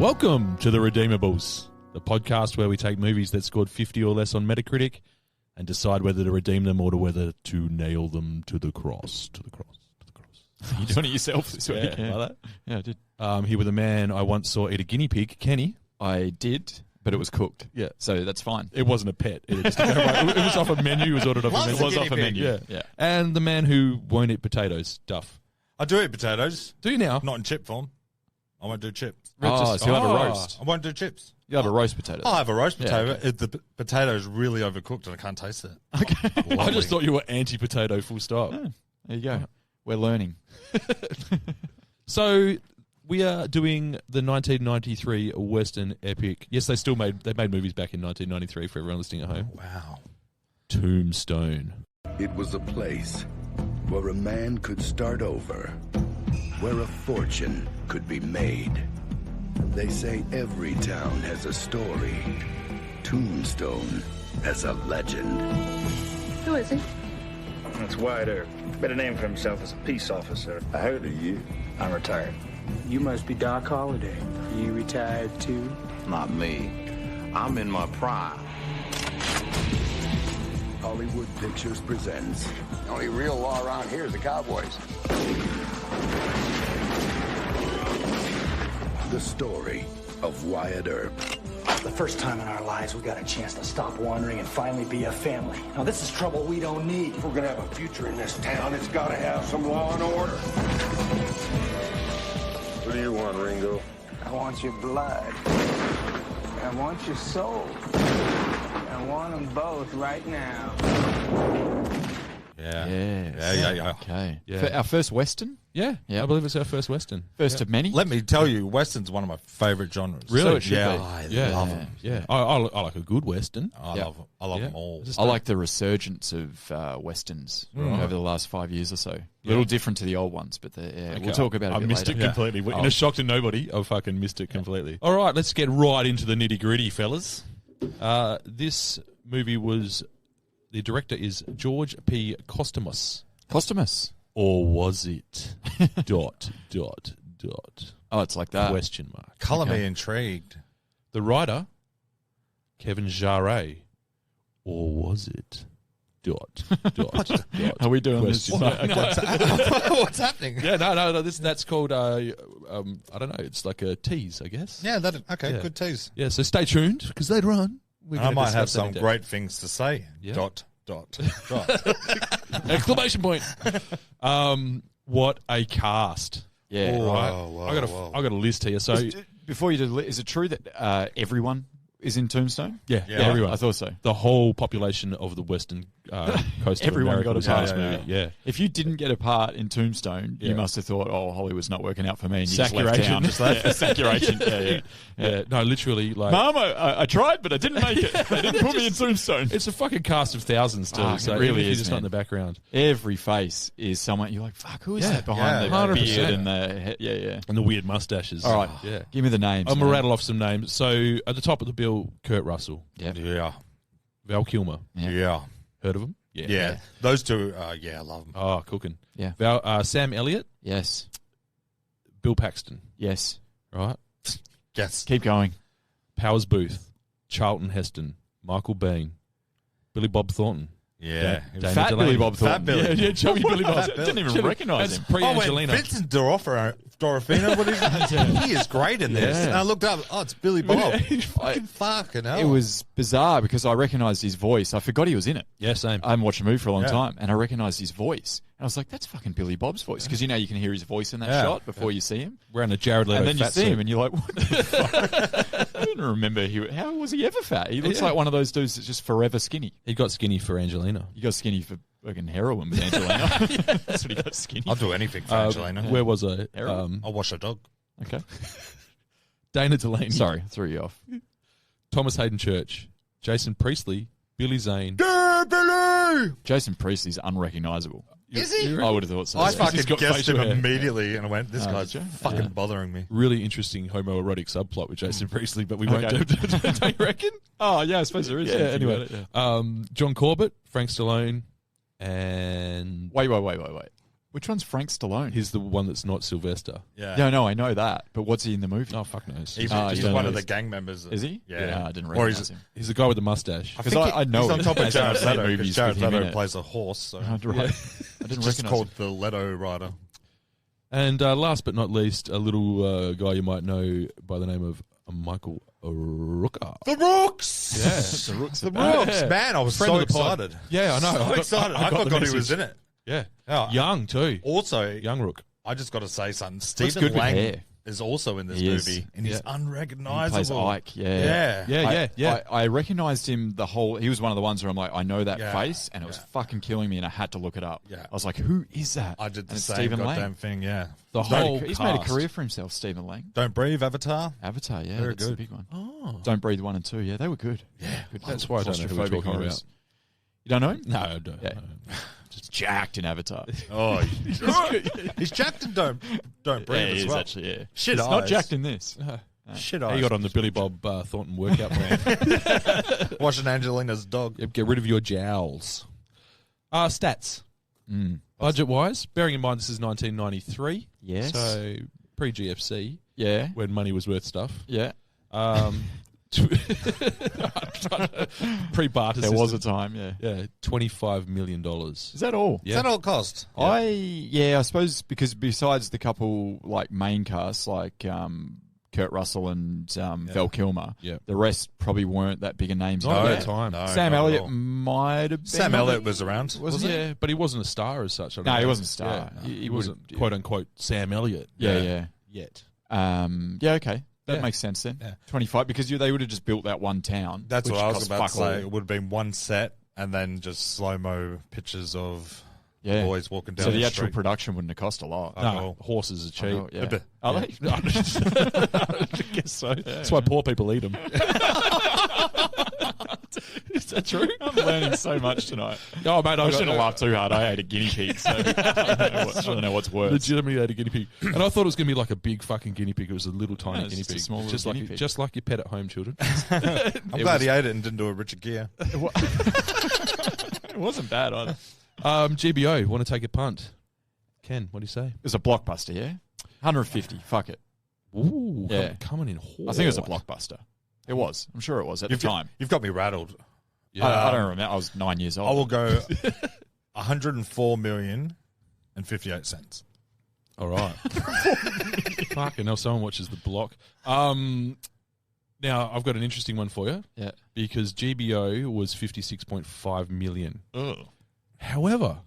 Welcome to The Redeemables, the podcast where we take movies that scored 50 or less on Metacritic and decide whether to redeem them or whether to nail them to the cross. To the cross. To the cross. You doing it yourself this week? Yeah, like that? Yeah, I did. Here with a man I once saw eat a guinea pig, Kenny. I did, but it was cooked. Yeah. So that's fine. It wasn't a pet. It was off a menu. It was ordered off a menu. It was off a menu. Yeah. And the man who won't eat potatoes, Duff. I do eat potatoes. Do you now? Not in chip form. I won't do chips. So you'll have a roast. I won't do chips. You'll have a roast potato. I'll have a roast potato. Yeah, okay. If the potato is really overcooked and I can't taste it. Okay. I just thought you were anti-potato full stop. Yeah, there you go. We're learning. So we are doing the 1993 Western epic. Yes, they made movies back in 1993 for everyone listening at home. Wow. Tombstone. It was a place where a man could start over, where a fortune could be made. They say every town has a story. Tombstone has a legend. Who is he? That's Wyatt Earp. Made a name for himself as a peace officer. I heard of you. I'm retired. You must be Doc Holliday. You retired too? Not me. I'm in my prime. Hollywood Pictures presents The only real law around here is the Cowboys. the story of Wyatt Earp. The first time in our lives we got a chance to stop wandering and finally be a family. Now this is trouble we don't need. If we're gonna have a future in this town, it's gotta have some law and order. What do you want, Ringo? I want your blood. I want your soul. I want them both right now. Yeah. Yeah. Okay. Yeah. For our first Western? Yeah. Yeah. I believe it's our first Western. First of many? Let me tell you, Western's one of my favourite genres. Really? So it should Yeah, be. I love them. Yeah. I like a good Western. I Yeah. love Yeah. them all. I like the resurgence of Westerns over the last 5 years or so. A little different to the old ones, but we'll talk about it a I bit missed later. it completely. In a shock to nobody, I fucking missed it completely. All right, let's get right into the nitty-gritty, fellas. This movie the director is George P. Posthumous. Or was it? ... Oh, it's like that. Question mark. Colour Okay. me intrigued. The writer, Kevin Jarre. Or was it? ... Are we doing this? Question mark. What's happening? Yeah, no. That's called, I don't know, it's like a tease, I guess. Yeah, okay, Yeah. good tease. Yeah, so stay tuned, because later on, we're I gonna might have discuss that in some depth. great things to say. Yeah. ... Exclamation point. What a cast. Yeah. Whoa, Right. whoa, I got a list here. So Before you do, is it true that everyone is in Tombstone? yeah, Yeah. everyone. I thought so. The whole population of the western coast of Everyone America got a was in part. this movie. Yeah. If you didn't get a part in Tombstone, Yeah. you must have thought, "Oh, Hollywood's not working out for me." And you Sack just your left agent. town. Just left. Sack your agent. Yeah. Yeah. No, literally, like Mom, I tried, but I didn't make it. They didn't put me in Tombstone. it's a fucking cast of thousands too. Ah, it so really even if you're is, just not in man. the background. Every face is someone you're like, "Fuck, who is Yeah. that behind Yeah. the 100%. beard and the yeah?" And the weird mustaches. All right, Yeah. give me the names. I'm going to man. rattle off some names. So at the top of the bill, Kurt Russell, Yeah. Yeah. Val Kilmer. Yeah. Yeah. Heard of him? Yeah. Those two, I love them. Oh, cooking. Yeah. Sam Elliott, Yes. Bill Paxton. Yes. Right. Yes. Keep going. Powers Booth, Charlton Heston, Michael Bean, Billy Bob Thornton. Yeah. Dana Fat Delaney. Billy Bob Thornton. Fat Billy. Yeah, chubby Billy Bob. Fat Bill. Didn't even recognise That's him. pre-Angelina. Vincent Dorofino, what is that? He is great in this. Yeah. And I looked up, it's Billy Bob. He's Fucking hell. It was bizarre because I recognised his voice. I forgot he was in it. Yeah, same. I haven't watched a movie for a long Yeah. time, and I recognised his voice. And I was like, that's fucking Billy Bob's voice. Because you know you can hear his voice in that Yeah. shot before you see him. Wearing a Jared Leto And then you fat see suit. him and you're like, what the fuck? I didn't remember. How was he ever fat? He looks Yeah. like one of those dudes that's just forever skinny. He got skinny for Angelina. He got skinny for fucking heroin with Angelina. That's what he got skinny I'll do anything for Angelina. Where was I? Heroin. I'll wash a dog. Okay. Dana Delaney. Sorry, threw you off. Thomas Hayden Church, Jason Priestley, Billy Zane. Jason Priestley's unrecognisable. Is he? I would have thought so. I yeah. fucking He's got guessed facial him hair. immediately and I went, this Oh, guy's did you? fucking Yeah. bothering me. Really interesting homoerotic subplot with Jason Priestley, but we won't do Okay. it. Don't you reckon? Oh, yeah, I suppose there is. Yeah, something anyway. about it, yeah. John Corbett, Frank Stallone, and... Wait. Which one's Frank Stallone? He's the one that's not Sylvester. Yeah. No, I know that. But what's he in the movie? Oh, fuck knows. He's you just don't one know of the his- gang members. Is he? Yeah. I didn't Or recognize him. He's the guy with the mustache. Because I know he's on him. top of I've Jared seen Leto, movies because Jared with him in Leto it. plays a horse. So. Right. I didn't It's recognize just called him. the Leto Rider. And last but not least, a little guy you might know by the name of Michael Rooker. The Rooks! Yes. The Rooks. The Rooks! Yeah. Man, I was Friend so of the pod. excited. Yeah, I know. So excited. I the forgot he was message. in it. Yeah. Yeah. Young, too. Also, Young Rook. I just got to say something. Looks Stephen good with Lang hair. is also in this He is. movie, and he's Yeah. He unrecognizable. plays Ike, yeah. Yeah. I recognized him he was one of the ones where I'm like, I know that Yeah. face, and it was fucking killing me, and I had to look it up. Yeah. I was like, who is that? I did the And it's same Stephen goddamn Lang. thing, yeah. The He's made whole a- he's made a cast. career for himself, Stephen Lang. Don't Breathe, Avatar. Avatar, yeah, Very that's the good. big one. Oh. Don't Breathe 1 and 2, yeah, they were good. Yeah. Good. That's why I don't know who we're Claustrophobic talking horrors. about. You don't know him? No, I don't. Yeah. Just jacked in Avatar. Oh, he's jacked and Don't Breathe Yeah, he as is well. actually, yeah. Shit He's not eyes. jacked in this. Shit He eyes. got on the Billy Bob Thornton workout plan. Watching Angelina's dog. Yep, get rid of your jowls. Stats. Budget-wise, bearing in mind this is 1993. Yes. So pre-GFC, Yeah. when money was worth stuff. Yeah. Pre-barter There system. was a time, yeah. Yeah, $25 million. Is that all? Yeah. Is that all it cost? I suppose because besides the couple like main casts like Kurt Russell and Val Kilmer, Yeah. the rest probably weren't that big a names. Not in at it. that time. No, Sam not at Elliott all. might have been. Sam Elliott was around, wasn't he? Yeah, but he wasn't a star as such. I don't No, he know. wasn't a star. Yeah. He He wasn't would've- quote-unquote Sam Elliott. Yeah. Yet. Yeah, okay. That Yeah. makes sense then. Yeah. 25 because they would have just built that one town. That's which what I was cost about to fuck say. all. It would have been one set and then just slow-mo pictures of Yeah. boys walking down So the actual street. production wouldn't have cost a lot. No, horses are cheap. Oh, yeah. bit. Are they? I guess so. That's why poor people eat them. Is that true? I'm learning so much tonight. Oh, mate, I shouldn't have laughed too hard. I ate a guinea pig, so I don't know what's worse. Legitimately ate a guinea pig, and I thought it was going to be like a big fucking guinea pig. It was a little tiny No, it's guinea just a pig, small little just guinea like pig. just like your pet at home, children. I'm glad he ate it and didn't do a Richard Gere. It wasn't bad either. GBO, want to take a punt? Ken, what do you say? It was a blockbuster, yeah? 150, fuck it. Ooh, Yeah. coming in hard. I think it was a blockbuster. It was. I'm sure it was at the time. You've got me rattled. Yeah. I don't remember. I was 9 years old. I will go 104,058,000. All right. Fucking hell, someone watches The Block. Now, I've got an interesting one for you. Yeah. Because GBO was 56.5 million. Oh. However,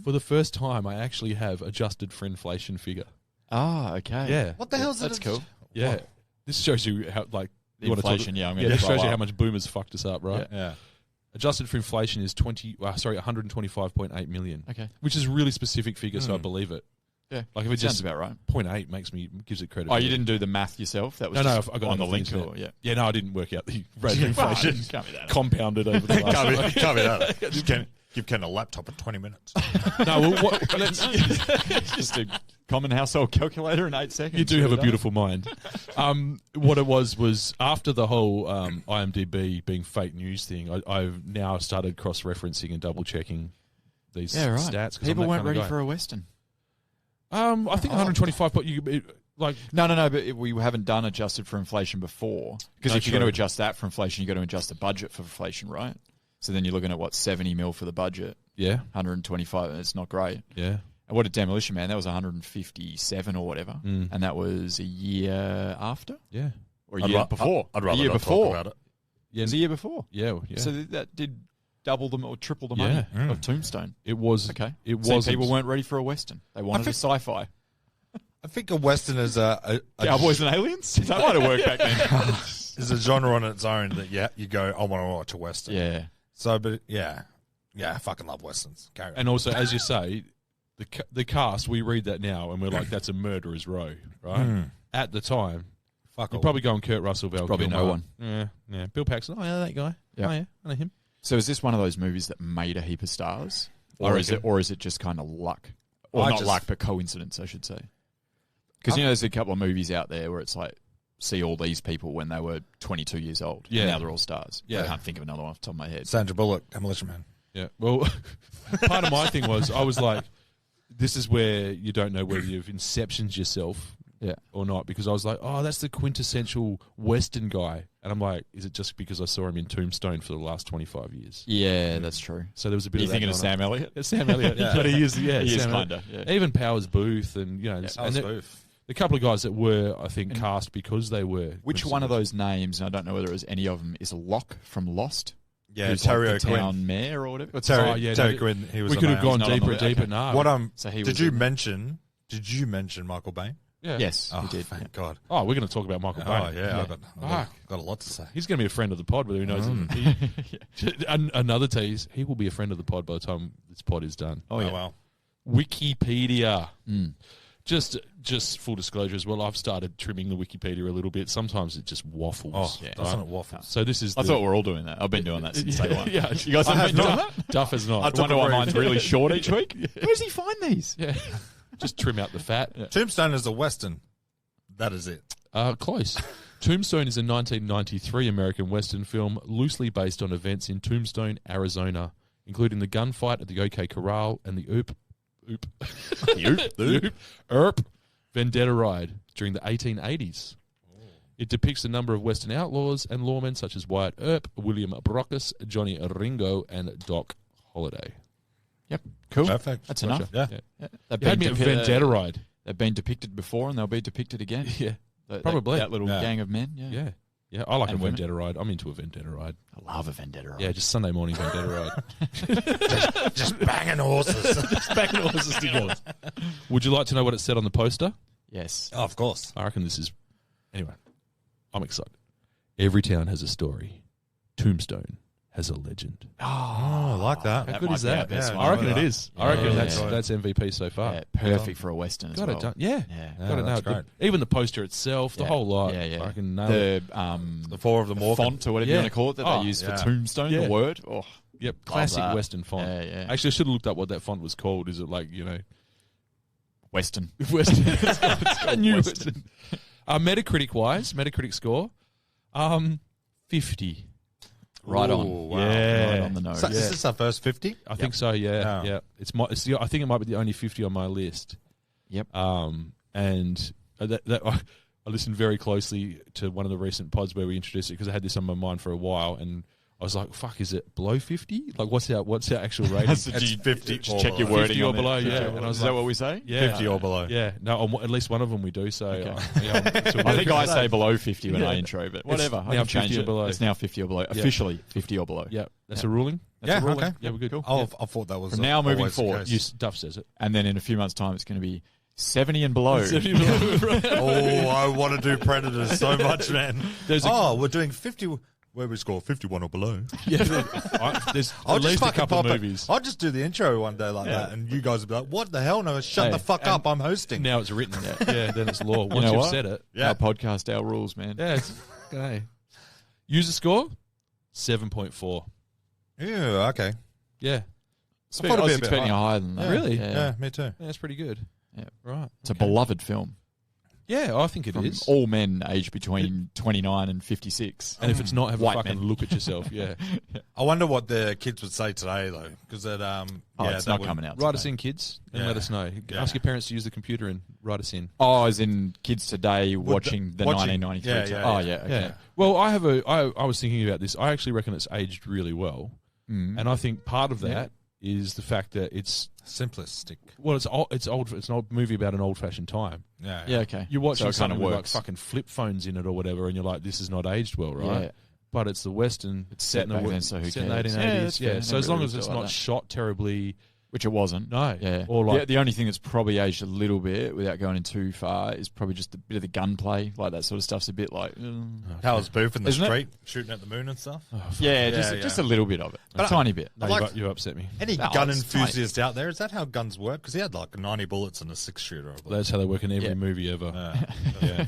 for the first time, I actually have adjusted for inflation figure. Ah, okay. Yeah. What the hell's That's it? cool. Yeah. This shows you how, like, The you wanna talk- inflation, yeah, I'm yeah, gonna this blow shows you up. how much boomers fucked us up, right? Yeah. Adjusted for inflation is 125.8 million. Okay. Which is a really specific figure, so I believe it. Yeah. Like if it Sounds just about right. 0.8 gives it credit. Oh, you didn't do the math yourself? That was No, just I got on the it off link. internet. Or, yeah. Yeah, no, I didn't work out the rate of inflation. Can't be that. Compounded over the last. Can't be that. Give Ken a laptop in 20 minutes. No, well, let's. Just a common household calculator in 8 seconds. You do have a Done. beautiful mind. What it was after the whole IMDb being fake news thing, I've now started cross-referencing and double-checking these stats. 'Cause People I'm that weren't kind of ready guy. for a Western. I think 125, but like No, but we haven't done adjusted for inflation before. Because No, if you're going to true. adjust that for inflation, you've got to adjust the budget for inflation, right? So then you're looking at, 70 mil for the budget, yeah, 125, and it's not great. yeah. And what did Demolition Man? That was 157 or whatever. And that was a year after? Yeah. Or a year before? I'd a rather year not before. talk about it. It was a year before. Yeah. So that did double them or triple the money of Tombstone. It was. Okay. It So was. people weren't ready for a Western. They wanted a sci-fi. I think a Western is a Cowboys and aliens? That might have worked back then. is a genre on its own that, you go, I want to watch a Western. Yeah. So, but yeah, I fucking love Westerns. Carry on. And also, as you say, the cast, we read that now and we're like, that's a murderer's row, right? At the time, Fuck you're all. probably going Kurt Russell, Val Probably Kilmer. no one. Yeah. Bill Paxton. Oh, yeah, that guy. Yeah. Oh, yeah, I know him. So is this one of those movies that made a heap of stars? I Or is reckon. it just kind of luck? Or I not just- luck, but coincidence, I should say. Because, there's a couple of movies out there where it's like, see all these people when they were 22 years old. Yeah. And now they're all stars. Yeah. I can't think of another one off the top of my head. Sandra Bullock, Demolition Man. Yeah. Well, part of my thing was I was like, this is where you don't know whether you've inceptioned yourself or not, because I was like, oh, that's the quintessential Western guy. And I'm like, is it just because I saw him in Tombstone for the last 25 years? Yeah, that's true. So there was a bit You of that thinking of going Sam on. Elliott? It's Sam Elliott. But he is, He is Sam kinda, Elliott. yeah. Even Powers Booth and, the couple of guys that were, I think, cast because they were. Which one of those names, and I don't know whether it was any of them, is Locke from Lost? Yeah, Who's Terry like the O'Quinn. town mayor or whatever? Terry Quinn. He was. We could have gone He's not on deeper, the- okay. No. What So he did was you in- mention? Did you mention Michael Bain? Yeah. Yes, Oh, he did. thank God. Oh, we're going to talk about Michael Bain. Oh yeah, I've got a lot to say. He's going to be a friend of the pod, whether he knows it. Another tease, he will be a friend of the pod by the time this pod is done. Oh, yeah. Wow. Wikipedia. Just full disclosure as well, I've started trimming the Wikipedia a little bit. Sometimes it just waffles. Oh, doesn't it waffle? So this is I thought we were all doing that. I've been doing that since day one. Yeah. You guys haven't been doing that? Duff has not. I wonder why mine's really short each week. Where does he find these? Yeah. Just trim out the fat. Tombstone is a Western. That is it. Close. Tombstone is a 1993 American Western film loosely based on events in Tombstone, Arizona, including the gunfight at the OK Corral and the Earp vendetta ride during the 1880s. It depicts a number of Western outlaws and lawmen such as Wyatt Earp, William Brockus, Johnny Ringo, and Doc Holliday. Yep, cool. Perfect. That's Gotcha. enough. Yeah. They've You had me at vendetta ride. They've been depicted before, and they'll be depicted again. Yeah. That- Probably. that little gang of men. Yeah, Yeah. Yeah, I like And a women. vendetta ride. I'm into a vendetta ride. I love a vendetta ride. Yeah, just Sunday morning vendetta ride. Just banging horses. Just backing horses together. Would you like to know what it said on the poster? Yes. Oh, of course. I reckon this is... Anyway, I'm excited. Every town has a story. Tombstone has a legend. Oh, I like that. How good might is be our that? best I one. reckon it is. I reckon Yeah. that's MVP so far. Yeah, perfect for a Western as Got well. it done. Yeah. Yeah. Got it that's nailed. great. Even the poster itself, the Yeah. whole lot. Yeah. I can nail it. The four of them walking. font or whatever Yeah. you want to call it that Oh, they use yeah. for Tombstone, Yeah. the word. Oh, Yep, classic that. Western font. Yeah. Actually, I should have looked up what that font was called. Is it like, Western. Western? It's got a new Western. Metacritic-wise, Metacritic score, 50. Right on. Ooh, wow. Yeah. Right on the nose. So is this our first 50? I think so. Yeah, Yeah. yeah. I think it might be the only 50 on my list. Yep. And I listened very closely to one of the recent pods where we introduced it because I had this on my mind for a while, and I was like, "Fuck, is it below 50? Like, what's our actual rating?" It's 50 Just or check your below. wording 50 or on it. below, yeah. And I was Is like, that what we say? Yeah, 50 or below. Yeah, no, on at least one of them we do. So, Okay. so I think I say below 50 when Yeah. I intro, but whatever. It's I now can change 50 or it. below. It's now 50 or below. Officially 50 or below. Yeah, that's a ruling. That's Yeah, a ruling. okay. Yeah, we're good. I thought that was From now moving always the forward, case. Duff says it. And then in a few months' time, it's going to be 70 and below. Oh, I want to do Predators so much, man. There's a- We're doing 50. Where we score 51 or below. Yeah, there's I'll at just least a fucking couple pop of it. movies. I'll just do the intro one day like that, and you guys will be like, "What the hell? No, shut Hey, the fuck up! I'm hosting." Now it's written. Yeah, then it's law. Once You know you've what? said it. Yeah. Our podcast, our rules, man. Yeah, it's okay. User score 7.4. Yeah, okay. Yeah, I I thought it'd was be a bit expecting high. higher than that. Really? Yeah, me too. that's pretty good. Yeah. Right. It's a beloved film. Yeah, I think it From is. all men aged between 29 and 56. And if it's not, have a White fucking men. look at yourself. Yeah. I wonder what the kids would say today, though, because It's that not would- coming out. Write us today. in, kids, and Yeah. let us know. Yeah. Ask your parents to use the computer and write us in. Oh, as in kids today watching the watching- 1993. yeah, yeah, Oh, yeah. yeah. Okay. Yeah. Well, I was thinking about this. I actually reckon it's aged really well, and I think part of that is the fact that it's simplistic. it's old. It's an old movie about an old-fashioned time. Yeah, Yeah, okay. You're watching So it kind something of with like works. fucking flip phones in it or whatever, and you're like, this is not aged well, right? Yeah. But it's the Western. It's set back then, so who set in the cares? 1880s. Yeah, that's fair. So as Never long really as it's looked at it not like that. shot terribly. Which it wasn't. No. Yeah. Or like- the only thing that's probably aged a little bit without going in too far is probably just a bit of the gunplay. Like that sort of stuff's a bit like... How's Booth in the Isn't it? street shooting at the moon and stuff? Yeah, Yeah, just yeah. a little bit of it. A But tiny bit. No, like- you upset me. Any No, gun it's enthusiast out there? Is that how guns work? Because he had like 90 bullets in a 6-shooter. I believe. That's how they work in every Yeah. movie ever. Yeah.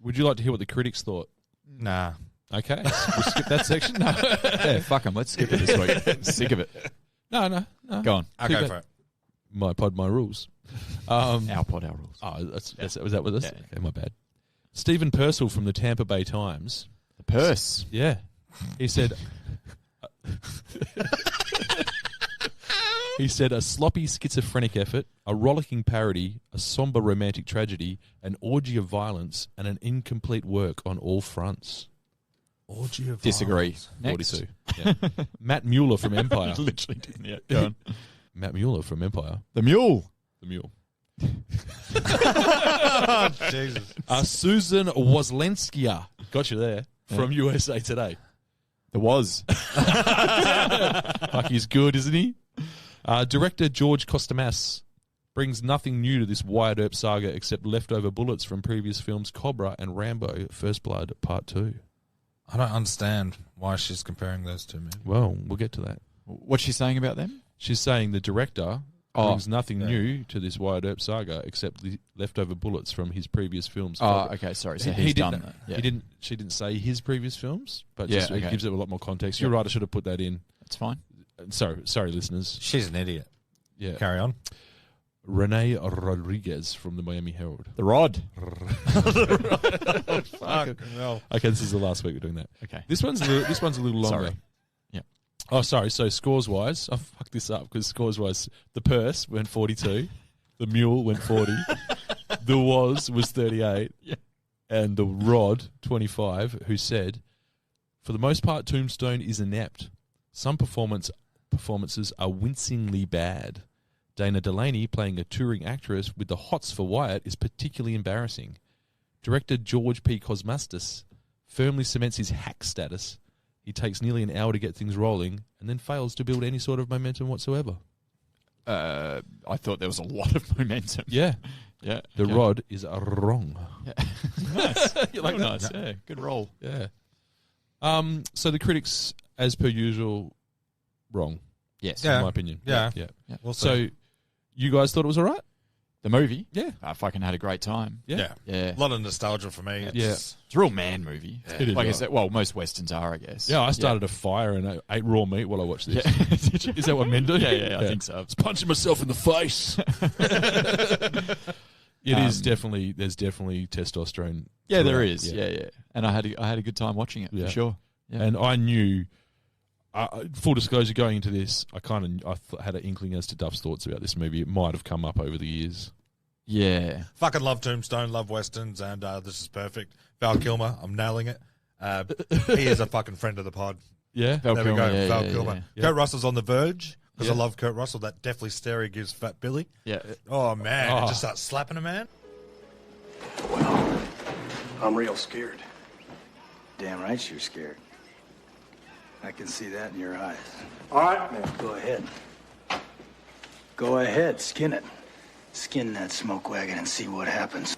Would you like to hear what the critics thought? Nah. Okay, we'll skip that section. No, Yeah, fuck them. Let's skip it this week. Sick of it. no. Go on. I'll Keep go it. for it. My pod, my rules. Our pod, our rules. Oh, was that with us? Yeah. Okay, my bad. Stephen Purcell from the Tampa Bay Times. The purse. Yeah, he said. He said a sloppy schizophrenic effort, a rollicking parody, a somber romantic tragedy, an orgy of violence, and an incomplete work on all fronts. Orgy of Disagree. violence. 42. Yeah. Matt Mueller from Empire. Literally didn't yet. Go on. Matt Mueller from Empire. The Mule. The Mule. Jesus. Susan Woslenskia. Got you there. From USA Today. There was. Fuck, he's good, isn't he? Director George Costamas brings nothing new to this Wyatt Earp saga except leftover bullets from previous films Cobra and Rambo First Blood Part 2. I don't understand why she's comparing those two movies. Well, we'll get to that. What's she saying about them? She's saying the director brings nothing new to this Wyatt Earp saga except the leftover bullets from his previous films. Oh, okay, sorry. So he's done that. Yeah. She didn't say his previous films, but Yeah, it okay. gives it a lot more context. You're right, I should have put that in. That's fine. Sorry, listeners. She's an idiot. Yeah. Carry on. Renee Rodriguez from the Miami Herald. The Rod. Fuck. No. Okay, this is the last week we're doing that. Okay. This one's a little longer. Sorry. Yeah. Oh, sorry. So scores wise, I fucked this up because scores wise, the purse went 42, the mule went 40, the was 38, and the Rod 25, who said, for the most part, Tombstone is inept. Some performances are wincingly bad. Dana Delaney playing a touring actress with the hots for Wyatt is particularly embarrassing. Director George P. Cosmastis firmly cements his hack status. He takes nearly an hour to get things rolling and then fails to build any sort of momentum whatsoever. I thought there was a lot of momentum. Yeah. Yeah. The okay. Rod is wrong. Yeah. Nice. You like Real that? nice. Yeah. Good roll. Yeah. So the critics, as per usual, wrong, Yes. Yeah. in my opinion. Yeah. Yeah. We'll So see. you guys thought it was all right? The movie? Yeah. I fucking had a great time. Yeah. Yeah. A lot of nostalgia for me. Yeah. It's a real man movie. It is Like I right. said, well, most Westerns are, I guess. Yeah, I started a fire and ate raw meat while I watched this. Yeah. Did you? Is that what men do? Yeah, I think so. I was punching myself in the face. There's definitely testosterone. Yeah, there throughout. is. Yeah. And I had a good time watching it, Yeah. for sure. Yeah. And I knew, full disclosure, going into this, I had an inkling as to Duff's thoughts about this movie. It might have come up over the years. Yeah. Fucking love Tombstone, love Westerns, and this is perfect. Val Kilmer, I'm nailing it. He is a fucking friend of the pod. Yeah? Val There we Kilmer, go, yeah, Val yeah, Kilmer. yeah. Kurt Russell's on the verge, because I Yeah. love Kurt Russell. That deathly stare he gives Fat Billy. Yeah. Oh, man. Oh. It just starts slapping a man. Well, I'm real scared. Damn right you're scared. I can see that in your eyes. All right, man. Go ahead. Go ahead, skin it. Skin that smoke wagon and see what happens.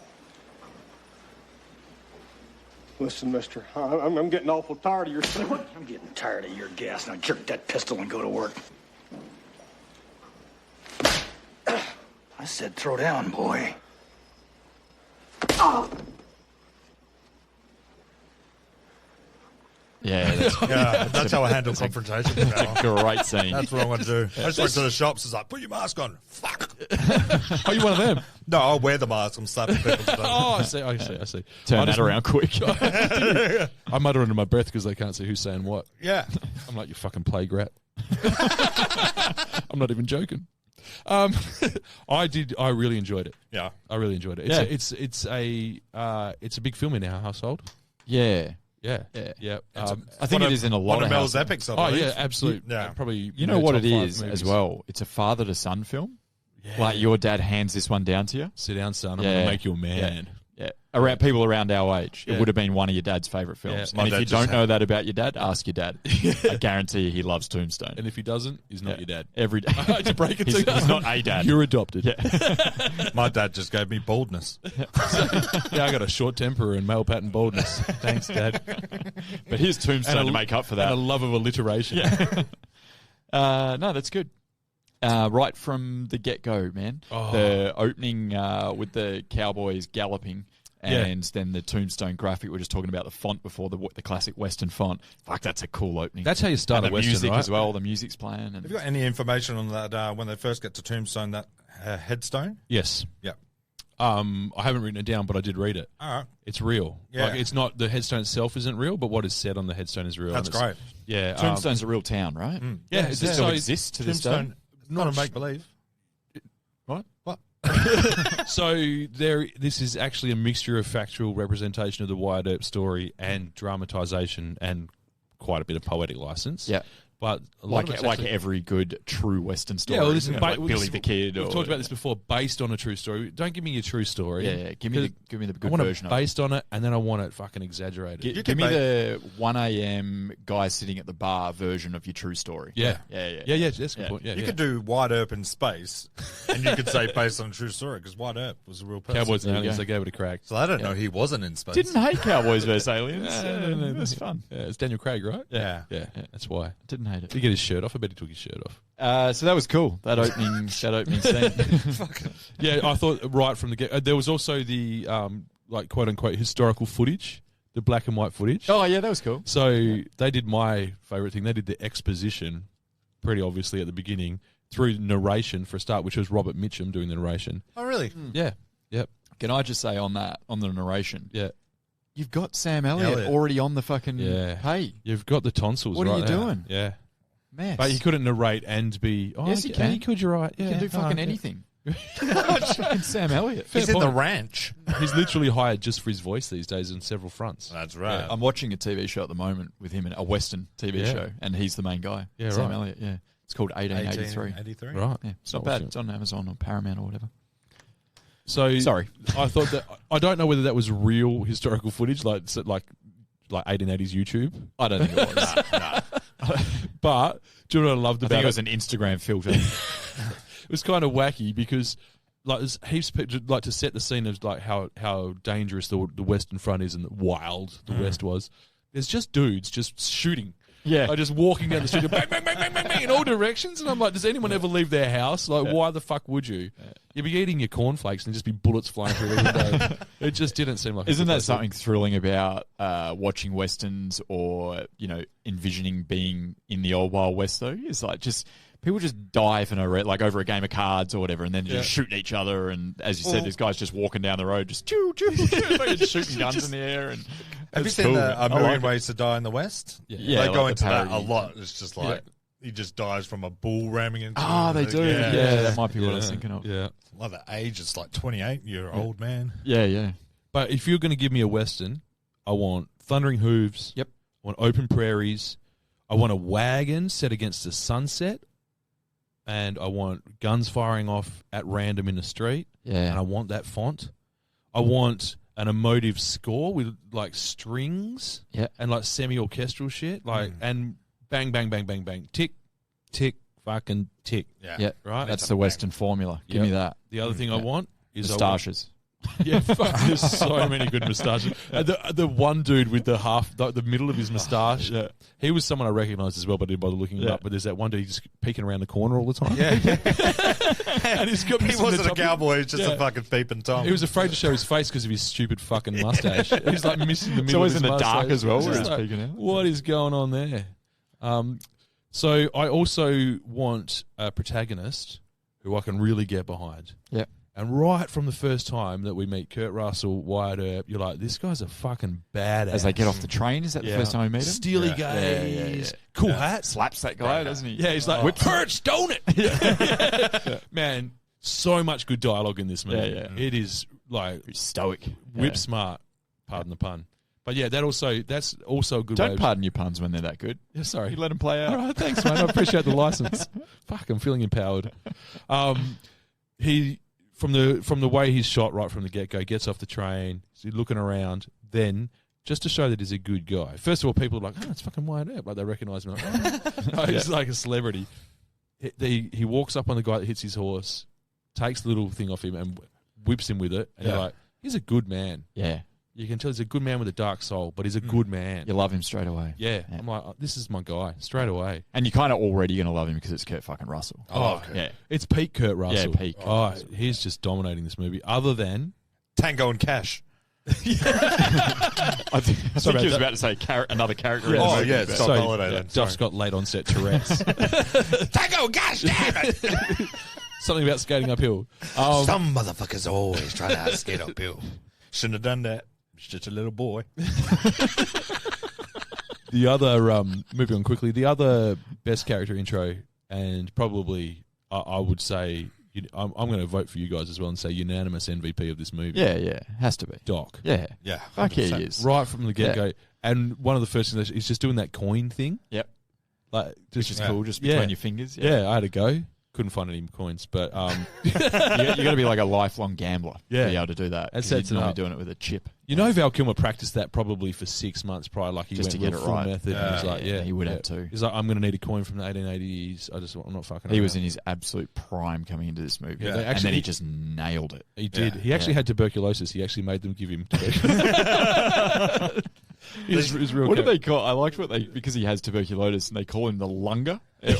Listen, mister, I'm getting awful tired of your sniveling. I'm getting tired of your gas. Now jerk that pistol and go to work. I said throw down, boy. Yeah, that's Yeah, that's how I handle confrontation. with a Val. great scene. That's what I'm going to do. I just went to the shops. It's like, put your mask on. Fuck. Are you one of them? No, I'll wear the mask. I'm slapping people. Oh, I see. I see. Turn I that just- around quick. I mutter under my breath because they can't see who's saying what. Yeah. I'm like, you fucking plague rat. I'm not even joking. I really enjoyed it. Yeah. I really enjoyed it. Yeah. It's a big film in our household. Yeah. Yeah. Yeah. Yeah. I think it is in a lot one of of Mel's households. epics. I Oh believe. yeah, absolutely. Yeah. Probably. You know what top it 5 is movies. as well? It's a father to son film. Yeah. Like your dad hands this one down to you. Sit down, son. I'm Yeah. gonna make you a man. Yeah. Around people around our age, Yeah. it would have been one of your dad's favourite films. Yeah. My And if dad you just don't know that about your dad, ask your dad. I guarantee you he loves Tombstone. And if he doesn't, he's not Yeah. your dad. Every day. To break it he's, to you. he's not a dad. You're adopted. Yeah. My dad just gave me baldness. Yeah, I got a short temper and male pattern baldness. Thanks, Dad. But here's Tombstone And a- to make up for And a that. love of alliteration. No, that's good. Right from the get-go, man. Oh. The opening with the Cowboys galloping and then the Tombstone graphic. We're just talking about the font before the classic Western font. Fuck, that's a cool opening. That's how you start and a the Western, music right? as well. The music's playing. And Have you got any information on that when they first get to Tombstone, that headstone? Yes. Yeah. I haven't written it down, but I did read it. All right. It's real. Yeah. Like, it's not, the headstone itself isn't real, but what is said on the headstone is real. That's And it's- great. Yeah. Tombstone's a real town, right? Yeah, Does it's it still so- exist to this day? Tombstone, Not a make-believe. What? What? So this is actually a mixture of factual representation of the Wyatt Earp story and dramatisation and quite a bit of poetic license. Yeah. But a lot Like of it's actually- every good true Western story. Yeah, well, this is like Billy the Kid. We've or, talked about this before. Based on a true story. Don't give me your true story. Yeah. Give me the I good want version it of it. based on it, and then I want it fucking exaggerated. Give me the 1 a.m. guy sitting at the bar version of your true story. Yeah. Yeah. That's a good Yeah. point. Yeah, You yeah. could do Wyatt Earp in space, and you could say based on a true story, because Wyatt Earp was a real person. Cowboys and There you aliens. go. They gave it a crack. So I don't know he wasn't in space. Didn't hate Cowboys vs Aliens. No, That's fun. Yeah, it's Daniel Craig, right? Yeah. Yeah, that's why. Didn't hate Did it. he get his shirt off? I bet he took his shirt off. So that was cool. That opening scene. Yeah, I thought right from the get. There was also the like quote unquote historical footage, the black and white footage. Oh yeah, that was cool. So they did my favourite thing. They did the exposition, pretty obviously at the beginning through narration for a start, which was Robert Mitchum doing the narration. Oh, really? Yeah, yep, Can I just say on the narration, yeah. you've got Sam Elliott Elliott. already on the fucking Yeah. hey, You've got the tonsils. What are right you there. doing? Yeah, mess. but he couldn't narrate and be. Oh, Yes, he yeah, can. He could. You're right. Yeah, He can do fucking yeah. anything. Fucking Sam Elliott. He's in the ranch. He's literally hired just for his voice these days on several fronts. That's right. I'm watching a TV show at the moment with him, a Western TV Yeah. show, and he's the main guy. Yeah, Sam right. Elliott. Yeah, it's called 1883. 1883. Right. Yeah, it's not bad. It's on Amazon or Paramount or whatever. So Sorry. I thought that I don't know whether that was real historical footage, like 1880s YouTube. I don't think it was. But do you know what I loved I about think it was an Instagram filter. It was kind of wacky because like there's heaps of pictures, like to set the scene of like how dangerous the Western Front is and wild the West was. There's just dudes just shooting. Yeah. Like just walking down the street, bang, bang, bang, bang, bang, bang, in all directions. And I'm like, does anyone ever leave their house? Like, why the fuck would you? You'd be eating your cornflakes and just be bullets flying through the window. It just didn't seem like. Isn't that something thrilling about watching Westerns or, envisioning being in the old Wild West, though? It's like just people just die for no reason, like over a game of cards or whatever, and then just shooting each other. And as you said, this guy's just walking down the road, just choo, choo, choo, just shooting guns in the air. And Have you it's seen cool, A man. I Million like it. Ways to Die in the West? Yeah, They like go the into that a parody. lot. It's just like he just dies from a bull ramming into him. Oh, they do. Yeah, that might be what I was thinking of. Yeah. Like the age, it's like 28-year-old man. Yeah. But if you're going to give me a Western, I want thundering hooves. Yep. I want open prairies. I want a wagon set against a sunset. And I want guns firing off at random in the street. Yeah. And I want that font. I want an emotive score with like strings and like semi-orchestral shit. Like and bang, bang, bang, bang, bang. Tick, tick, fucking tick. Yeah. Right? That's the Western formula. Give me that. The other thing I want is Moustaches. Yeah, fuck, there's so many good moustaches. The one dude with the the middle of his moustache, he was someone I recognised as well, but I didn't bother looking him up. But there's that one dude just peeking around the corner all the time. Yeah. And he's got He missing wasn't the a top- cowboy, he's just a fucking peeping Tom. He was afraid to show his face because of his stupid fucking mustache. He's like missing the middle always of his in the dark mustache. as well, It's where just he's peeking out. What is going on there? So I also want a protagonist who I can really get behind. Yeah. And right from the first time that we meet Kurt Russell, Wyatt Earp, you're like, this guy's a fucking badass. As they get off the train, is that the first time we meet him? Steely gaze, cool hat. Slaps that guy, doesn't he? Yeah, he's like, hurts, don't it? Man, so much good dialogue in this movie. Yeah. It is like He's stoic. whip smart, pardon the pun. But yeah, that's also a good way Don't of- pardon your puns when they're that good. Yeah, sorry. You let him play out. All right, thanks, man. I appreciate the license. Fuck, I'm feeling empowered. He from the way he's shot right from the get go, gets off the train, he's looking around. Then just to show that he's a good guy. First of all, people are like, "Oh, it's fucking Wyatt Earp." Like they recognise him. Like, oh. No, he's like a celebrity. He walks up on the guy that hits his horse, takes the little thing off him, and whips him with it. And you're like, he's a good man. Yeah. You can tell he's a good man with a dark soul, but he's a good man. You love him straight away. Yeah. I'm like, oh, this is my guy straight away. And you're kind of already going to love him because it's Kurt fucking Russell. Oh, okay. Yeah. It's peak Kurt Russell. Yeah, peak. Oh, he's just dominating this movie. Other than Tango and Cash. I think he was about to say another character in the Oh, movie. yeah, but- Scott Holiday then. Duff's got late onset Tourette's. Tango and Cash, damn it! Something about skating uphill. Some motherfuckers always try to skate uphill. Shouldn't have done that. It's just a little boy. The other, moving on quickly, the other best character intro, and probably I would say I'm going to vote for you guys as well and say unanimous MVP of this movie. Yeah, has to be. Doc. Yeah. Yeah, Fuck yeah, 100%. he is. Right from the get-go. And one of the first things is just doing that coin thing. Yep. Like, Which is Yeah. cool, just between your fingers. Yeah, I had a go. Couldn't find any coins, but you got to be like a lifelong gambler Yeah. to be able to do that. That 'cause sets you're it normally up. doing it with a chip. you know Val Kilmer practiced that probably for 6 months prior. Like he Just went to get real it full right. method. And he was like, Yeah, he would have too. He's like, I'm going to need a coin from the 1880s. I'm not fucking. He around. was in his absolute prime coming into this movie. Yeah. They And actually- then he just nailed it. He did. Yeah. He actually Yeah. had tuberculosis. He actually made them give him tuberculosis. He's real. What do they call? I liked what they because he has tuberculosis and they call him the lunger. Is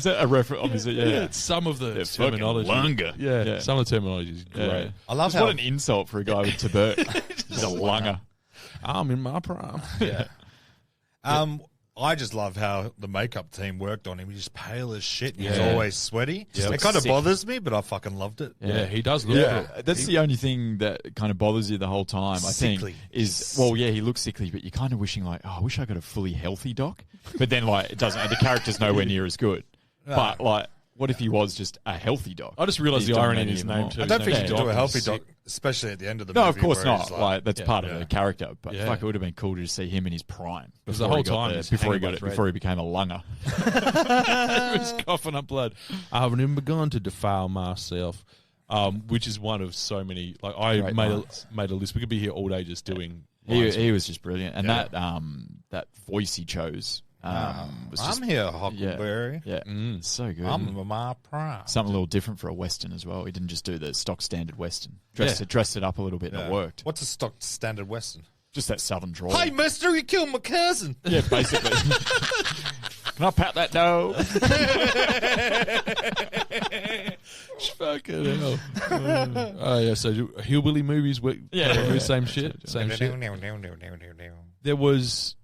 that a reference? Obviously, yeah. Some of the Yeah, fucking terminology. lunger. Yeah, Yeah. some of the terminology is great. Yeah. I love Just how what an insult for a guy with tuberculosis. He's a lunger. I'm in my prime. Yeah. I just love how the makeup team worked on him. He's just pale as shit. And He's Yeah. always sweaty. Yep. It kind of Sick. bothers me, but I fucking loved it. Yeah, he does look Yeah. it. That's the only thing that kind of bothers you the whole time, I Sickly. think, is, well, yeah, he looks sickly, but you're kind of wishing, like, oh, I wish I got a fully healthy Doc. But then, like, it doesn't, the character's nowhere near as good. But, like, what if he was just a healthy Doc? I just realised He's the irony in dominating his even name more. too. I don't His think you name's can do a Doc. healthy He's Doc, sick. especially at the end of the No, movie. of course where not. he's Like, that's part of yeah. the character. But Yeah. fuck, it would have been cool to see him in his prime. Because the before whole he got time there, he's before he hanging got by a it, thread. before he became a lunger. He was coughing up blood. I haven't even begun to defile myself, which is one of so many. Like I Great made lines. a list. We could be here all day just doing. lines. He was just brilliant. And Yeah. that voice he chose was just... I'm here, Huckleberry. Yeah, so good. I'm in my prime. Something a little different for a Western as well. He didn't just do the stock standard Western. Yeah. Dressed it up a little bit and Yeah. it worked. What's a stock standard Western? Just that southern drawl. Hey, mister, you killed my cousin. Yeah, basically. Can I pat that no? Fucking hell. Oh yeah. So hillbilly movies were same shit. Same shit. There was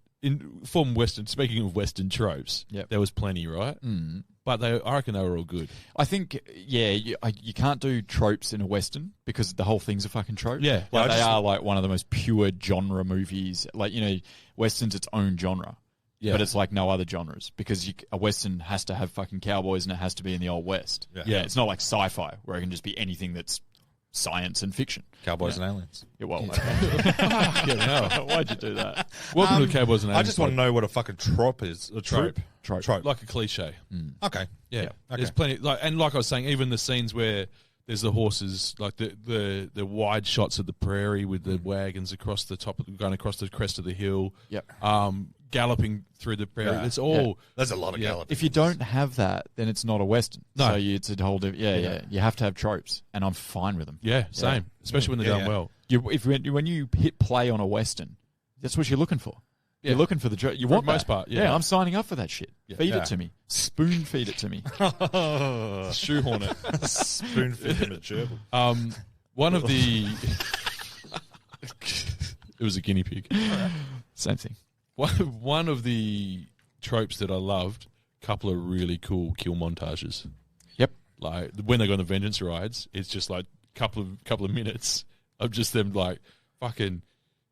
from Western. Speaking of Western tropes, Yep. there was plenty, right? Mm. But I reckon they were all good. I think, yeah, you can't do tropes in a Western because the whole thing's a fucking trope. Yeah. Like, I they just- are like one of the most pure genre movies. Like, you know, Western's its own genre. Yeah. But it's like no other genres because a Western has to have fucking cowboys and it has to be in the Old West. Yeah. It's not like sci-fi where it can just be anything that's science and fiction. Cowboys and aliens. Yeah, well, Fucking hell. why'd you do that? Welcome to the Cowboys and I Aliens. just want to know what a fucking trope is. A trope? Trope. like a cliche. Okay. Yeah, Okay. there's plenty. Like I was saying, even the scenes where there's the horses, like the wide shots of the prairie with the wagons across the top, going across the crest of the hill. Yep. Galloping through the prairie. Yeah. It's all. There's a lot of Yeah. galloping. If you don't have that, then it's not a Western. No. So it's a whole different... Yeah. You have to have tropes, and I'm fine with them. Yeah, same. Especially when they're Yeah, done yeah. well. When you hit play on a Western, that's what you're looking for. Yeah. You're looking for the trope. You For want the most that. part, yeah. I'm signing up for that shit. Feed Yeah. it to me. Spoon feed it to me. Shoehorn it. Spoon feed him a gerbil. One of the. It was a guinea pig. Same thing. One of the tropes that I loved. Couple of really cool kill montages. Yep. Like when they go on the vengeance rides, it's just like couple of minutes of just them like fucking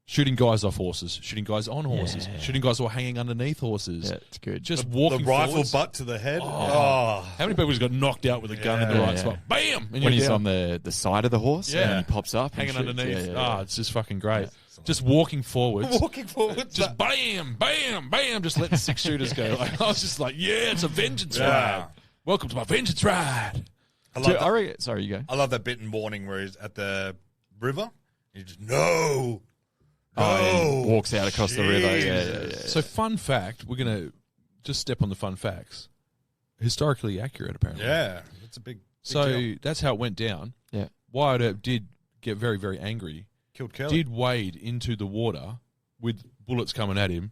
shooting guys off horses, shooting guys on horses, shooting guys who are hanging underneath horses. Yeah, it's good. Just The walking rifle forwards. butt to the head. Oh. How many people just got knocked out with a gun in the Yeah. right spot? Bam! And when he's you're on down, the side of the horse, Yeah. and he pops up, hanging and shoots. underneath. Yeah. It's just fucking great. Just walking forwards. Walking forward. Just bam, bam, bam, just letting 6 shooters go. Like, I was just like, yeah, it's a vengeance Yeah. ride. Welcome to my vengeance ride. I So, love that. sorry, you go. I love that bit in Morning where he's at the river. He just, no. And walks out across the river. Yeah. So, fun fact, we're going to just step on the fun facts. Historically accurate, apparently. Yeah. That's a big So, deal. that's how it went down. Yeah. Wyatt Earp did get very, very angry. Killed Kelly. Did wade into the water with bullets coming at him.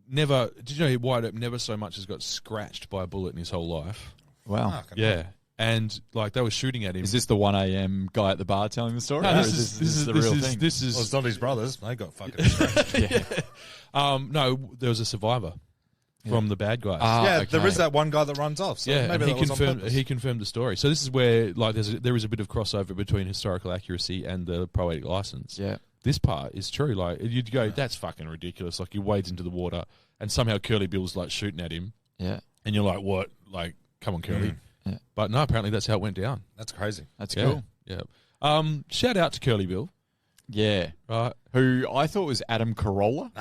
Never, did you know Wyatt Earp never so much as got scratched by a bullet in his whole life? Wow. Fucking Yeah. And, like, they were shooting at him. Is this the 1 a.m. guy at the bar telling the story? No, Or this is the real thing? Well, it's This not his brothers. They got fucking scratched. no, there was a survivor from the bad guys. Yeah, okay. there is that one guy that runs off. So yeah, maybe and that was on purpose. he confirmed the story. So this is where like there is a bit of crossover between historical accuracy and the poetic license. Yeah. This part is true. Like you'd go, that's fucking ridiculous. Like he wades into the water and somehow Curly Bill's like shooting at him, Yeah. and you're like, what? Like, come on, Curly. Yeah. But no, apparently that's how it went down. That's crazy. That's Yeah. cool. Yeah. Shout out to Curly Bill. Yeah. Right. Who I thought was Adam Carolla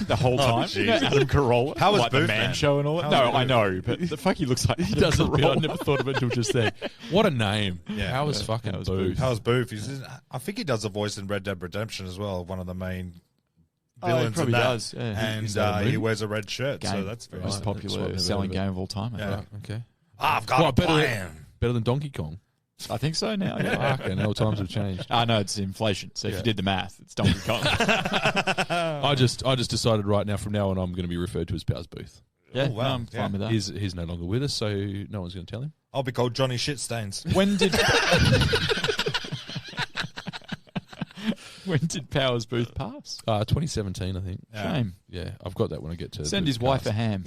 the whole Oh, time. Jesus. Adam Carolla. How was like the Booth, Man man? Show and all that. How No, was I Booth? know, but the fuck he looks like He Adam does a bit. I Carolla. never thought of it until just then. What a name. Yeah. How was fucking How was Booth? How's Booth? I think he does a voice in Red Dead Redemption as well. One of the main Oh, he villains probably in that. does. Yeah. And Is that a he movie? wears a red shirt, so Game. that's very Most Right. That's what I've popular never selling heard of. game of all time. I Yeah. think. Okay. I've got a plan. Better than Donkey Kong. I think so now. Yeah. Fucking hell, times have changed. I know it's inflation. So if Yeah. you did the math, it's Donkey Kong. I just decided right now, from now on, I'm going to be referred to as Powers Booth. Yeah, Oh, wow. no, I'm Yeah. fine with that. He's no longer with us, so no one's going to tell him. I'll be called Johnny Shitstains. When did when did Powers Booth pass? 2017, I think. Yeah. Shame. Yeah, I've got that when I get to Send the his wife cast. a ham.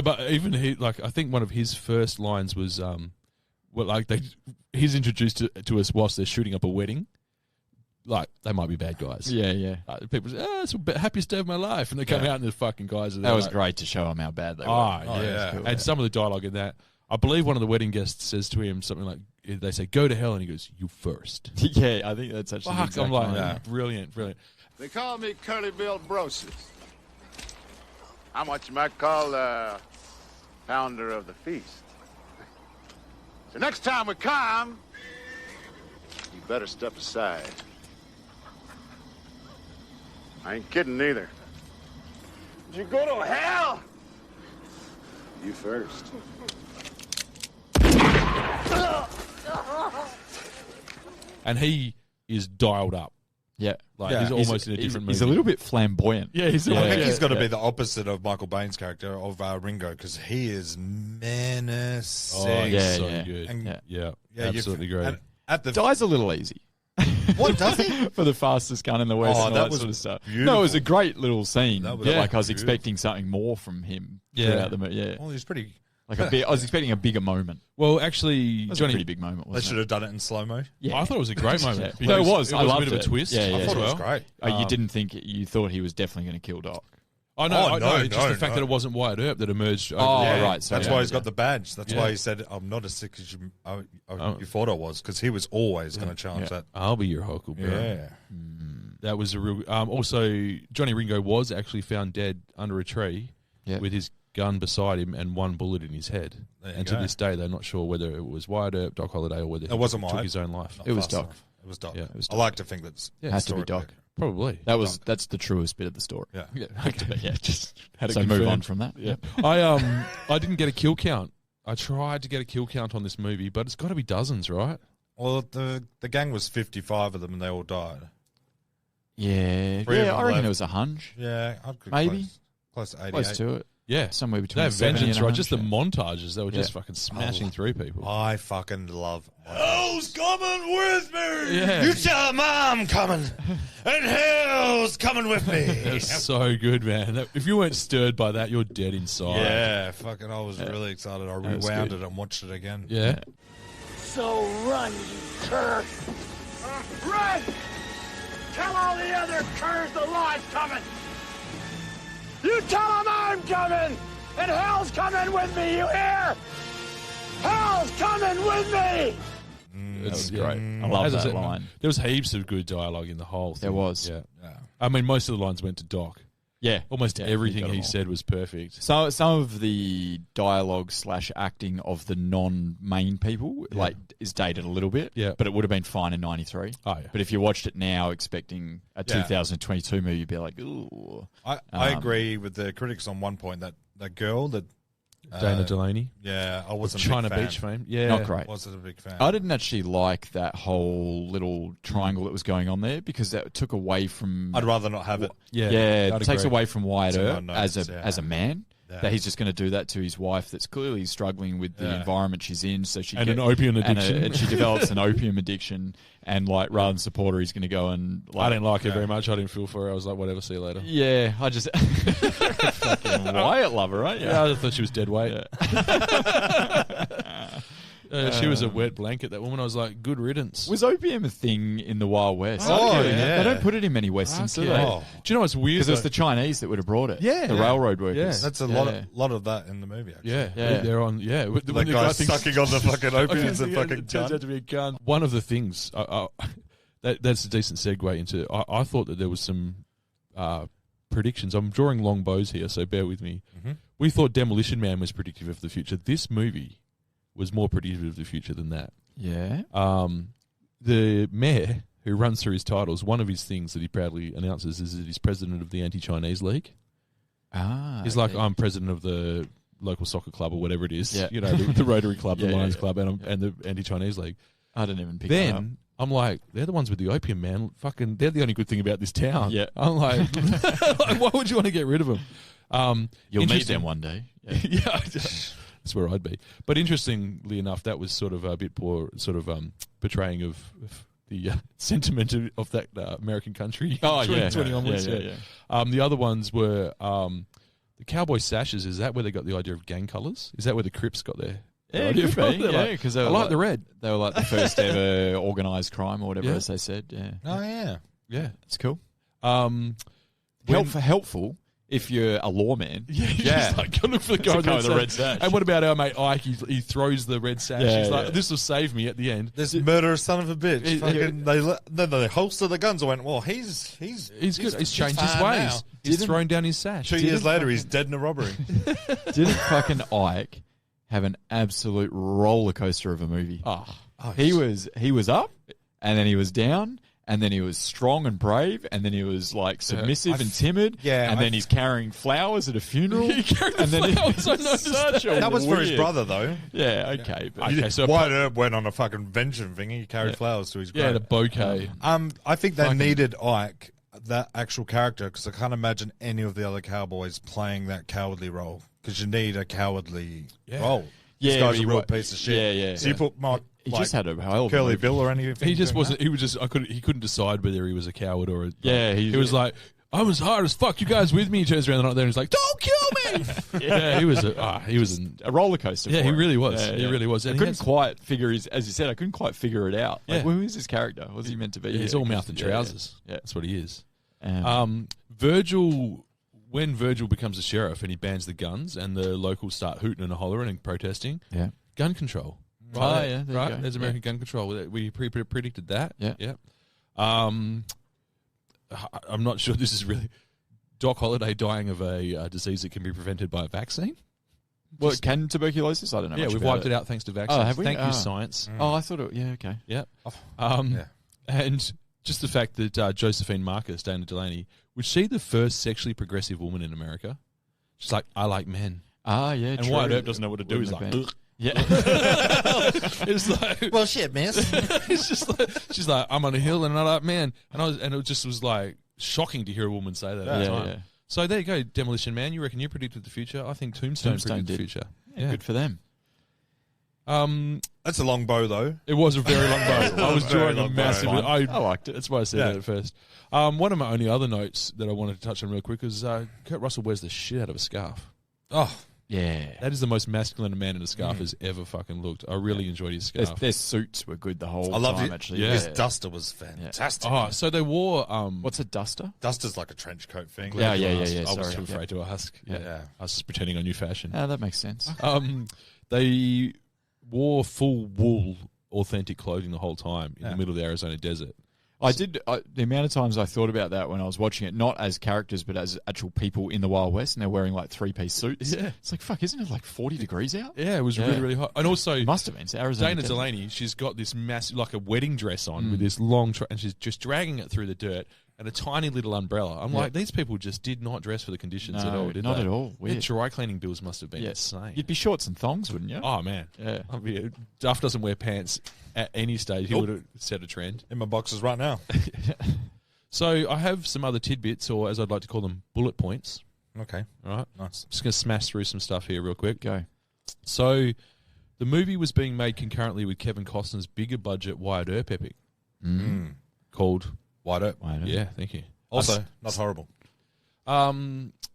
But even he, like, I think one of his first lines was, he's introduced to us whilst they're shooting up a wedding. Like, they might be bad guys. Yeah, yeah. People say, it's the happiest day of my life. And they come out and the fucking guys are That was like, great to show him how bad they were. Oh, Oh, yeah. yeah. Cool. And some of the dialogue in that, I believe one of the wedding guests says to him something like, they say, go to hell. And he goes, you first. Yeah, I think that's actually the Fuck, exact I'm like, line. Yeah. brilliant. They call me Curly Bill Brosius. I'm what you might call founder of the feast. So next time we come, you better step aside. I ain't kidding neither. Did you go to hell? You first. And he is dialed up. Yeah. Like, Yeah. he's almost in a different movie. He's a little bit flamboyant. Yeah, he's I think yeah, he's got to yeah. be the opposite of Michael Baine's character of Ringo because he is menacing. Oh, Yeah, so yeah. good. And- Yeah, Yeah, you've- absolutely great. and At the Dies a little easy. what does he? For the fastest gun in the West Oh, and all that that was sort of stuff. beautiful. No, it was a great little scene. That was But, like I was beautiful. expecting something more from him Yeah. throughout the movie. Yeah. Well, he's pretty. Like I was expecting a bigger moment. Well, actually, It was a Johnny, pretty big moment, They wasn't should it? have done it in slow mo. Yeah. I thought it was a great moment. Yeah. No, it was. It I was a loved bit of a it. twist. Yeah, yeah. I thought as it was well. great. You didn't think you thought he was definitely going to kill Doc. I know. Oh, I know. no, Just the no, fact no. that it wasn't Wyatt Earp that emerged. Oh, over the- right. So That's yeah, why he's yeah. got the badge. That's Yeah. why he said, "I'm not as sick as Oh. you thought I was," because he was always going to challenge Yeah. that. I'll be your Huckleberry. Yeah. That was a real. Also, Johnny Ringo was actually found dead under a tree Yeah. with his gun beside him and one bullet in his head. There you And go. to this day, they're not sure whether it was Wyatt Earp, Doc Holliday, or whether It wasn't took Wyatt. his own life. Not It was fast Doc. enough. It was Doc. Yeah, it was I like to think that's Has to be historically- Doc. Probably. That's the truest bit of the story. Yeah. Yeah, just Had it so move confirmed. on from that. Yeah. I didn't get a kill count. I tried to get a kill count on this movie, but it's got to be dozens, right? Well, the gang was 55 of them, and they all died. Yeah, Three of yeah. them I reckon left. it was 100, Yeah, Maybe. close to 88. close to it. Yeah. Somewhere between They have 70 vengeance, and right? Just the 100. montages. They were just Yeah. fucking smashing through people. I fucking love. Hell's coming with me. Yeah. You tell him I'm coming, and hell's coming with me. That's so good, man. If you weren't stirred by that, you're dead inside. Yeah, fucking. I was really excited. I was rewound good. it and watched it again. Yeah. So run, you cur! Run! Tell all the other curs the law's coming! You tell them I'm coming! And hell's coming with me, you hear? Hell's coming with me! That was Yeah. great. I love As I that said, line. There was heaps of good dialogue in the whole thing. There was. Yeah. Yeah. I mean, most of the lines went to Doc. Yeah, Almost Yeah, everything got 'em he all. said was perfect. So some of the dialogue / acting of the non-main people is dated a little bit. Yeah. but it would have been fine in '93. Oh, yeah. But if you watched it now, expecting a Yeah. 2022 movie, you'd be like, ooh. I agree with the critics on one point that girl that Dana Delaney. yeah, I wasn't China a big fan. Beach fame. Yeah. Not great. Wasn't a big fan. I didn't actually like that whole little triangle that was going on there because that took away from. I'd rather not have it. Yeah. Yeah, I'd it takes agree. away from Wyatt It's a Earp no-notice, as a man. Yeah. That he's just going to do that to his wife that's clearly struggling with the Yeah. environment she's in. So she And an opium addiction. and she develops an opium addiction. And like rather than support her, he's going to go and like, I didn't like her very much. I didn't feel for her. I was like, whatever, see you later. Yeah, I just fucking Wyatt lover, right? Yeah, I thought she was dead weight. She was a wet blanket, that woman. I was like, good riddance. Was opium a thing in the Wild West? Oh, yeah. They don't put it in many westerns, do they? Oh. Do you know what's weird? Because it was the Chinese that would have brought it. Yeah. The railroad workers. That's a lot of that in the movie, actually. Yeah, Yeah. they're on. Yeah, when That the guy guy thinks- sucking on the fucking opium is a it fucking turns gun. out to be a gun. One of the things that's a decent segue into. I thought that there was some predictions. I'm drawing long bows here, so bear with me. Mm-hmm. We thought Demolition Man was predictive of the future. This movie was more predictive of the future than that. Yeah. The mayor who runs through his titles, one of his things that he proudly announces is that he's president of the Anti-Chinese League. He's like, I'm president of the local soccer club or whatever it is. Yeah. You know, the Rotary Club, the Yeah, Lions yeah. Club, and the Anti-Chinese League. I didn't even pick that up. Then I'm like, they're the ones with the opium, man. Fucking, they're the only good thing about this town. Yeah. I'm like, why would you want to get rid of them? You'll meet interesting- them one day. Yeah. Yeah, that's where I'd be. But interestingly enough, that was sort of a bit poor, sort of portraying of the sentiment of that American country. Oh, yeah. 2020 onwards. Yeah. The other ones were the Cowboy sashes. Is that where they got the idea of gang colours? Is that where the Crips got their Yeah, idea could from? be. They're Yeah, like, because I like the red. They were like the first ever organised crime or whatever, Yeah. as they said. Yeah. Oh, yeah. Yeah. It's cool. When- Helpful if you're a lawman. Yeah, he's just like, go look for the guy with the red sash. And what about our mate Ike? He throws the red sash. Yeah, He's like, yeah. this will save me at the end. This murderous son of a bitch. He- Fucking, they holster the guns. I went, well, he's He's good. He's changed his fine ways. now. He's Didn't- thrown down his sash. 2 years later, he's dead in a robbery. Didn't fucking Ike have an absolute roller coaster of a movie? Oh, He was up, and then he was down, and then he was strong and brave, and then he was like submissive and timid, and then he's carrying flowers at a funeral. He carried the and then flowers, I noticed such that. a That was for his weird- brother, though. Yeah, okay. But Okay, so Wyatt Earp went on a fucking vengeance thing. He carried flowers to his grave. yeah, and a bouquet. I think they Fucking- needed Ike, that actual character, because I can't imagine any of the other cowboys playing that cowardly role. Because you need a cowardly role. Yeah, This guy's he a real wa- piece of shit. yeah. So you put Mark, he just had a hell of a Curly movie. Bill or anything. He just doing wasn't. that? He was just. He couldn't decide whether he was a coward or a. Yeah, he was like, I was hard as fuck. You guys with me? He turns around the night there and he's like, don't kill me. yeah, he was. He was. A roller coaster. Yeah, for he him. really was. Yeah, He yeah. really was. I And he couldn't has- quite figure his, as you said, I couldn't quite figure it out. Like, Yeah. who is his character? Was he meant to be? He's here? all mouth and Yeah, trousers. Yeah. That's what he is. Yeah. Virgil, when Virgil becomes a sheriff and he bans the guns and the locals start hooting and hollering and protesting, Yeah. gun control. Oh, Right, yeah, there you right. go. There's American gun control. We predicted that. Yeah. yeah. I'm not sure this is really Doc Holliday dying of a disease that can be prevented by a vaccine. Well, can tuberculosis? I don't know. Yeah, much we've about wiped it out thanks to vaccines. Oh, have we? Thank Oh. you, science. Oh, I thought it. Yeah, okay. Yeah. Yeah. And just the fact that Josephine Marcus, Dana Delaney, was she the first sexually progressive woman in America? She's like, I like men. Ah, yeah. And true. Wyatt Earp doesn't know what to do. He's Wouldn't like, have been. Yeah. it's like, Well, shit, miss. it's just like, she's like, I'm on a hill and I like men. And it just was like shocking to hear a woman say that at the Yeah, time. yeah. So there you go, Demolition Man. You reckon you predicted the future? I think Tombstone predicted the did. future. Yeah, good for them. That's a long bow, though. It was a very long bow. I was Very drawing a long bow. massive. Fine. I I liked it. That's why I said Yeah. that at first. One of my only other notes that I wanted to touch on real quick is Kurt Russell wears the shit out of a scarf. Oh, Yeah. That is the most masculine a man in a scarf has ever fucking looked. I really enjoyed his scarf. Their suits were good the whole I loved time, it. actually. Yeah. His duster was fantastic. Oh, so they wore. What's a duster? Duster's like a trench coat thing. Yeah, yeah, I yeah, was- yeah. I was Sorry. too afraid to ask. Yeah. I was just pretending I knew fashion. Ah, that makes sense. They wore full wool, authentic clothing the whole time in the middle of the Arizona desert. I did. The amount of times I thought about that when I was watching it, not as characters, but as actual people in the Wild West, and they're wearing like 3-piece suits. Yeah. It's like, fuck, isn't it like 40 degrees out? Yeah, it was Yeah. really, really hot. And also, It must have been. It's Arizona. Dana desert. Delaney, she's got this massive, like a wedding dress on with this long, and she's just dragging it through the dirt and a tiny little umbrella. I'm like, these people just did not dress for the conditions at all, did not they? at all. Their Weird. dry cleaning bills must have been Yeah. insane. You'd be shorts and thongs, wouldn't you? Oh, man. Yeah. I mean, Duff doesn't wear pants at any stage. He Nope. would have set a trend. In my boxes right now. So I have some other tidbits, or as I'd like to call them, bullet points. Okay. All right. Nice. Just going to smash through some stuff here real quick. Go. So the movie was being made concurrently with Kevin Costner's bigger budget Wyatt Earp epic called... Wide open. Why not? Yeah, thank you. Also, not horrible.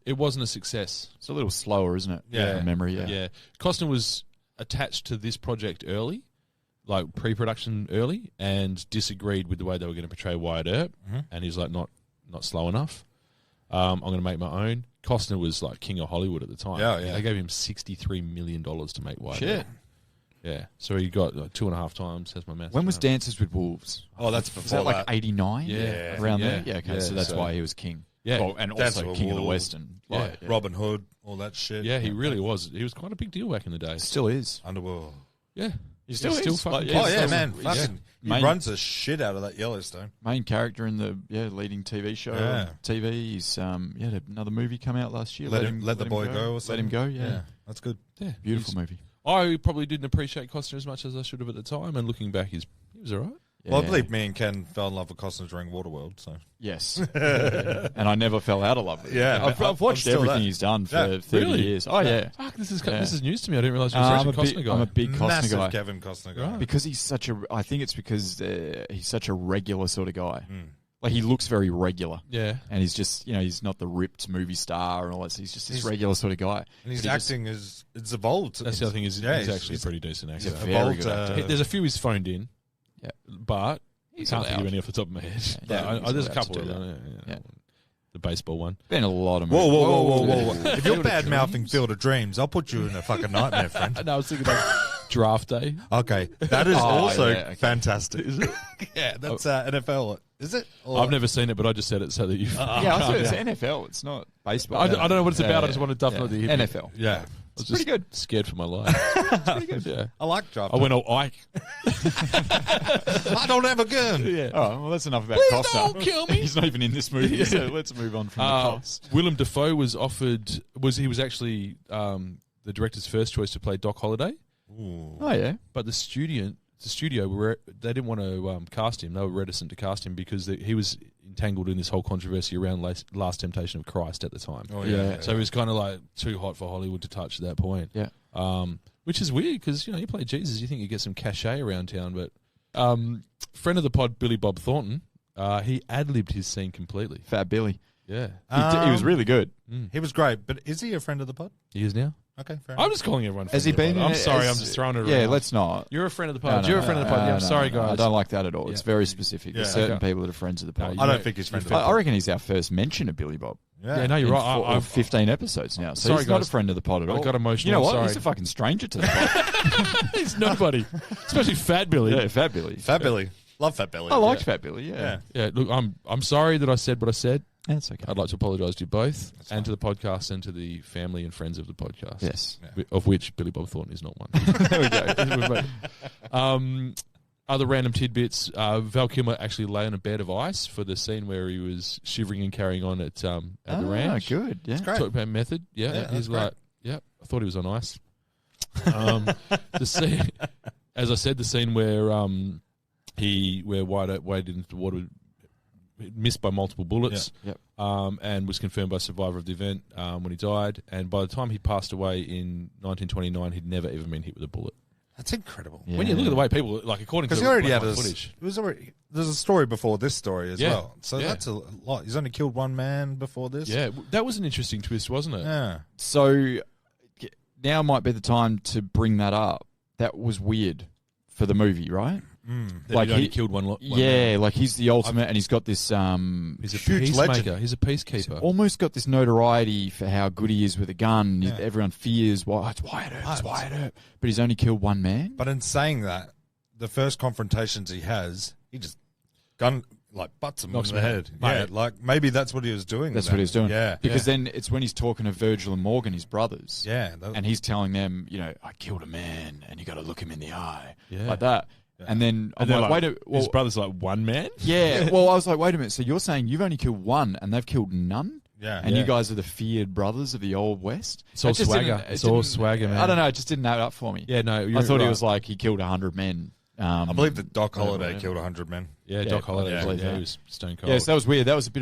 It wasn't a success. It's a little slower, isn't it? Yeah. From memory, yeah. Yeah. Costner was attached to this project early, like pre-production early, and disagreed with the way they were going to portray Wyatt Earp, and he's like, not slow enough. I'm going to make my own. Costner was like king of Hollywood at the time. Yeah, yeah. They gave him $63 million to make Wyatt Shit. Earp. Yeah, so he got 2.5 times. Has my math. When was Dances with Wolves? Oh, that's Was before that like 89? Yeah. Around Yeah. there? Yeah, okay. Yeah, So that's so- why he was king. Yeah. Well, and Dances also with king of the Wolves. Western. Yeah. Like, Robin Hood, all that shit. Yeah, he really was. He was quite a big deal back in the day. Still is. Underworld. Yeah, He still is. fucking. Like, Oh, yeah, still- man. he's Fucking, he main- runs the shit out of that Yellowstone. Main character in the leading TV show. Yeah. TV. He's he had another movie come out last year. Let the boy go or something. Let him go. Yeah. That's good. Yeah, Beautiful movie. I probably didn't appreciate Costner as much as I should have at the time, and looking back, he was all right. Well, I Yeah. believe me and Ken fell in love with Costner during Waterworld, so. Yes. And I never fell out of love with him. Yeah, I've I'm watched still everything that. he's done for Yeah. 30 Really? years. Oh, yeah. Fuck, this is Yeah. news to me. I didn't realize he was such a Costner guy. I'm a big Costner Massive guy. Kevin Costner guy. Right. Because he's such a, I think it's because he's such a regular sort of guy. Mm. Like, he looks very regular. Yeah, And he's just, he's not the ripped movie star and all that. He's just this He's- regular sort of guy. And his But he just- acting it's evolved. that's the other thing. Is Yeah, he's he's- actually a pretty decent actor. he's a very evolved, good actor. There's a few he's phoned in, Yeah. but He's can't think of allowed. any off the top of my head. Yeah, he's There's a allowed couple to of do them. Yeah. The baseball one. Been a lot of Whoa, movies. whoa, whoa, whoa, whoa. If you're Field of bad mouthing Dreams. Field of Dreams, I'll put you in a fucking nightmare, friend. No, I was thinking of Draft Day. Okay, that is Oh, also yeah, okay. fantastic. Is it? Yeah, that's NFL. Is it? Or- I've never seen it, but I just said it so that you. Yeah, I was gonna say it's NFL. It's not baseball. I don't know what it's about. I just want wanted to definitely hit me. NFL. Yeah, I was pretty just good. Scared for my life. Pretty good. Yeah. I like Draft. I went all Ike. I don't have a gun. Yeah. Oh, well, that's enough about Please Costner. don't kill me. He's not even in this movie, so let's move on from the cost. Willem Dafoe was offered. He was actually the director's first choice to play Doc Holliday, Oh, yeah. but the studio they didn't want to cast him. They were reticent to cast him because he was entangled in this whole controversy around Last Temptation of Christ at the time. Oh Yeah. yeah. So he was kind of like too hot for Hollywood to touch at that point. Yeah. Which is weird because you play Jesus, you think you get some cachet around town, but friend of the pod, Billy Bob Thornton, he ad-libbed his scene completely. Fat Billy. Yeah, He was really good. He was great, but is he a friend of the pod? he is now. Okay, fair enough. I'm just calling everyone. Has friend he of the been? pod. I'm in it sorry, as- I'm just throwing it around. Yeah, let's not. You're a friend of the No, pod. no, You're a no, friend of the pod. no, Yeah, I'm no, sorry, no, guys. I don't like that at all. It's Yeah. very specific. There's Yeah, certain okay. people that are friends of the pod. No, I don't you- think he's friend of you the I pod. reckon he's our first mention of Billy Bob. Yeah, no, you're In right. 15 episodes now. So Sorry, he's not a guys. friend of the pod at all. I got emotional, You know what? sorry. He's a fucking stranger to the pod. He's nobody, especially Fat Billy. Yeah, Fat Billy. Fat Billy. Love Fat Billy. I liked Fat Billy, yeah. Yeah, look, I'm sorry that I said what I said. That's okay. I'd like to apologise to you both, and to the podcast, and to the family and friends of the podcast. Yes. Of which Billy Bob Thornton is not one. There we go. Other random tidbits. Val Kilmer actually lay on a bed of ice for the scene where he was shivering and carrying on at the ranch. Good. Yeah. great. Talk about method. Yeah, Yeah, he's that's like, yeah, I thought he was on ice. The scene, as I said, the scene where where Wyatt waded into the water, missed by multiple bullets, Yep. and was confirmed by a survivor of the event when he died. And by the time he passed away in 1929, he'd never even been hit with a bullet. That's incredible. Yeah. When you look at the way people, like according to Because the he already black had and white a footage, it was already there's a story before this story as Yeah. well. So Yeah. that's a lot. He's only killed one man before this. yeah, that was an interesting twist, wasn't it? Yeah. So now might be the time to bring that up. That was weird for the movie, right? That Like he'd only he- killed one man. Yeah, like he's the ultimate, and he's got this He's a Huge peacemaker. legend. He's a peacekeeper. almost got this notoriety for how good he is with a gun. Yeah. Everyone fears, it's Wyatt Earp, it's Wyatt Earp. But he's only killed one man. But in saying that, the first confrontations he has, he just butts him Knocks in the him out. head. Yeah, Mate. like maybe that's what he was doing. That's then. what he was doing. Yeah. Because then it's when he's talking to Virgil and Morgan, his brothers. Yeah. And he's telling them, I killed a man, and you got to look him in the eye. Yeah. Like that. And then I'm And they're like, like, wait a well, his brother's like one man. yeah. Well, I was like, wait a minute. So you're saying you've only killed one, and they've killed none? Yeah. And Yeah. you guys are the feared brothers of the Old West? It's all It just swagger. didn't- it It's all didn't- swagger, man. I don't know. It just didn't add up for me. Yeah, no, I thought he was like he killed 100 men. I believe that Doc whatever, Holliday whatever. killed 100 men. Yeah, Yeah, Doc Holliday. yeah, Yeah, believe that. he was stone cold. Yeah, so that was weird. That was a bit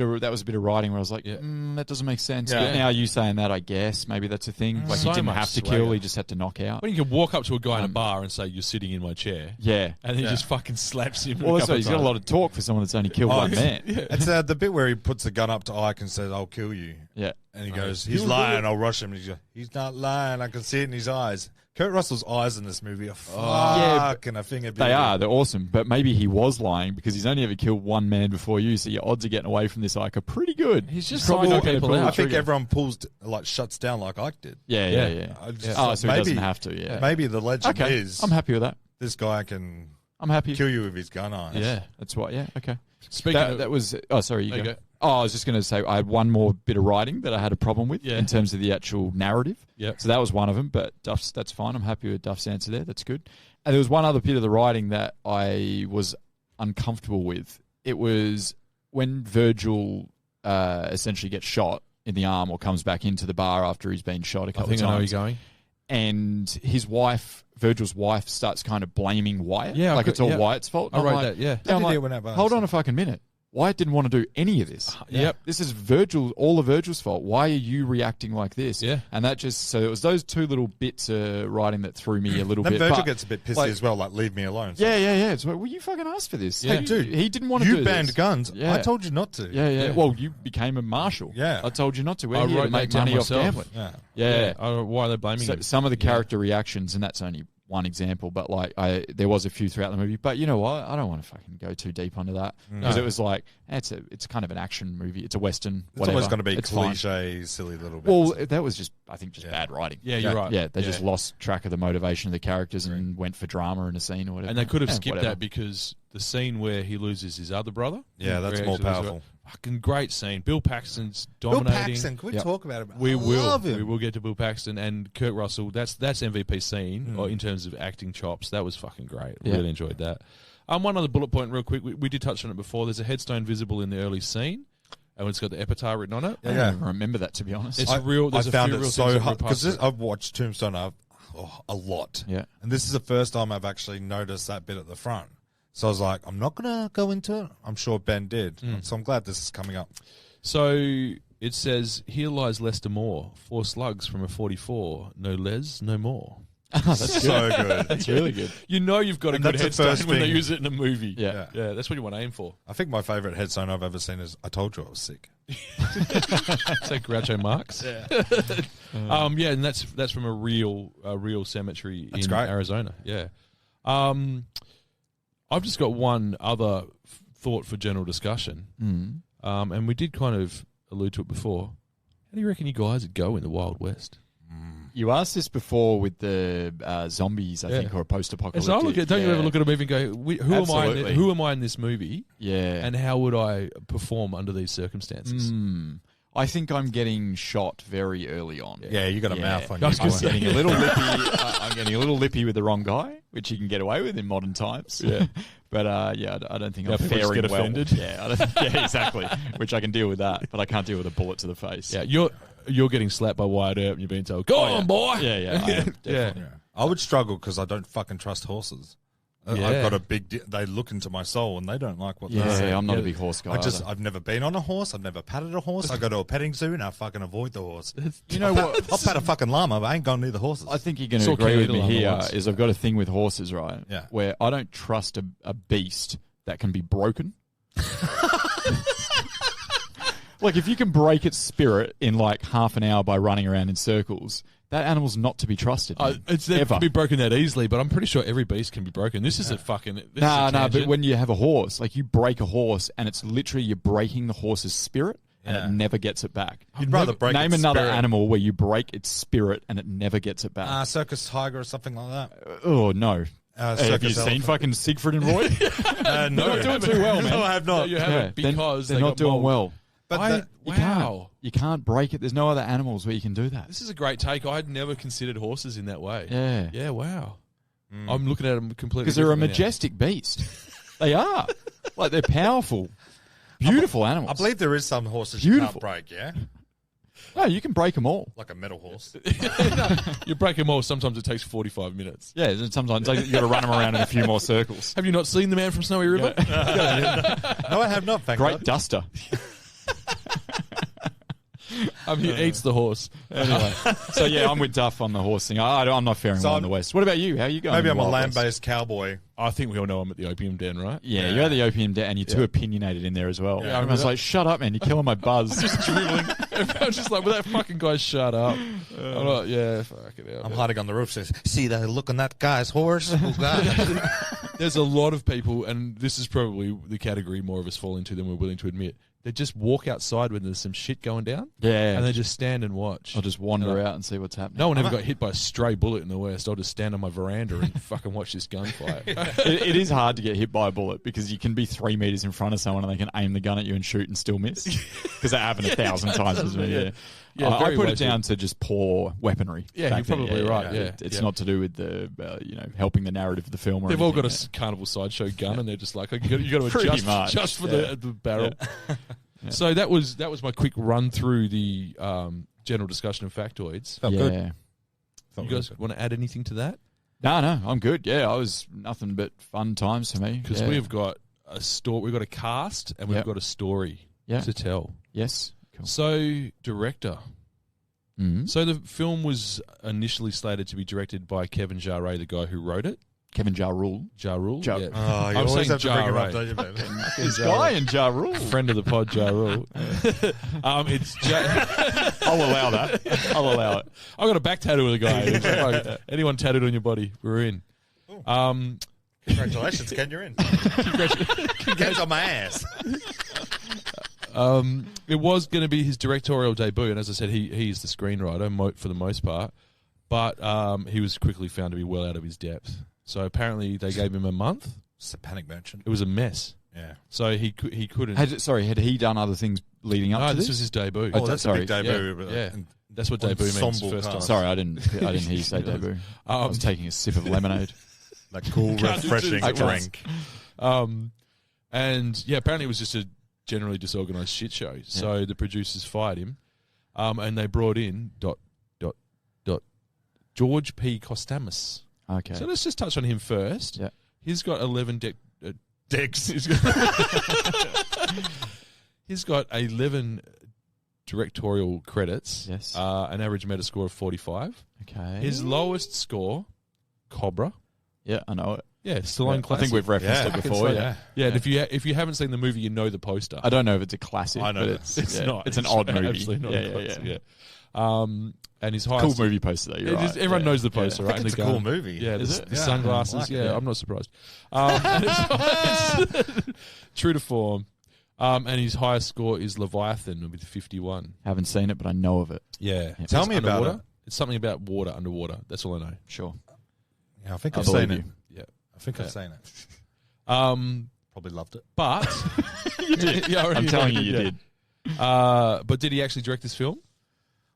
of writing where I was like, Yeah. that doesn't make sense. Yeah. But now you saying that, I guess maybe that's a thing. Like So he didn't much have to swagger. kill; he just had to knock out. when you can walk up to a guy in a bar and say, "You're sitting in my chair," Yeah. and he just fucking slaps him. Well, a that's couple what, he's got a times. lot of talk for someone that's only killed one man. It's the bit where he puts the gun up to Ike and says, "I'll kill you." Yeah. And he goes, "He's lying. I'll rush him." And he's not lying. I can see it in his eyes. Kurt Russell's eyes in this movie are fucking a finger big. They are. They're awesome. But maybe he was lying because he's only ever killed one man before you, so your odds of getting away from this Ike are pretty good. He's just probably not psyching going to people out. I think everyone shuts down like Ike did. Yeah. So he doesn't have to, yeah. Maybe the legend Okay, is I'm happy with that. this guy can I'm happy. kill you with his gun eyes. Yeah. That's what, yeah, okay. Speaking of... That was... Oh, sorry, you you go. go. Oh, I was just going to say I had one more bit of writing that I had a problem with in terms of the actual narrative. Yep. So that was one of them, but that's fine. I'm happy with Duff's answer there. That's good. And there was one other bit of the writing that I was uncomfortable with. It was when Virgil essentially gets shot in the arm or comes back into the bar after he's been shot a couple of times. I know where you're going. And his wife, Virgil's wife, starts kind of blaming Wyatt. Yeah, like it's all Wyatt's fault. I wrote that, yeah. I'm like, hold on a fucking minute. Wyatt didn't want to do any of this. Yep. This is all of Virgil's fault. Why are you reacting like this? Yeah. And that just, so it was those two little bits of writing that threw me a little Then bit. Virgil But, gets a bit pissy like, as well, like, leave me alone. So. Yeah. It's like, well, you fucking asked for this. Yeah. Dude, he didn't want to do You this. banned guns. Yeah. I told you not to. Yeah. Well, you became a marshal. Yeah. I told you not to. We're I here to wrote make that down money off myself. gambling. Yeah. Yeah. Why are they blaming So, him? some of the character reactions, and that's only one example, but like there was a few throughout the movie. But you know what? I don't want to fucking go too deep onto that because it was like it's kind of an action movie. It's a western. It's always going to be it's cliche, silly little bits. Well, that was just bad writing. Yeah, you're right. Yeah, they just lost track of the motivation of the characters and went for drama in a scene or whatever. And they could have skipped whatever. that because the scene where he loses his other brother. Yeah, that's more powerful. Fucking great scene. Bill Paxton's Bill dominating. Paxton, can we talk about him? We will. Love him. We will get to Bill Paxton and Kurt Russell. That's MVP scene or in terms of acting chops. That was fucking great. Really enjoyed that. One other bullet point, real quick. We did touch on it before. There's a headstone visible in the early scene, and it's got the epitaph written on it. I don't even remember that, to be honest. It's real. There's I found a few it real so things hard that were because passed I've watched Tombstone a lot. Yeah. And this is the first time I've actually noticed that bit at the front. So I was like, I'm not going to go into it. I'm sure Ben did. So I'm glad this is coming up. So it says, here lies Lester Moore, 4 slugs from a 44, no les, no more. That's So good. That's really good. You know you've got a And good that's the headstone first when they thing. use it in a movie. Yeah. Yeah, that's what you want to aim for. I think my favourite headstone I've ever seen is I told you I was sick. Say Groucho Marx. Yeah. And that's from a real cemetery in great. Arizona. Yeah. I've just got one other thought for general discussion. And we did kind of allude to it before. How do you reckon you guys would go in the Wild West? You asked this before with the zombies, I think, or post-apocalyptic. So don't you ever look at a movie and go, who am I in this movie? Yeah. And how would I perform under these circumstances? I think I'm getting shot very early on. Yeah, you got a mouth on you. I'm getting a little lippy. I'm getting a little lippy with the wrong guy, which you can get away with in modern times. Yeah. But I don't think I'm people just faring get well. offended. Yeah, exactly. Which I can deal with that, but I can't deal with a bullet to the face. Yeah, you're getting slapped by Wyatt Earp and you're being told, "Go on, boy." Yeah, I am, yeah. I would struggle because I don't fucking trust horses. Yeah. I've got a big... they look into my soul and they don't like what they say. I'm not a big horse guy. I've never been on a horse. I've never patted a horse. I go to a petting zoo and I fucking avoid the horse. You know what? I'll pat a fucking llama, but I ain't going near the horses. I think you're going to Saw agree with me Canadian here. once. Is I've got a thing with horses, right? Yeah. Where I don't trust a beast that can be broken. Like if you can break its spirit in like half an hour by running around in circles, that animal's not to be trusted. It ever. can be broken that easily, but I'm pretty sure every beast can be broken. This is a fucking... No, but when you have a horse, like you break a horse and it's literally you're breaking the horse's spirit and it never gets it back. You'd rather break Name its another spirit. animal where you break its spirit and it never gets it back. Circus tiger or something like that. Oh, no. Have you circus seen elephant. fucking Siegfried and Roy? No, They're not doing too well, man. No, I have not. You haven't because they're they not got doing mold. well. But You can't break it. There's no other animals where you can do that. This is a great take. I'd never considered horses in that way. Yeah. Yeah, wow. I'm looking at them completely Because they're a differently now. majestic beast. They are. Like, they're powerful. Beautiful animals. I believe there is some horses Beautiful. you can't break, yeah? No, you can break them all. Like a metal horse. You break them all, sometimes it takes 45 minutes. Yeah, and sometimes you got to run them around in a few more circles. Have you not seen The Man from Snowy River? No, I have not, thank Great God. duster. He eats the horse. Anyway, so yeah, I'm with Duff on the horse thing. I'm not faring well in the West. What about you? How are you going? Maybe I'm a Wild West? land-based cowboy. I think we all know I'm at the opium den, right? Yeah, you're at the opium den, and you're too opinionated in there as well. Yeah, Everyone's like, "Shut up, man! You're killing my buzz." Just dribbling. Everyone's just like, "Will that fucking guy shut up?" I'm like, "Yeah, fuck it out." I'm hiding on the roof. Says, "See that look on that guy's horse? Oh God!" There's a lot of people, and this is probably the category more of us fall into than we're willing to admit. They just walk outside when there's some shit going down. Yeah. And they just stand and watch. I'll just wander out and see what's happening. No one ever got hit by a stray bullet in the West. I'll just stand on my veranda and fucking watch this gunfight. It is hard to get hit by a bullet because you can be 3 meters in front of someone and they can aim the gun at you and shoot and still miss. Because that happened 1,000 times with me. Yeah, I put it down to just poor weaponry. Yeah, you're probably right. Yeah, it's not to do with the helping the narrative of the film. Or they've all got a carnival sideshow gun, and they're just like, you got to adjust just for the barrel. Yeah. So that was my quick run through the general discussion of factoids. Felt good. You guys want to add anything to that? No, I'm good. Yeah, I was nothing but fun times for me. Because we've got a story, we've got a cast, and we've got a story to tell. Yes. Cool. So, director. Mm-hmm. So the film was initially slated to be directed by Kevin Jarre, the guy who wrote it. Kevin Jarrul. Jarrul. Yeah. Oh, you always have to bring him up, don't you, man? This guy in Jarrul. Friend of the pod, Jarrul. I'll allow that. I'll allow it. I've got a back tattoo of the guy. Like, anyone tattooed on your body, we're in. Congratulations, Ken, you're in. Ken's on my ass. It was going to be his directorial debut, and as I said, he's the screenwriter for the most part, but he was quickly found to be well out of his depth. So apparently they gave him a month. It's a panic merchant. It was a mess. Yeah. So he couldn't. Had he done other things leading up to this? This was his debut. Oh, that's a big debut. Yeah. That's what debut means. First time. Sorry, I didn't hear you say debut. I was taking a sip of lemonade. That cool, refreshing drink. And yeah, apparently it was just a generally disorganized shit show. So the producers fired him, and they brought in George P. Costamus. Okay. So let's just touch on him first. Yeah. He's got 11 decks. He's got 11 directorial credits. Yes. An average Metascore of 45. Okay. His lowest score, Cobra. Yeah, I know it. Yeah, Stallone classic. I think we've referenced it before. Yeah. And if you haven't seen the movie, you know the poster. I don't know if it's a classic. I know but it's not. It's an odd movie. Absolutely not a classic. Yeah. And his highest cool movie poster though. You're right. Everyone knows the poster, right? I think it's a cool movie. Yeah, is it? The sunglasses. Like I'm not surprised. True to form. And his highest score is Leviathan with 51. Haven't seen it, but I know of it. Yeah. Tell me about it. It's something about water, underwater. That's all I know. Sure. Yeah, I think I've seen it. Yeah. I think I've seen it. Probably loved it. But you did. Yeah, I'm telling you did. But did he actually direct this film?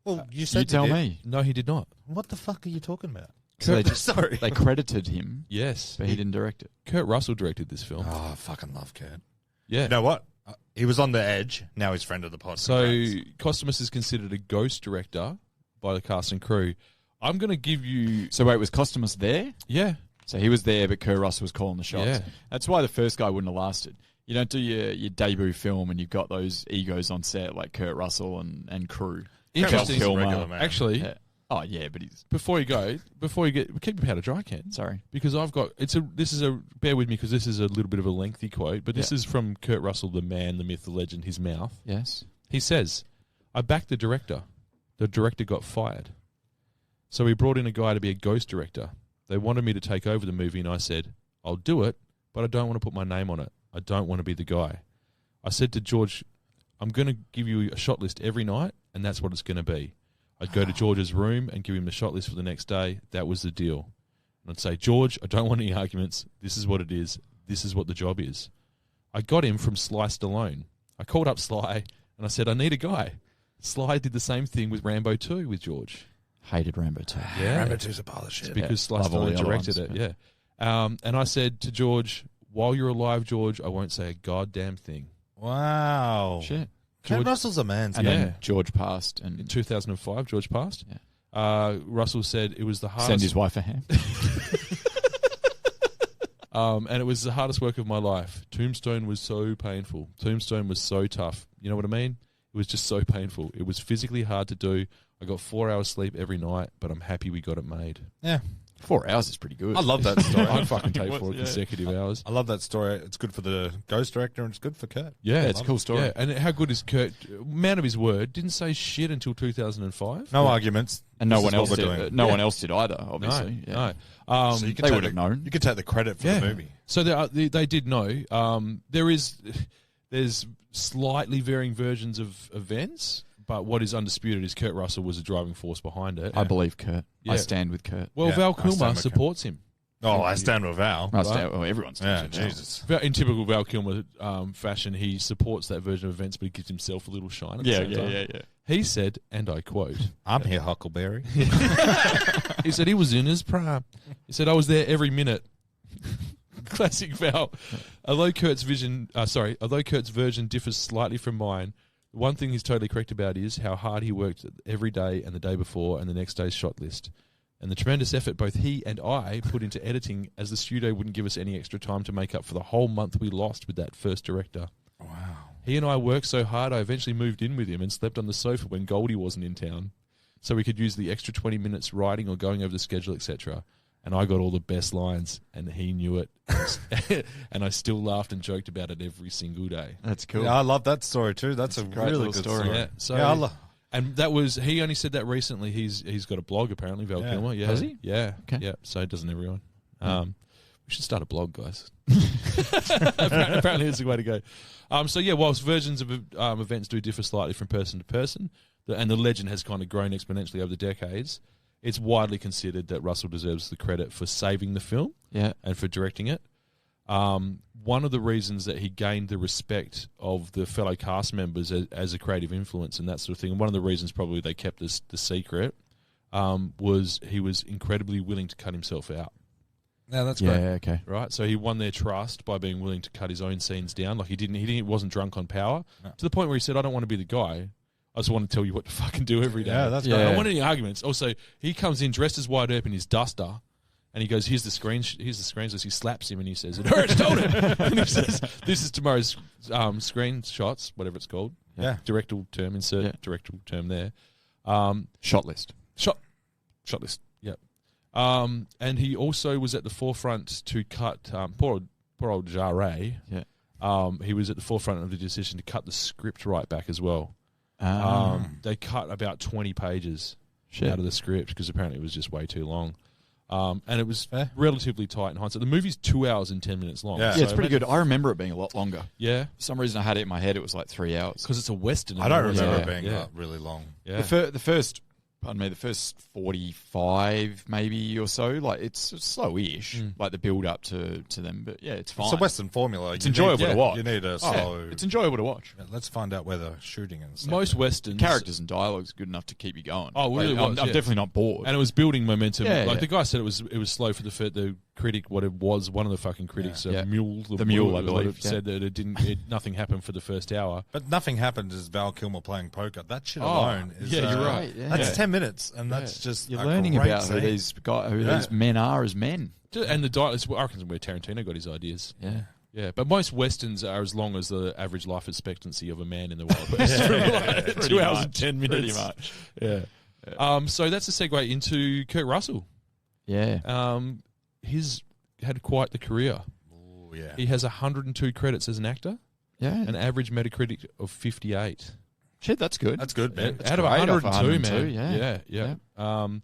Well, you said tell me. No, he did not. What the fuck are you talking about? So Sorry. They credited him. Yes. But he didn't direct it. Kurt Russell directed this film. Oh, I fucking love Kurt. Yeah. You know what? He was on the edge. Now he's friend of the pod. So Costamus is considered a ghost director by the cast and crew. I'm going to give you... So wait, was Costamus there? Yeah. So he was there, but Kurt Russell was calling the shots. Yeah. That's why the first guy wouldn't have lasted. You don't do your debut film and you've got those egos on set like Kurt Russell and crew. Interesting. Actually, yeah. Oh yeah, but he's before you get keep your powder dry, Ken. Sorry, because I've got bear with me because this is a little bit of a lengthy quote, but this is from Kurt Russell, the man, the myth, the legend, his mouth. Yes, he says, "I backed the director. The director got fired, so we brought in a guy to be a ghost director. They wanted me to take over the movie, and I said, I'll do it, but I don't want to put my name on it. I don't want to be the guy. I said to George, I'm going to give you a shot list every night, and that's what it's going to be. I'd go to George's room and give him the shot list for the next day. That was the deal. And I'd say, George, I don't want any arguments. This is what it is. This is what the job is. I got him from Sly Stallone. I called up Sly, and I said, I need a guy. Sly did the same thing with Rambo 2 with George. Hated Rambo 2. Yeah. Rambo 2's a pile of shit. It's because Sly Stallone directed it, yeah. And I said to George, while you're alive, George, I won't say a goddamn thing. Wow. Shit. Kurt Russell's a man. And then George passed. And in 2005, George passed. Yeah. Russell said it was the hardest... Send his wife a ham. And it was the hardest work of my life. Tombstone was so painful. Tombstone was so tough. You know what I mean? It was just so painful. It was physically hard to do. I got 4 hours sleep every night, but I'm happy we got it made. Yeah. 4 hours is pretty good. I love that story. I'd fucking take 4 consecutive hours. I love that story. It's good for the ghost director and it's good for Kurt. Yeah, it's a cool story. Yeah, and how good is Kurt? Man of his word. Didn't say shit until 2005. No arguments. And no This one is else what we're did. doing. No one else did either, obviously. No. So you can they take would have known. You could take the credit for the movie. So they did know. There's slightly varying versions of events, but what is undisputed is Kurt Russell was a driving force behind it. I believe Kurt. Yeah. I stand with Kurt. Well, Yeah, Val I stand Kilmer with supports him. Oh, I stand with Val. Everyone stands with Val. Jesus. In typical Val Kilmer fashion, he supports that version of events, but he gives himself a little shine. At the same time. Yeah. He said, and I quote, I'm here, Huckleberry. he said he was in his prime. He said I was there every minute. Classic Val. Although Kurt's version differs slightly from mine, one thing he's totally correct about is how hard he worked every day and the day before and the next day's shot list. And the tremendous effort both he and I put into editing, as the studio wouldn't give us any extra time to make up for the whole month we lost with that first director. Wow. He and I worked so hard, I eventually moved in with him and slept on the sofa when Goldie wasn't in town, so we could use the extra 20 minutes writing or going over the schedule, etc. And I got all the best lines, and he knew it. And I still laughed and joked about it every single day. That's cool. Yeah, I love that story too. That's a great really little good story. story. Yeah, so Yeah, and that was, he only said that recently. He's got a blog apparently, Val Yeah. Kilmer. Yeah. Has he? Yeah. Okay. Yeah. So doesn't everyone. We should start a blog, guys. Apparently it's the way to go. So yeah, whilst versions of events do differ slightly from person to person, and the legend has kind of grown exponentially over the decades, it's widely considered that Russell deserves the credit for saving the film and for directing it. One of the reasons that he gained the respect of the fellow cast members as a creative influence and that sort of thing, and one of the reasons probably they kept this the secret, was he was incredibly willing to cut himself out. Yeah, that's great. Yeah, okay. Right, so he won their trust by being willing to cut his own scenes down. Like he wasn't drunk on power to the point where he said, "I don't want to be the guy. I just want to tell you what to fucking do every day." Yeah, that's I great. don't want any arguments. Also, he comes in dressed as Wyatt Earp in his duster, and he goes, "Here's the screen. Here's the screenshots." He slaps him and he says, "It hurts, don't it?" And he says, "This is tomorrow's screenshots, whatever it's called." Yeah. Directorial term. Insert directorial term there. Shot list. Shot list. Yep. And he also was at the forefront to cut poor old Jarre. Yeah. He was at the forefront of the decision to cut the script right back as well. They cut about 20 pages out of the script because apparently it was just way too long. And it was relatively tight in hindsight. The movie's 2 hours and 10 minutes long. Yeah. Yeah, it's pretty good. I remember it being a lot longer. Yeah. For some reason, I had it in my head. It was like 3 hours. Because it's a Western. I don't remember Yeah. it being really long. Yeah. The first 45 maybe or so, like it's slow-ish, like the build up to them. But yeah, it's fine. It's a Western formula. It's enjoyable to watch. You need a slow. It's enjoyable to watch. Yeah, let's find out where the shooting and stuff. Most Westerns. Characters and dialogues good enough to keep you going. Oh, really I'm was, yeah. definitely not bored. And it was building momentum. Yeah, like yeah. the guy said, it was slow for the critic. What it was, one of the fucking critics, Yeah. Mule, The Mule, I believe, said that it didn't. Nothing happened for the first hour. But nothing happened as Val Kilmer playing poker. That shit Oh, alone is. yeah, you're right. Yeah. That's Yeah. 10 minutes, and that's just You're a learning great about who scene. these men are as men. And the dialogue, I reckon where Tarantino got his ideas. Yeah. Yeah, but most Westerns are as long as the average life expectancy of a man in the Wild West. Like 2 hours and 10 minutes. Pretty much. Yeah. So that's a segue into Kurt Russell. Yeah. He's had quite the career. Oh, yeah. He has 102 credits as an actor, Yeah. an average Metacritic of 58. Shit, that's good. That's good, man. Out of great off 102, man. 102, Yeah.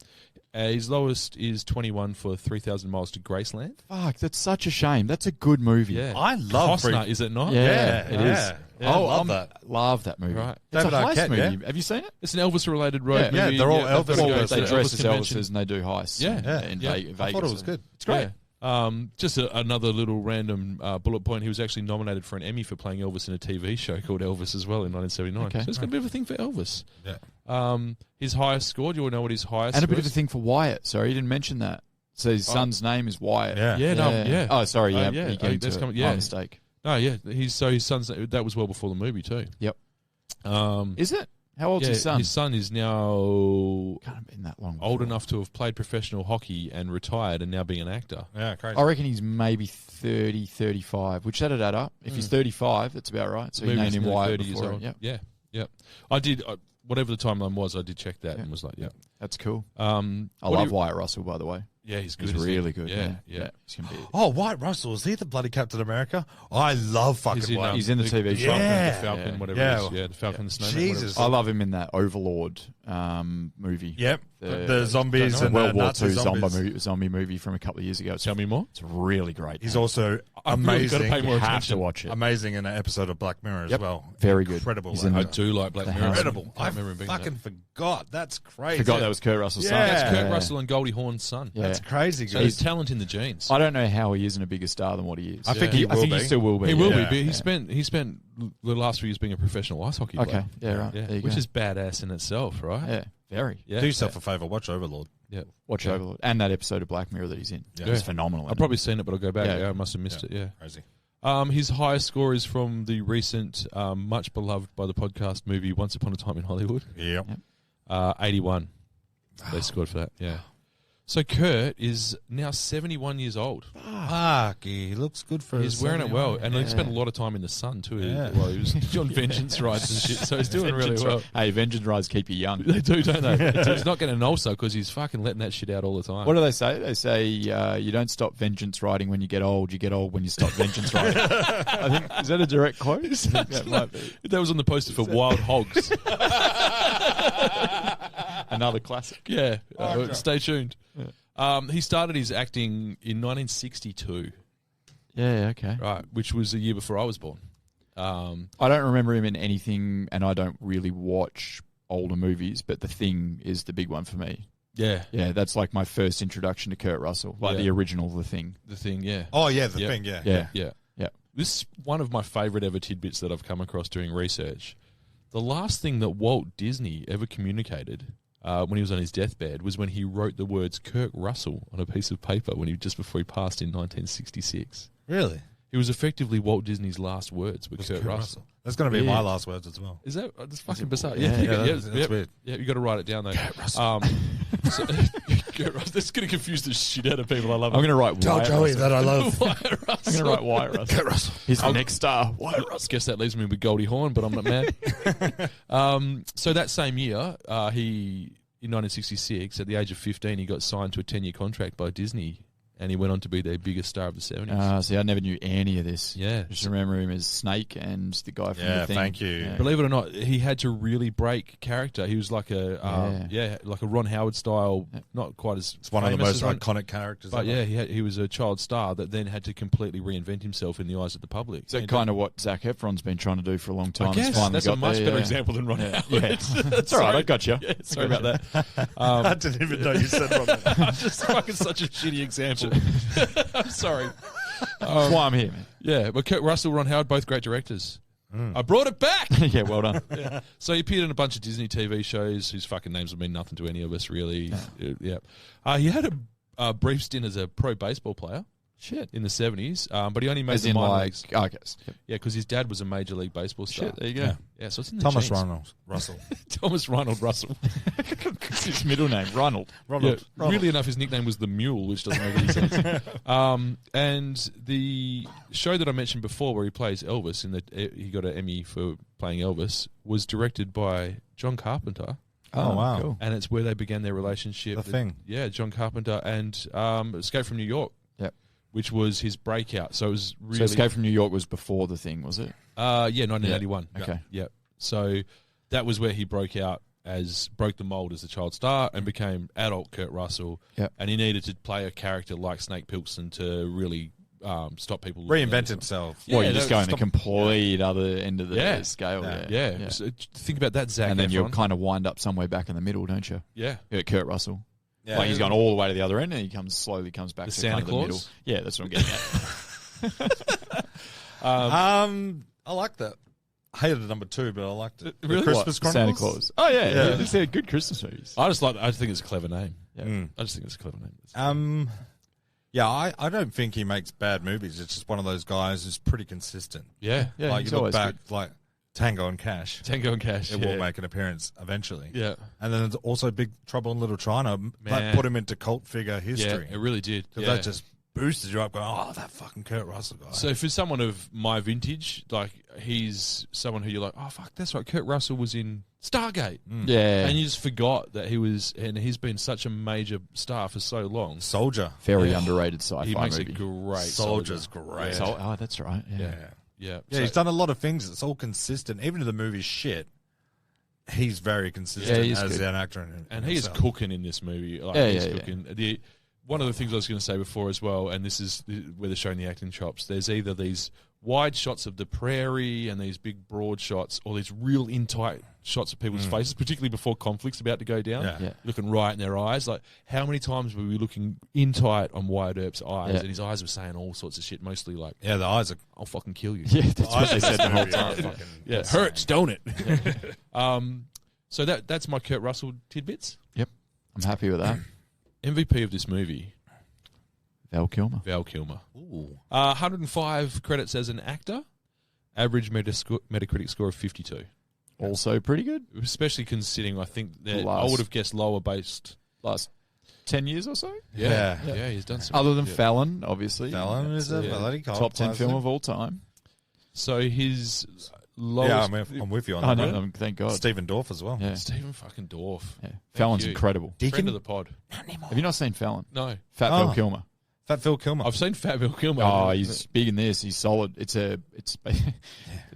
His lowest is 21 for 3,000 Miles to Graceland. Fuck, that's such a shame. That's a good movie. Yeah. I love Costner, is it not? Yeah, it is. Yeah, I love that. Love that movie. Right. It's David a heist Arquette, movie. yeah? Have you seen it? It's an Elvis-related road Yeah, movie. they're all they've got to Elvis go guys. to They the dress as convention. Elvises and they do heists. Yeah. in Yeah. Vegas. I thought it was good. It's great. Yeah. Just another little random bullet point. He was actually nominated for an Emmy for playing Elvis in a TV show called Elvis as well in 1979. Okay. So it's got a bit of a thing for Elvis. Yeah. His highest score, do you all know what his highest And a score bit of a is? thing for Wyatt. Sorry, you didn't mention that. So his son's name is Wyatt. Yeah. Yeah, no, yeah. Oh, sorry. Yeah, yeah. he came That's to coming- it. yeah. My mistake. No, yeah. His son's, that was well before the movie too. Yep. Um, Is it? How old's yeah, his son? His son is now Can't have been that long. old before. enough to have played professional hockey and retired and now being an actor. Yeah, crazy. I reckon he's maybe 30, 35, which that'd add up. If he's 35, that's about right. So he Movie's named him nearly Wyatt 30 years before. old. Yep. Yeah. Yep. I did. Whatever the timeline was, I did check that and was like, yeah. That's cool. I love Wyatt Russell, by the way. Yeah, he's good. He's really good. Yeah. He's gonna be. Oh, Wyatt Russell, is he the bloody Captain America? I love fucking Wyatt. He's in the TV show. Yeah. The Falcon, whatever Yeah. it is. Yeah, the Falcon and the Snowman. Jesus. I love him in that Overlord movie. Yep. The zombies and World the War Nazi II zombies. zombie movie from a couple of years ago. Tell me more. It's really great. He's also I've really amazing. got to pay more You have attention. to watch it. Amazing in an episode of Black Mirror as well. Very good. Incredible. He's in I actor. do like Black Mirror. Incredible. I remember him being fucking forgot. That's crazy. Forgot that was Kurt Russell's son. Yeah. That's Kurt Yeah. Russell and Goldie Hawn's son. Yeah. That's crazy. So Good. there's talent in the genes. I don't know how he isn't a bigger star than what he is. I think he I think will he be. still will be. He will Yeah. be. But he spent the last few years being a professional ice hockey player. Okay. Yeah. Right. There you Which go. is badass in itself, right? Yeah. Very. Yeah. Do yourself a favour. Watch Overlord. Yeah. Watch Overlord and that episode of Black Mirror that he's in. Yeah. It's phenomenal. I've probably seen it, but I'll go back. Yeah. Yeah, I must have missed it. Yeah. Crazy. His highest score is from the recent, much beloved by the podcast movie Once Upon a Time in Hollywood. Yep. 81. They scored for that. Yeah. So Kurt is now 71 years old. Fuck, he looks good for He's wearing it well, and he spent a lot of time in the sun too. Yeah. While he was on vengeance rides and shit. So he's doing really well. Hey, vengeance rides keep you young. They do, don't they? He's not getting an ulcer because he's fucking letting that shit out all the time. What do they say? They say you don't stop vengeance riding when you get old. You get old when you stop vengeance riding. I think is that a direct quote? I think that might be. That was on the poster for Wild Hogs. Another classic. Yeah, stay tuned. He started his acting in 1962, Yeah. Okay. right, which was a year before I was born. I don't remember him in anything, and I don't really watch older movies. But The Thing is the big one for me. Yeah, Yeah, that's like my first introduction to Kurt Russell, like Yeah. the original The Thing. The Thing. Yeah, Oh, yeah, the Yeah. thing, yeah. Yeah. yeah. Yeah. This is one of my favorite ever tidbits that I've come across doing research. The last thing that Walt Disney ever communicated when he was on his deathbed was when he wrote the words Kurt Russell on a piece of paper just before he passed in 1966. Really? It was effectively Walt Disney's last words with Kurt Russell. That's going to be Yeah. my last words as well. Is that that's fucking bizarre? Yeah, that's weird. Yeah, you got to write it down though. Kurt Russell. Kurt Russell. That's going to confuse the shit out of people. I love it. I'm going to write Tell Wyatt Joey Russell. that I love. Wyatt I'm Russell. going to write Wyatt Russell. Kurt Russell. He's the next star. Wyatt I Russell. guess that leaves me with Goldie Hawn, but I'm not mad. So that same year, in 1966, at the age of 15, he got signed to a 10-year contract by Disney, and he went on to be their biggest star of the 70s. See, I never knew any of this. Yeah. Just remember him as Snake and the guy from Yeah, The Thing. thank you. Yeah. Believe it or not, he had to really break character. He was like like a Ron Howard style, not quite as It's one of the famous most as Ron, iconic characters but ever. yeah, he was a child star that then had to completely reinvent himself in the eyes of the public. Is that kind of what Zac Efron's been trying to do for a long time? I guess It's finally that's got a much there, better yeah. example than Ron Howard. Yeah. It's all right, I got you. Yeah, sorry about that. I didn't even know you said Robert. I'm just fucking such a shitty example. I'm sorry. That's why I'm here, man. Yeah, but Kurt Russell, Ron Howard, both great directors. I brought it back. Yeah, well done. So he appeared in a bunch of Disney TV shows whose fucking names would mean nothing to any of us, really. Yeah. He had a brief stint as a pro baseball player. Shit. In the 70s, but he only made As the in minor like, leagues. okay. Yeah, because his dad was a Major League Baseball star. Shit, there you go. Yeah, so it's in the Thomas genes. Russell. Thomas Ronald Russell. It's his middle name, Ronald. Yeah, weirdly enough, his nickname was the Mule, which doesn't make any sense. And the show that I mentioned before, where he plays Elvis, he got an Emmy for playing Elvis, was directed by John Carpenter. Oh, wow. Cool. And it's where they began their relationship. The Thing. Yeah, John Carpenter and Escape from New York. Yep. Which was his breakout. So it was really... So Escape from New York was before The Thing, was it? Yeah, 1981. Yeah. Okay. Yeah. So that was where he broke the mold as a child star and became adult Kurt Russell. Yep. And he needed to play a character like Snake Pilson to really stop people looking at Reinvent him. himself. Well, Yeah, you're just that- going the complete other end of the Yeah. scale. Yeah. So think about that, Zac And then Efron. you'll kind of wind up somewhere back in the middle, don't you? Yeah. Kurt Russell. Yeah. Like he's gone all the way to the other end, and he slowly comes back The to Santa kind of the middle. Claus? Yeah, that's what I'm getting at. I like that. I hated the number 2, but I liked it. The Really? Christmas What? Chronicles. Santa Claus. Oh yeah, Yeah. they're good Christmas movies. I just think it's a clever name. Yeah. I just think it's a clever name. Yeah, I don't think he makes bad movies. It's just one of those guys who's pretty consistent. Yeah. Yeah, Like he's you look always back, good. like Tango and Cash. Tango and Cash. It will make an appearance eventually. Yeah. And then there's also Big Trouble in Little China. That Man. put him into cult figure history. Yeah, it really did. 'Cause Yeah. that just boosted you up going, oh, that fucking Kurt Russell guy. So for someone of my vintage, like he's someone who you're like, oh fuck, that's right, Kurt Russell was in Stargate. Yeah. And you just forgot that he was, and he's been such a major star for so long. Soldier. Very underrated sci-fi He makes movie. a great Soldier's soldier. great. Oh, that's right. Yeah. Yeah. Yeah, he's done a lot of things. It's all consistent. Even if the movie's shit, he's very consistent he's as good. an actor. And he is cooking in this movie. Like, he's cooking. One of the things I was going to say before as well, and this is where they're showing the acting chops, there's either these wide shots of the prairie and these big broad shots, or these real in-tight shots of people's faces, particularly before conflict's about to go down. Yeah. Looking right in their eyes. Like, how many times were we looking in-tight on Wyatt Earp's eyes, and his eyes were saying all sorts of shit, mostly like, Yeah, the eyes are... I'll fucking kill you. Yeah, that's what they said the whole time. Yeah, it hurts, don't it? So that's my Kurt Russell tidbits. Yep. I'm happy with that. MVP of this movie, Val Kilmer. Val Kilmer. 105 credits as an actor, average Metacritic score of 52. Also pretty good. Especially considering, I think that I Last- would have guessed lower based. Last 10 years or so. Yeah. Yeah, he's done some. Other than Fallon, obviously. Fallon is a bloody cult top 10 classic. film of all time. So his lowest. Yeah, I'm with you on I that. know, thank God. Stephen Dorff as well. Yeah. Stephen fucking Dorff. Yeah. Fallon's you. incredible. Friend of the pod. Have you not seen Fallon? No. Fat Oh. Val Kilmer. Fat Phil Kilmer. I've seen Fat Bill Kilmer. Oh, he's big in this. He's solid. It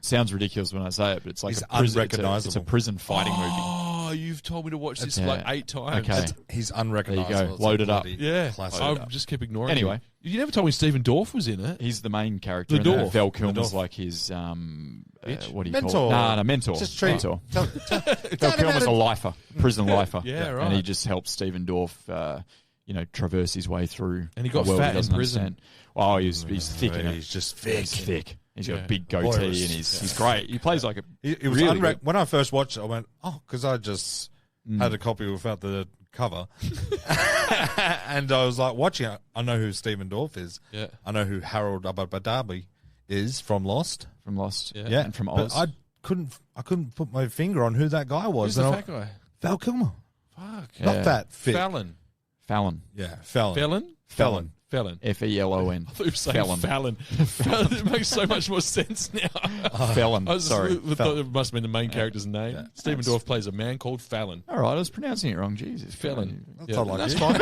sounds ridiculous when I say it, but it's like He's a prison, unrecognisable. It's a prison fighting movie. Oh, you've told me to watch this Yeah. like 8 times. Okay. He's There unrecognizable. you go. It's a Load it up. bloody Yeah. classic. I just keep ignoring Anyway. You never told me Stephen Dorff was in it. He's the main character. The in that. dwarf. Val The Kilmer's dwarf. like his Bitch? what do you Mentor. call it? No, mentor. Just treat- mentor. Tell Val Kilmer's a lifer, prison lifer. Yeah, right. And he just helps Stephen Dorff, traverse his way through. And he got a world fat in doesn't prison. understand. Oh, he's thick in it. He's just thick. He's thick. He's got Yeah. a big Boy, goatee it was- and he's great. He plays like a It was really good. when I first watched it, I went, oh, because I just had a copy without the cover. And I was like, watching it, I know who Stephen Dorff is. Yeah. I know who Harold Ababadabi is from Lost. from Lost. Yeah. And from But Oz. I couldn't put my finger on who that guy was. Who's the And fat guy? Val Kilmer. Fuck. Yeah. Not that fit. Fallon. Fallon. Yeah, Fallon. Felon? Fallon. Felon. Felon. I thought you were saying Fallon. Fallon. It makes so much more sense now. Fallon. I was Sorry. thought it must have been the main character's name. Stephen Dorff plays a man called Fallon. All right, I was pronouncing it wrong. Jesus. Felon. That's all I that's do. fine.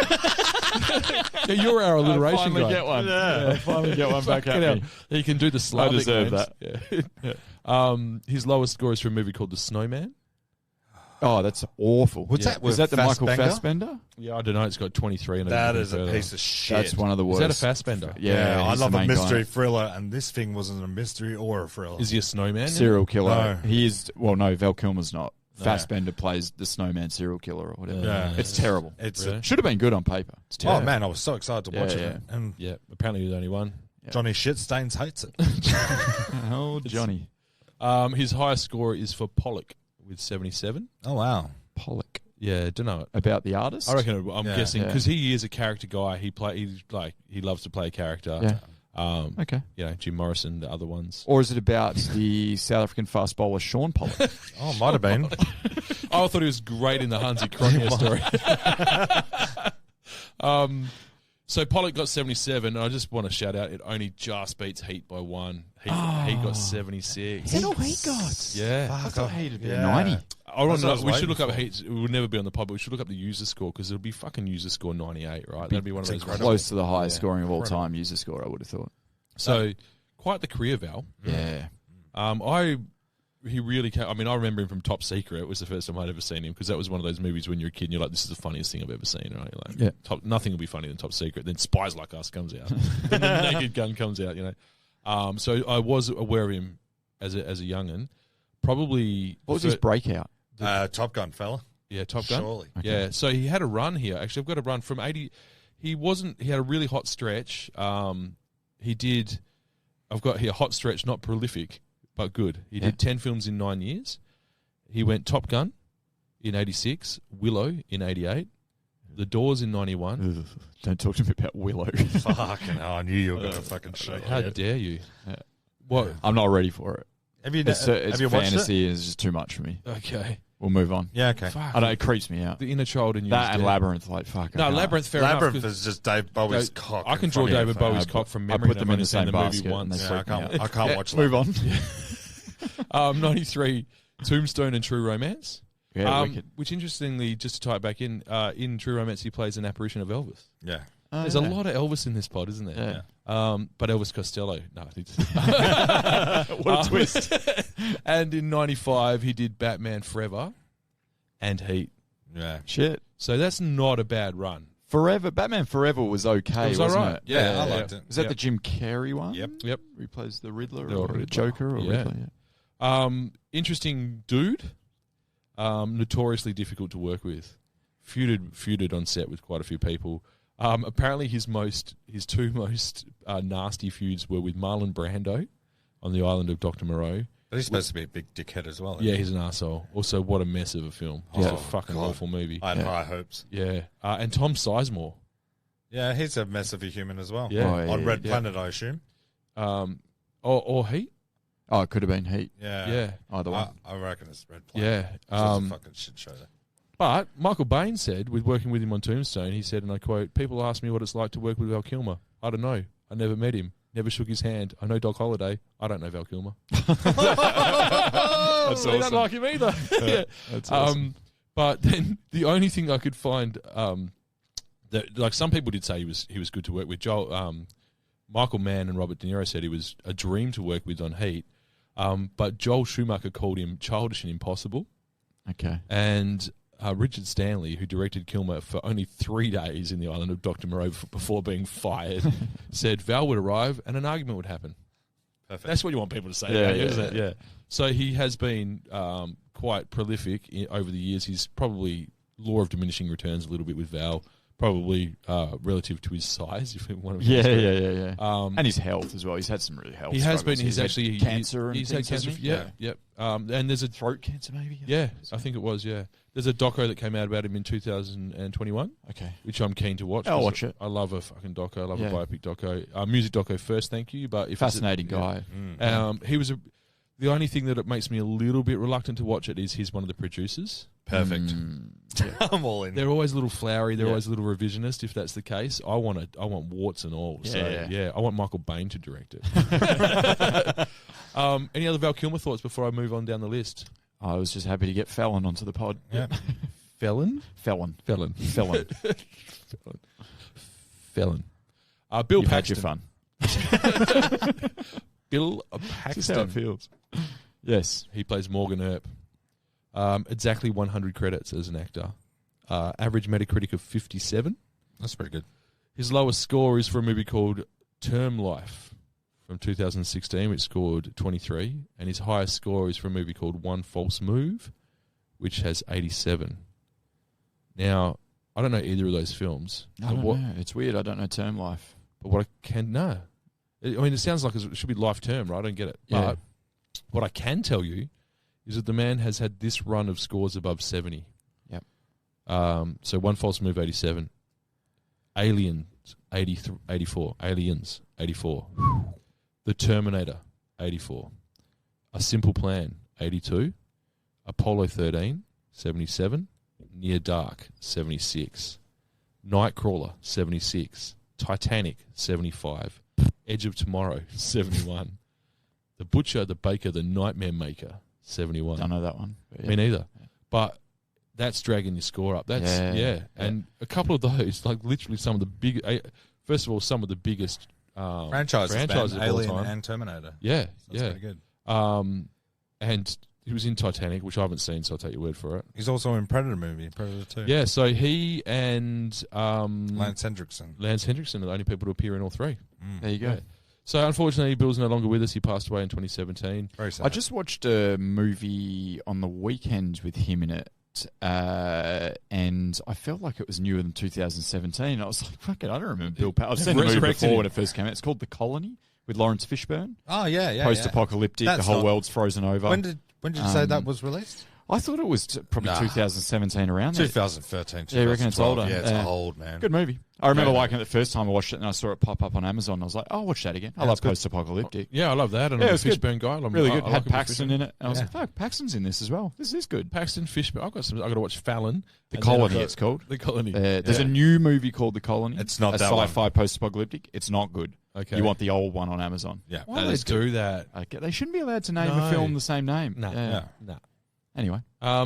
Yeah, you're our alliteration finally guy. get one. Yeah, I finally get one back Fucking at hell. me. He can do the Slavic deserve names. Yeah. His lowest score is for a movie called The Snowman. Oh, that's awful. What's that with Is that the Michael Fassbender? Fassbender? Yeah, I don't know. It's got 23 in it. That is a piece of shit. That's one of the Is worst. that a Fassbender? Yeah, I he's love the a main mystery guy. thriller, and this thing wasn't a mystery or a thriller. Is he a snowman? Serial killer. No. He is. Well, no, Val Kilmer's not. Fassbender plays the snowman serial killer or whatever. Yeah. It's terrible. It's Really? Should have been good on paper. It's oh terrible. man, I was so excited to watch Yeah, it, and Yeah, apparently he's the only one. Johnny Shitstains hates it. Oh, Johnny His highest score is for Pollock with 77. Oh wow, Pollock. Yeah, don't know it. About the artist. I reckon. I'm Yeah. guessing Yeah. because he is a character guy. He loves to play a character. Yeah. Okay. Jim Morrison, the other ones. Or is it about the South African fast bowler Sean Pollock? oh might have been. Oh, I thought he was great in the Hansi Cronje story. So Pollock got 77, and I just want to shout out, it only just beats Heat by 1. He got 76. Is that all he got? Yeah. I thought He'd be Yeah. 90. I want That's to what I know, was we should waiting look up for. Heat. It would never be on the pod, but we should look up the user score because it'll be fucking user score 98, right? That'd be one of those ones. Close to the highest scoring of all time user score, I would have thought. So, quite the career, Val. Yeah. He really came. I mean, I remember him from Top Secret. It was the first time I'd ever seen him because that was one of those movies when you're a kid and you're like, this is the funniest thing I've ever seen, right? Like, Yeah. nothing will be funnier than Top Secret. Then Spies Like Us comes out. Then the Naked Gun comes out, So I was aware of him as a young'un. Probably. What was his breakout? Top Gun fella. Yeah, Top Gun. Surely. Okay. Yeah, so he had a run here. Actually, I've got a run from 80. He had a really hot stretch. I've got here hot stretch, not prolific, but good. He did 10 films in 9 years. He went Top Gun in 86, Willow in 88, The Doors in 91. Don't talk to me about Willow. Fucking hell, I knew you were going to fucking shake. How dare you? What? I'm not ready for it. Have you It's watched fantasy it? and it's just too much for me. Okay. We'll move on. Yeah, okay. Fuck. I know, it creeps me out. The inner child in you. That and dead. Labyrinth, like, fuck. No, Labyrinth, fair enough. Labyrinth is just Dave Bowie's cock. I can in draw front of David you. Bowie's cock from memory. I put them and in the I've only same seen the movie basket. once. Yeah, I can't watch that. Move on. 93, Tombstone and True Romance. Yeah, wicked. Which, interestingly, just to tie it back in True Romance, he plays an apparition of Elvis. Yeah. Oh, There's a lot of Elvis in this pod, isn't there? Yeah. But Elvis Costello. No, What a twist. And in 95, he did Batman Forever and Heat. Yeah. Shit. So that's not a bad run. Forever. Batman Forever was okay, It was wasn't alright. it? Yeah, I liked it. Was that Yep. the Jim Carrey one? Yep. Yep. Where he plays the Riddler The or Riddler. Joker or Yeah. Riddler, yeah. Interesting dude. Notoriously difficult to work with. Feuded on set with quite a few people. Apparently, his two most nasty feuds were with Marlon Brando on the island of Dr. Moreau. But he's supposed to be a big dickhead as well. Yeah, he's an arsehole. Also, what a mess of a film. It's a fucking awful movie. I had high hopes. Yeah. And Tom Sizemore. Yeah, he's a mess of a human as well. Yeah. On Red Planet, I assume. Or Heat. Oh, it could have been Heat. Yeah. Yeah. Either one. I reckon it's Red Planet. Yeah. It's just a fucking shit show there. But Michael Bain said, with working with him on Tombstone, he said, and I quote, "People ask me what it's like to work with Val Kilmer. I don't know. I never met him. Never shook his hand. I know Doc Holliday. I don't know Val Kilmer." That's They don't like him either. Yeah. That's awesome. But then the only thing I could find that, like, some people did say he was good to work with. Michael Mann and Robert De Niro said he was a dream to work with on Heat. But Joel Schumacher called him childish and impossible. Okay. And Richard Stanley, who directed Kilmer for only 3 days in the island of Dr. Moreau before being fired, said Val would arrive and an argument would happen. Perfect. That's what you want people to say, Yeah, isn't it? yeah. Yeah. So he has been quite prolific over the years. He's probably law of diminishing returns a little bit with Val, probably relative to his size, if we want to. Yeah. And his health as well. He's had some really health. He has struggles. been. He's had actually cancer. He's and had things, cancer. hasn't he? Yep. And there's a Throat cancer, maybe. Yeah, I think it was. Yeah, there's a doco that came out about him in 2021. Okay. Which I'm keen to watch. I'll watch it. I love a fucking doco. I love a biopic doco. Music doco first, thank you. But if Fascinating guy. he was the only thing that it makes me a little bit reluctant to watch it is he's one of the producers. Perfect. I'm all in. They're always a little flowery. They're always a little revisionist. If that's the case, I want warts and all. I want Michael Bain to direct it. Any other Val Kilmer thoughts before I move on down the list? I was just happy to get Fallon onto the pod. Yeah. Felon. Felon. Bill You've had your Paxton. fun. Bill Just how Paxton. it feels. Yes. He plays Morgan Earp. Exactly 100 credits as an actor. Average Metacritic of 57. That's pretty good. His lowest score is for a movie called Term Life from 2016, which scored 23. And his highest score is for a movie called One False Move, which has 87. Now, I don't know either of those films. I don't know. It's weird. I don't know Term Life. But what I can know, I mean, it sounds like it should be life term, right? I don't get it. Yeah. But what I can tell you is that the man has had this run of scores above 70. Yep. So One False Move, 87. Aliens, 84. Aliens, 84. The Terminator, 84. A Simple Plan, 82. Apollo 13, 77. Near Dark, 76. Nightcrawler, 76. Titanic, 75. Edge of Tomorrow, 71. The Butcher, the Baker, the Nightmare Maker, 71. Don't know that one. Me neither. But that's dragging your score up. That's And a couple of those, like literally some of the big. First of all, some of the biggest franchises of all Alien time. and Terminator. Yeah, That's pretty good. And he was in Titanic, which I haven't seen, so I'll take your word for it. He's also in Predator movie, Predator 2. Yeah, so he and Lance Hendrickson. Lance Hendrickson are the only people to appear in all three. There you go. Yeah. So unfortunately, Bill's no longer with us. He passed away in 2017. Very sad. I just watched a movie on the weekend with him in it, and I felt like it was newer than 2017. I was like, fucking, I don't remember Bill Powell. I've seen the movie before when it first came out. It's called The Colony with Lawrence Fishburne. Oh, yeah. Post-apocalyptic, That's the whole not- world's frozen over. When did you say that was released? I thought it was probably 2017 around there. 2013, Yeah, you reckon it's older? Yeah, it's old, man. Good movie. I remember liking it the first time I watched it, and I saw it pop up on Amazon. I was like, "Oh, I'll watch that again." I love post-apocalyptic. Yeah, I love that. And Yeah, I'm a it's good. Fishburne guy. Really good. I Had like Paxton in it. And I was like, "Fuck, Paxton's in this as well. This is good." Paxton, Fishburne. I've got to watch Fallon. The Colony, it's called. The Colony. There's a new movie called The Colony. It's not a that sci-fi one. post-apocalyptic. It's not good. Okay. You want the old one on Amazon. Yeah. Why do they do that? Okay. They shouldn't be allowed to name No. a film the same name. No. Yeah. No. Anyway,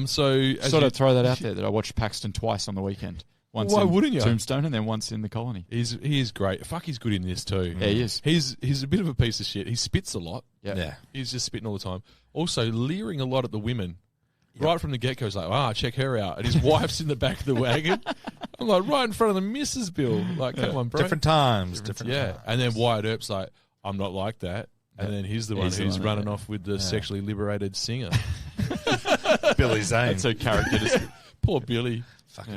So as sort you- of throw that out there that I watched Paxton twice on the weekend. Once Why in wouldn't you? Tombstone and then once in The Colony. he is great. Fuck, he's good in this too. Yeah, he is. He's a bit of a piece of shit. He spits a lot. Yeah. He's just spitting all the time. Also, leering a lot at the women. Right from the get-go, he's like, check her out. And his wife's in the back of the wagon. I'm like, right in front of the missus, Bill. Like, come on, bro. Different times. Yeah. And then Wyatt Earp's like, I'm not like that. And then he's the one who's running off with the sexually liberated singer. Billy Zane. That's a character. Poor Billy.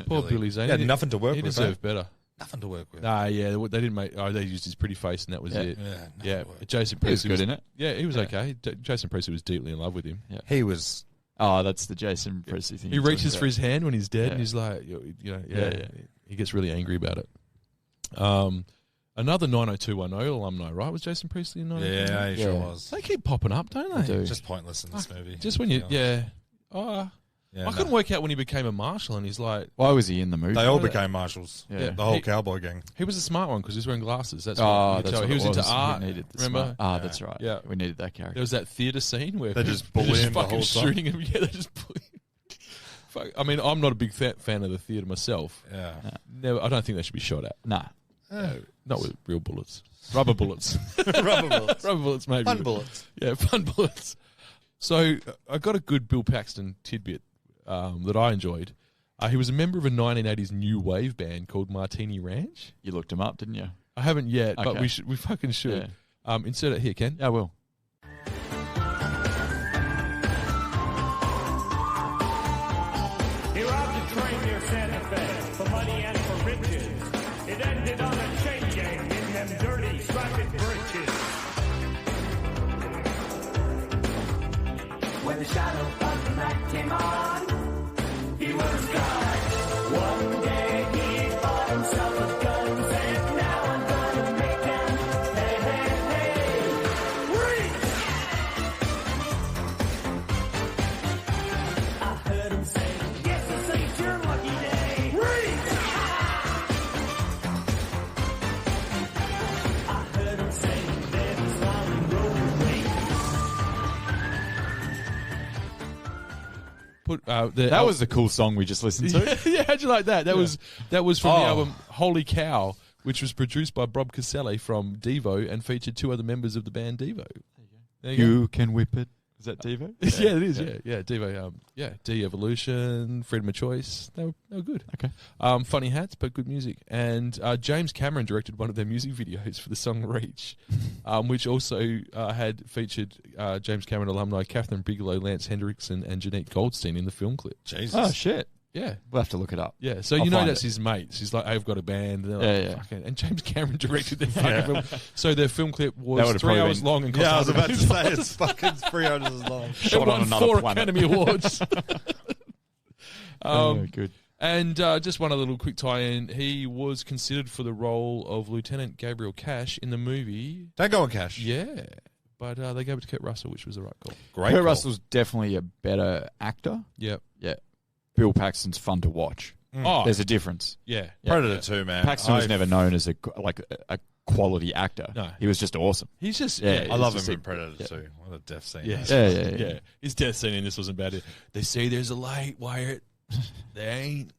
Poor Billy Zane. He had nothing to work He with. deserved better. Nothing to work with. Nah, yeah, they didn't make. They used his pretty face, and that was it. Yeah. Jason He was Presley good in it. Yeah, he was okay. Jason Presley was deeply in love with him. Yeah. He was. Oh, that's the Jason Presley thing. He reaches for his hand when he's dead, Yeah. and he's like, Yeah. He gets really angry about it. Another 90210 alumni, right? Was Jason Presley in 90210? Yeah, he sure was. They keep popping up, don't they? do. Just pointless in this movie. Just when you, to be honest. I couldn't work out when he became a marshal, and he's like, Why was he in the movie? They all became marshals. Yeah. The whole cowboy gang. he was a smart one because he was wearing glasses. That's Oh, what you that's tell. what He was it into was. art. We needed the Remember? smart- that's right. Yeah. We needed that character. There was that theatre scene where They just they're bully him the fucking whole time. shooting him. Yeah, they just bully him. Fuck. I mean, I'm not a big fan of the theatre myself. Yeah. Never, I don't think they should be shot at. Nah. No, not with real bullets. Rubber bullets. Rubber bullets. Rubber bullets, maybe. Fun bullets. Yeah, fun bullets. So I got a good Bill Paxton tidbit that I enjoyed. He was a member of a 1980s new wave band called Martini Ranch. You looked him up, didn't you? I haven't yet, but Okay. we fucking should. Insert it here, Ken. Yeah, I will. He robbed a train near Santa Fe for money and for riches. It ended on a chain gang in them dirty, striped britches. When the shadow of the night came on, he was gone. One day he bought himself a gun and said, now I'm gonna make him hey, hey, hey, reach! I heard him say, yes, this ain't your lucky day. Reach! I heard him say, there's smiling rolling. That was the cool song we just listened to. Yeah, how'd you like that? That was from the album Holy Cow, which was produced by Bob Casale from Devo and featured two other members of the band Devo. There you go. You can whip it. Is that Devo? Yeah, it is. Yeah, Devo. De-Evolution, Freedom of Choice. They were good. Okay. Funny hats, but good music. And James Cameron directed one of their music videos for the song Reach, which also had featured James Cameron alumni Catherine Bigelow, Lance Hendrickson, and Jeanette Goldstein in the film clip. Jesus. Oh, shit. Yeah. We'll have to look it up. Yeah, so I'll you know find that's it. his mates. He's like, I've got a band. And, they're like, Yeah. "Fucking-" and James Cameron directed their fucking film. So their film clip That was would've 3 probably hours been- long and cost Yeah, I was about to say $100. it's fucking 3 hours as long. It Shot won on another 4 planet. Academy Awards. Good. And just one other little quick tie-in. He was considered for the role of Lieutenant Gabriel Cash in the movie. Don't go on cash. Yeah. But they gave it to Kurt Russell, which was the right call. Great. Kurt call. Russell's definitely a better actor. Yep. Yeah. Bill Paxton's fun to watch. Oh, There's a difference. yeah. Predator 2, man. Paxton was never known as a quality actor. No. He was just awesome. He's just... Yeah, I love it's him just in Predator 2. What a death scene. Yeah. Yeah. His death scene in this wasn't bad. They say there's a light, Wyatt. They ain't.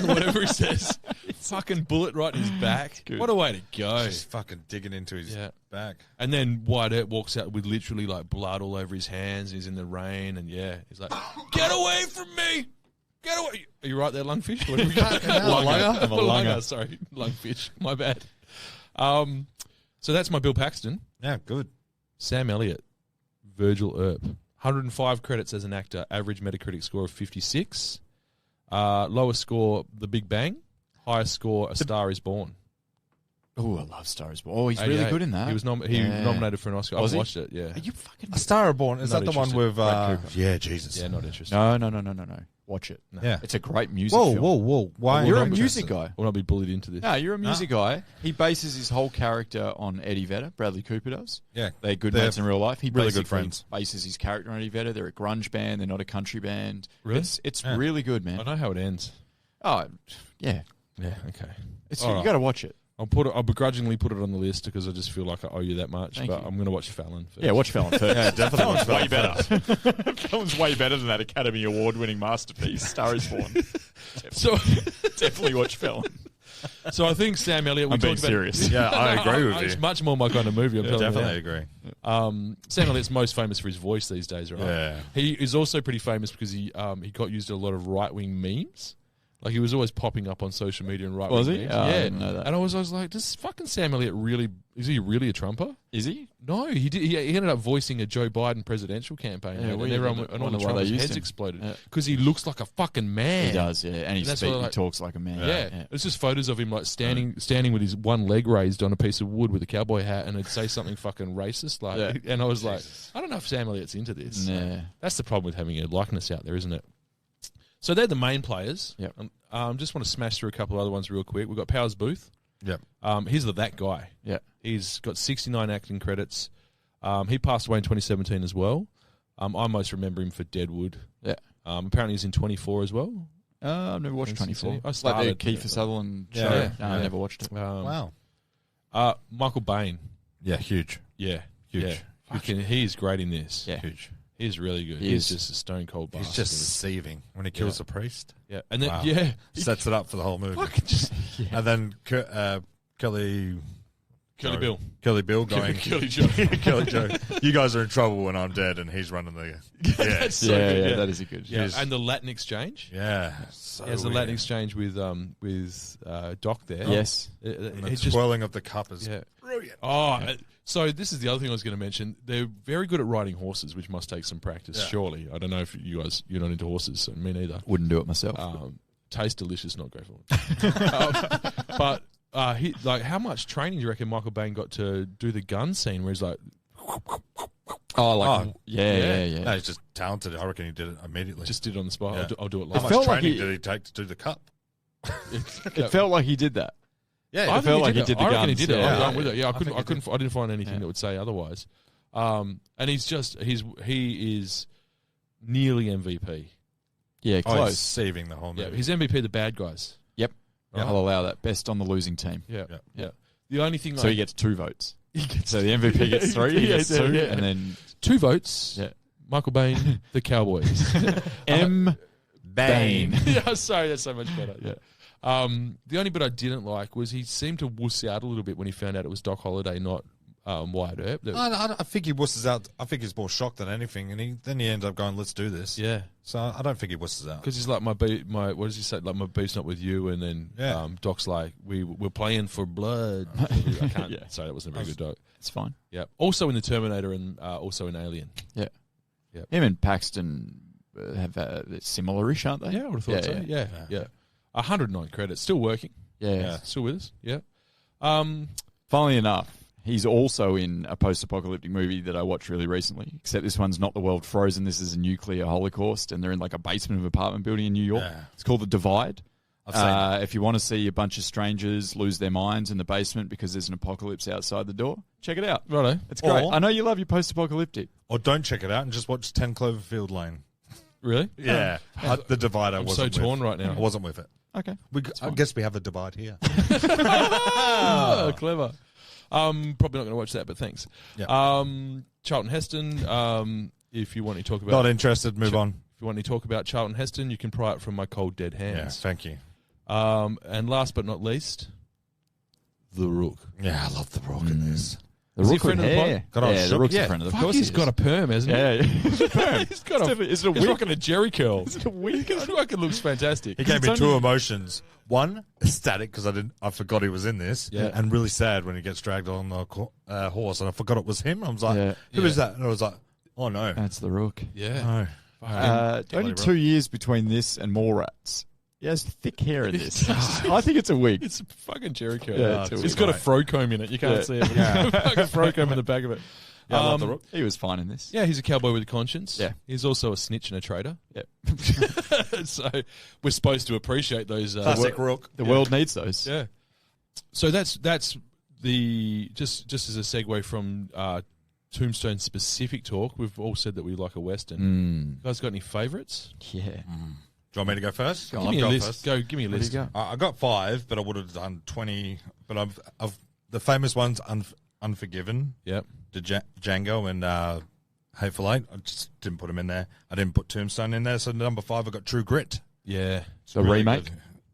Whatever he says. Fucking bullet right in his back. Good. What a way to go. Just fucking digging into his back. And then Wyatt Earp walks out with literally like blood all over his hands. He's in the rain, and he's like, "Get away from me! Get away!" Are you right there, lungfish? What have we got? Lunga? I'm a lunga. Sorry, lungfish. My bad. So that's my Bill Paxton. Yeah, good. Sam Elliott, Virgil Earp, 105 credits as an actor. Average Metacritic score of 56. Lowest score, The Big Bang. Highest score, A Star Is Born. Oh, I love Star is Born. Oh, he's really 88. good in that. He was nominated for an Oscar. Was I've he? watched it. Yeah. Are you fucking? A Star is Born. Is Not that the one interested. with? Brad Cooper. Yeah, Jesus. Yeah, not interested. No. Watch it. Yeah. It's a great music Whoa, film. whoa. Why? You're are a you music interested? guy. I will not be bullied into this. No, you're a music guy. He bases his whole character on Eddie Vedder. Bradley Cooper does. Yeah. They're good They're mates in real life. He really good basically friends. bases his character on Eddie Vedder. They're a grunge band. They're not a country band. Really? It's really good, man. I know how it ends. Oh, yeah. Yeah. Okay. It's All you right. got to watch it. I'll begrudgingly put it on the list because I just feel like I owe you that much. Thank but you. I'm going to watch Fallon first. Yeah, watch Fallon first. Yeah, definitely. Fallon's way better. Fallon's way better than that Academy Award-winning masterpiece, Star is Born. So, Definitely watch Fallon. so I think Sam Elliott. We I'm being talked about, serious. Yeah, I agree with It's you. much more my kind of movie. I'm telling Definitely you. agree. Sam Elliott's most famous for his voice these days, right? Yeah. He is also pretty famous because he got used in a lot of right wing memes. Like he was always popping up on social media and right wing Was he? memes. Oh, I yeah, didn't know that. And I was like, does fucking Sam Elliott really? Is he really a Trumper? Is he? No, he did. He ended up voicing a Joe Biden presidential campaign, Yeah, mate, and weird. everyone, I and all wonder the why they Trumpers' used heads him. exploded Yeah. because he looks like a fucking man. He does, yeah. And And that's he what I- talks like a man. Yeah. It's just photos of him like standing with his one leg raised on a piece of wood with a cowboy hat, and it'd say something fucking racist, like. Yeah. And I was like, I don't know if Sam Elliott's into this. Nah. That's the problem with having a likeness out there, isn't it? So they're the main players. Yep. Just want to smash through a couple of other ones real quick. We've got Powers Booth. Yep. He's that guy. Yeah. He's got 69 acting credits. He passed away in 2017 as well. I most remember him for Deadwood. Yeah. Apparently he's in 24 as well. I've never watched 24. I Like the started- Kiefer Sutherland Yeah. show. Yeah. No, I never watched it. Wow. Michael Bain. Yeah, huge. Yeah. Huge. Yeah. He's great in this. Yeah. Huge. He's really good. He He's is. just a stone cold bastard. He's just seething when he kills the priest. Yeah. And then, Wow. yeah. Sets it up for the whole movie. Fucking just And then Kelly Bill. Kelly Bill going. Kelly Joe. Kelly Joe. You guys are in trouble when I'm dead, and he's running the. Yeah. That's so good, yeah. that is a good. Yeah. He's- And the Latin exchange. Yeah. So He has the weird. Latin exchange with Doc there. Yes. And the He just twirling of the cup is yeah. brilliant. So this is the other thing I was going to mention. They're very good at riding horses, which must take some practice. Yeah. Surely, I don't know if you're not into horses. So me neither. Wouldn't do it myself. Taste delicious, not great for but how much training do you reckon Michael Bain got to do the gun scene where he's like, yeah. No, he's just talented. I reckon he did it immediately. just did it on the spot. Yeah. I'll do it How live. much felt like training he- did he take to do the cup? It felt like he did that. Yeah, I it felt think like he did the I reckon he guns. did it. Yeah. I'm with it. Yeah, I I think he couldn't. I didn't find anything Yeah. that would say otherwise. And he is nearly MVP. Yeah, Oh, he's close. saving the whole movie. Yeah, he's MVP of the bad guys. Yep. Right. I'll allow that. Best on the losing team. Yeah, Yeah. yeah. The only thing, So he gets 2 votes. So the MVP gets 3, he gets 2, yeah. and then 2 votes. Yeah. Michael Bain, the Cowboys. M. Bain. Yeah, sorry, that's so much better. Yeah. The only bit I didn't like was he seemed to wuss out a little bit when he found out it was Doc Holliday, not Wyatt Earp. I think he wusses out. I think he's more shocked than anything, and then he ends up going, "Let's do this." Yeah, So I don't think he wusses out. because he's like my what does he say? Like my beef's not with you, and then Yeah. Doc's like we're playing for blood. I can't Yeah. say that wasn't a very good Doc. It's fine. Yeah. Also in the Terminator and also in Alien. Yeah. Yep. Him and Paxton have similar-ish, aren't they? Yeah, I would have thought so. Yeah. 109 credits, still working, Yeah. still with us. Yeah. Funnily enough, he's also in a post-apocalyptic movie that I watched really recently, except this one's not the world frozen. This is a nuclear holocaust, and they're in like a basement of an apartment building in New York. Yeah. It's called The Divide. I've seen it. If you want to see a bunch of strangers lose their minds in the basement because there's an apocalypse outside the door, check it out. Righto. It's great. Or- I know you love your post-apocalyptic. Or don't check it out and just watch 10 Cloverfield Lane. Really? Yeah, the Divider. I'm so wasn't torn with. right now. I wasn't with it. Okay. I guess we have a divide here. Oh, clever. Probably not going to watch that, but thanks. Yeah. Charlton Heston. If you want to talk about, Not interested. Move on. if you want to talk about Charlton Heston, you can pry it from my cold dead Yeah, hands. thank you. And last but not least, The Rook. Yeah, I love the Rock in this. The Is he a Rook friend with of the pod? hair. Got on Yeah, the shook? Rook's Yeah. a friend of the Fuck, course. he's got a perm, hasn't he? Yeah. He's got a. Is it a He's wig? rocking a Jerry curl. Is it a wig? It fucking looks fantastic. He gave It's me two only- emotions. One, ecstatic because I forgot he was in this, Yeah. and really sad when he gets dragged on the horse, and I forgot it was him. I was like, Yeah. "Who is that?" And I was like, "Oh no, That's the Rook. Yeah. no." Fucking- Only 2 years between this and Mallrats. He has thick hair in this. I think it's a wig. It's a fucking Jericho. Yeah, It's got a fro comb in it. You can't see it. But it's got a fucking fro comb in the back of it. Yeah, I love the Rook. He was fine in this. Yeah, he's a cowboy with a conscience. Yeah. He's also a snitch and a traitor. Yeah. So we're supposed to appreciate those. Classic Rook. The world needs those. Yeah. So that's the just as a segue from Tombstone specific talk. We've all said that we like a Western. You guys got any favourites? Yeah. Do you want me to go first? Give me a list. Give me a list. I got 5, but I would have done 20. But I've the famous ones, Unforgiven. Yep. Django and Hateful Eight. I just didn't put them in there. I didn't put Tombstone in there. So number 5, I got True Grit. Yeah. The remake. Good.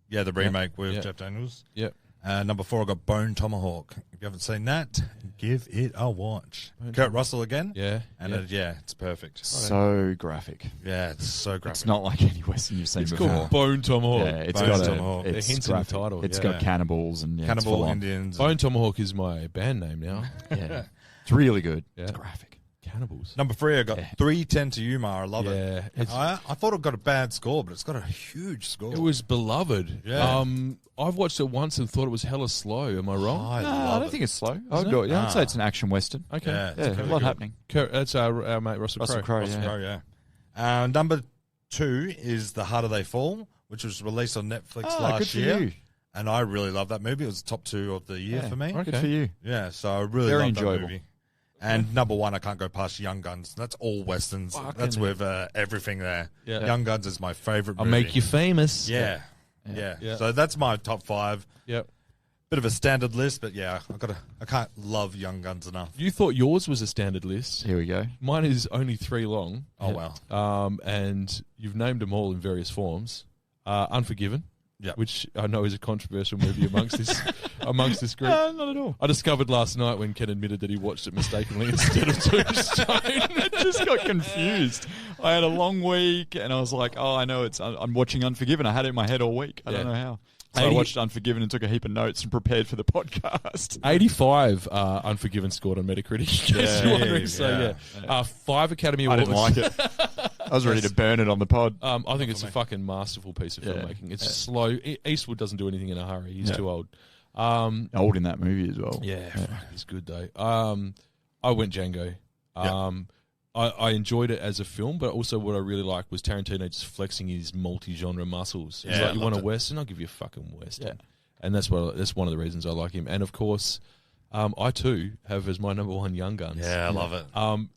Yeah, the remake with Jeff Daniels. Yep. Number 4, I got Bone Tomahawk. If you haven't seen that, give it a watch. Kurt Russell again. Yeah. And it's perfect. So graphic. Yeah, it's so graphic. It's not like any Western you've seen It's before. called Bone Tomahawk. Yeah, it's Bone got Tomahawk. It it's hints in the graphic. title. It's Yeah. got cannibals and Cannibal it's full on. Indians. Bone Tomahawk is my band name now. Yeah. It's really good. Yeah. It's graphic. Cannibals. Number 3, I got 310 to Yuma. I love Yeah. it. I thought it got a bad score, but it's got a huge score. It was beloved. Yeah. I've watched it once and thought it was hella slow. Am I wrong? I No, love I don't it. think it's slow. Is it? I'd say it's an action Western. Okay. Yeah, it's Yeah, really a lot good. happening. That's our mate Russell Crowe. Crowe, Russell yeah. Crowe, yeah. Number 2 is The Harder They Fall, which was released on Netflix good last for year. you. And I really love that movie. It was the top 2 of the year for me. Okay. Good for you. Yeah, so I really Very love enjoyable. that movie. And number 1, I can't go past Young Guns. That's all Westerns. That's with everything there. Yeah. Young Guns is my favourite I'll movie. make you famous. Yeah. So that's my top 5. Yep. Bit of a standard list, but yeah, I can't love Young Guns enough. You thought yours was a standard list. Here we go. Mine is only 3 long. Oh, wow. And you've named them all in various forms. Unforgiven. Yeah. Which I know is a controversial movie amongst this group. Not at all. I discovered last night when Ken admitted that he watched it mistakenly instead of Tombstone. I just got confused. I had a long week, and I was like, "Oh, I know I'm watching Unforgiven." I had it in my head all week. I don't know how. So I watched Unforgiven and took a heap of notes and prepared for the podcast. 85 Unforgiven scored on Metacritic. In case you're wondering. So 5 Academy I Awards. didn't like it. I was ready to burn it on the pod. I think it's a fucking masterful piece of filmmaking. It's slow. Eastwood doesn't do anything in a hurry. He's too old. Old in that movie as well. Yeah, it's good though. I went Django. I enjoyed it as a film, but also what I really liked was Tarantino just flexing his multi-genre muscles. It's like, you want a Western? I'll give you a fucking Western. Yeah. And that's one of the reasons I like him. And of course, I too have as my number 1 Young Guns. Yeah, I love it.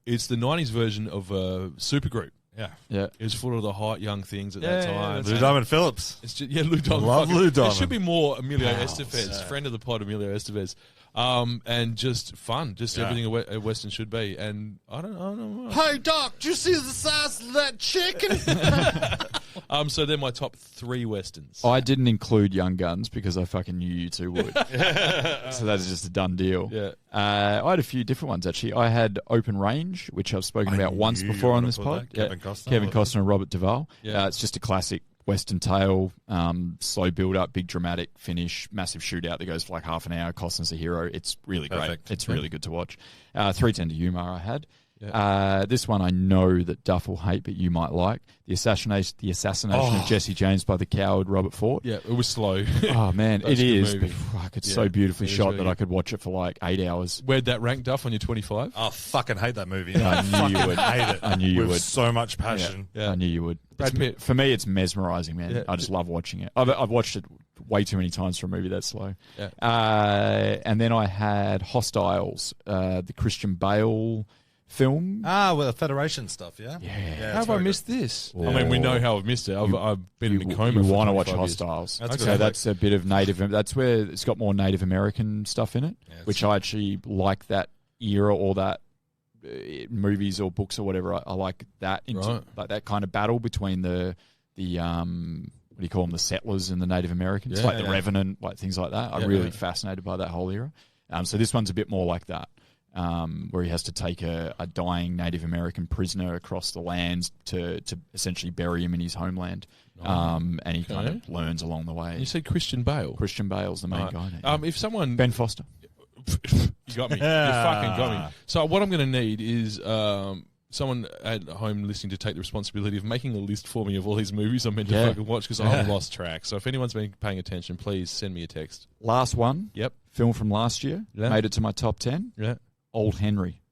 It's the 90s version of a supergroup. Yeah. It was full of the hot young things at that time. Lou Diamond Phillips. It's just, Lou Diamond. Love Lou There Diamond. should be more Emilio Estevez, friend of the pod, Emilio Estevez. And just fun, just everything a Western should be. And I don't know. Hey, Doc, do you see the size of that chicken? So they're my top 3 Westerns. I didn't include Young Guns because I fucking knew you two would. So that is just a done deal. Yeah. I had a few different ones, actually. I had Open Range, which I've spoken about once before on this pod. Kevin Costner. Kevin Costner and Robert Duvall. Yeah. It's just a classic Western tale, slow build-up, big dramatic finish, massive shootout that goes for like half an hour. Costner's a hero. It's really Perfect. great. It's really good to watch. 310 to Yuma I had. This one I know that Duff will hate, but you might like. The assassination of Jesse James by the coward Robert Ford. Yeah, it was slow. Oh, man, That's it a good is. movie. But, fuck, it's so beautifully shot that I could watch it for like 8 hours. Where'd that rank, Duff, on your 25? I fucking hate that movie. I knew you would. Hate it. I knew you with would. so much passion. Yeah. I knew you would. Brad Pitt. For me, it's mesmerizing, man. Yeah. I just love watching it. I've watched it way too many times for a movie that slow. Yeah. And then I had Hostiles, the Christian Bale film. Well, the Federation stuff, yeah? How have I missed this? I mean, we know how I've missed it. I've been in a coma. You for want to watch 25 years. Hostiles. That's So good. that's a bit of native. That's where it's got more Native American stuff in it, which I actually like that era or that movies or books or whatever. I like that like that kind of battle between the what do you call them, the settlers and the Native Americans, like the Revenant, like things like that. I'm really fascinated by that whole era. So this one's a bit more like that. Where he has to take a dying Native American prisoner across the lands to essentially bury him in his homeland. And he kind of learns along the way. You said Christian Bale. Christian Bale's the main guy. If someone... Ben Foster. You got me. You fucking got me. So what I'm going to need is someone at home listening to take the responsibility of making a list for me of all these movies I'm meant to fucking watch because I've lost track. So if anyone's been paying attention, please send me a text. Last one. Yep. Film from last year. Yeah. Made it to my top 10. Yeah. Old Henry.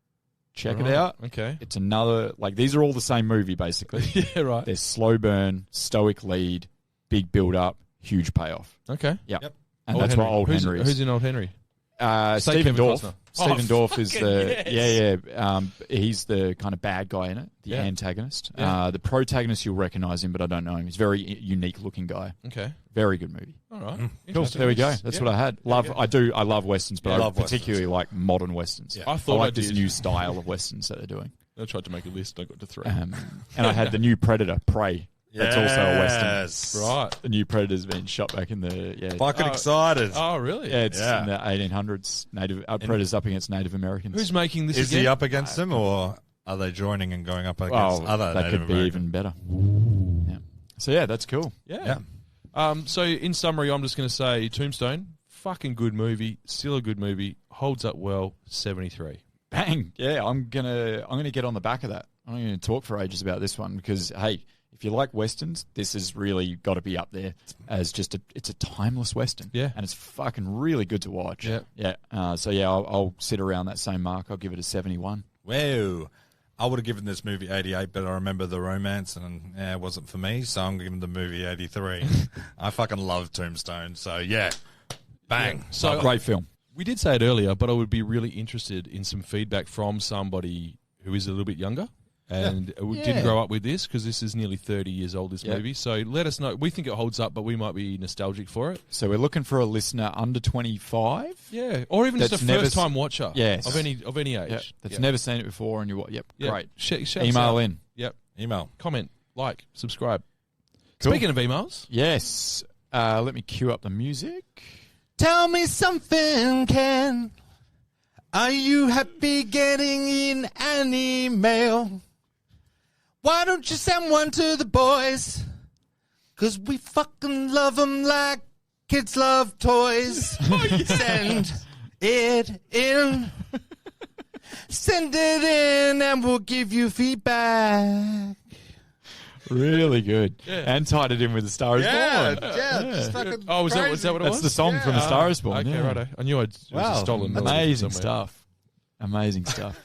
Check it out. Okay. It's another, like, these are all the same movie, basically. Yeah, right. They're slow burn, stoic lead, big build up, huge payoff. Okay. Yep. And that's what Old Henry is. Who's in Old Henry? Stephen Kevin Dorff. Costner. Stephen Dorff is the yes. he's the kind of bad guy in it, the antagonist. The protagonist, you'll recognise him, but I don't know him. He's a very unique looking guy. Okay, very good movie. All right, cool. There we go. That's what I had. I love westerns, but I particularly like modern westerns. I thought I like this new style of westerns that they're doing. I tried to make a list. I got to 3. And I had the new Predator, Prey. That's also a western. Right. The new Predator's been shot back in the Fucking excited. Oh, really? Yeah, it's in the 1800s. Predators up against Native Americans. Who's making this? Is again? he up against them, or are they joining and going up against other? That Native could be Americans? even better. Yeah. So that's cool. Yeah. So in summary, I'm just going to say Tombstone, fucking good movie, still a good movie, holds up well. 73. Bang. Yeah, I'm gonna get on the back of that. I'm going to talk for ages about this one because hey, if you like westerns, this has really got to be up there as just it's a timeless western. Yeah. And it's fucking really good to watch. Yeah. Yeah. I'll sit around that same mark. I'll give it a 71. Wow. I would have given this movie 88, but I remember the romance and it wasn't for me, so I'm giving the movie 83. I fucking love Tombstone, so yeah. Bang. Yeah. So great film. We did say it earlier, but I would be really interested in some feedback from somebody who is a little bit younger. And we didn't grow up with this because this is nearly 30 years old, this movie. So let us know. We think it holds up, but we might be nostalgic for it. So we're looking for a listener under 25. Yeah. Or even just a first-time watcher of any age. Yep. That's never seen it before. And great. Email in. Yep. Email. Comment. Like. Subscribe. Cool. Speaking of emails. Yes. Let me cue up the music. Tell me something, Ken. Are you happy getting in an email? Why don't you send one to the boys? 'Cause we fucking love them like kids love toys. Send it in. Send it in and we'll give you feedback. Really good. Yeah. And tied it in with The Star is Born. Just fucking was that what it was? That's the song from The Star is Born. Okay, righto. I knew it was a stolen melody. Amazing stuff. Amazing stuff.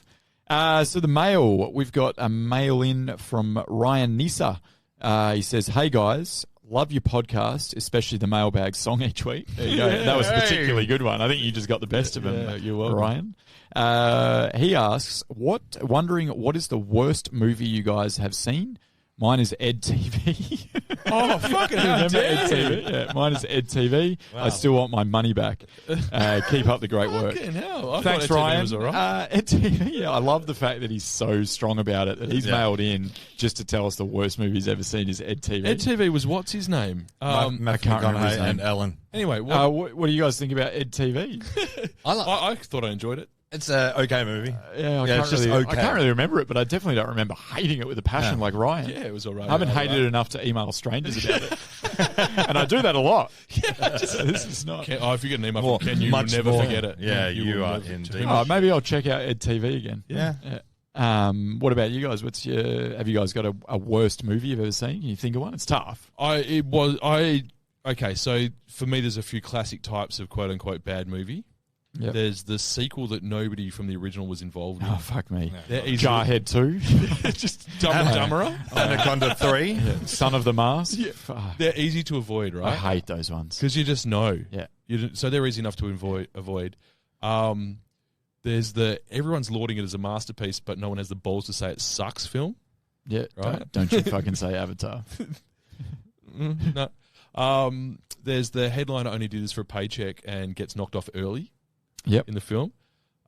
So the mail, we've got a mail in from Ryan Nisa. He says, hey guys, love your podcast, especially the mailbag song each week. There you go. That was a particularly good one. I think you just got the best of him, you're welcome. Ryan. He asks, wondering what is the worst movie you guys have seen? Mine is Ed TV. Oh, fucking hell. Remember Ed TV? Yeah, mine is Ed TV. Wow. I still want my money back. Keep up the great work. Fucking hell. Thanks, thought Ryan. was all right. Ed TV, I love the fact that he's so strong about it, that he's mailed in just to tell us the worst movie he's ever seen is Ed TV. Ed TV was what's his name? Matthew McConaughey and Ellen. Anyway, what do you guys think about Ed TV? I thought I enjoyed it. It's an okay movie. I can't really remember it, but I definitely don't remember hating it with a passion like Ryan. Yeah, it was all right. I haven't hated it enough to email strangers about it. And I do that a lot. So this is not... if you get an email from Ken, you will never forget it. Yeah, you are indeed. Maybe I'll check out Ed TV again. Yeah. What about you guys? Have you guys got a worst movie you've ever seen? Can you think of one? It's tough. Okay, so for me, there's a few classic types of quote-unquote bad movie. Yep. There's the sequel that nobody from the original was involved in. Oh, fuck me. Yeah. Jarhead 2. Just Dumb and Dumberer. Anaconda 3. Yeah. Son of the Mars. Yeah. They're easy to avoid, right? I hate those ones. Because you just know. Yeah. So they're easy enough to avoid. There's everyone's lauding it as a masterpiece, but no one has the balls to say it sucks film. Yeah. Right? Don't you fucking say Avatar. No. There's the headliner only did this for a paycheck and gets knocked off early. Yep. In the film.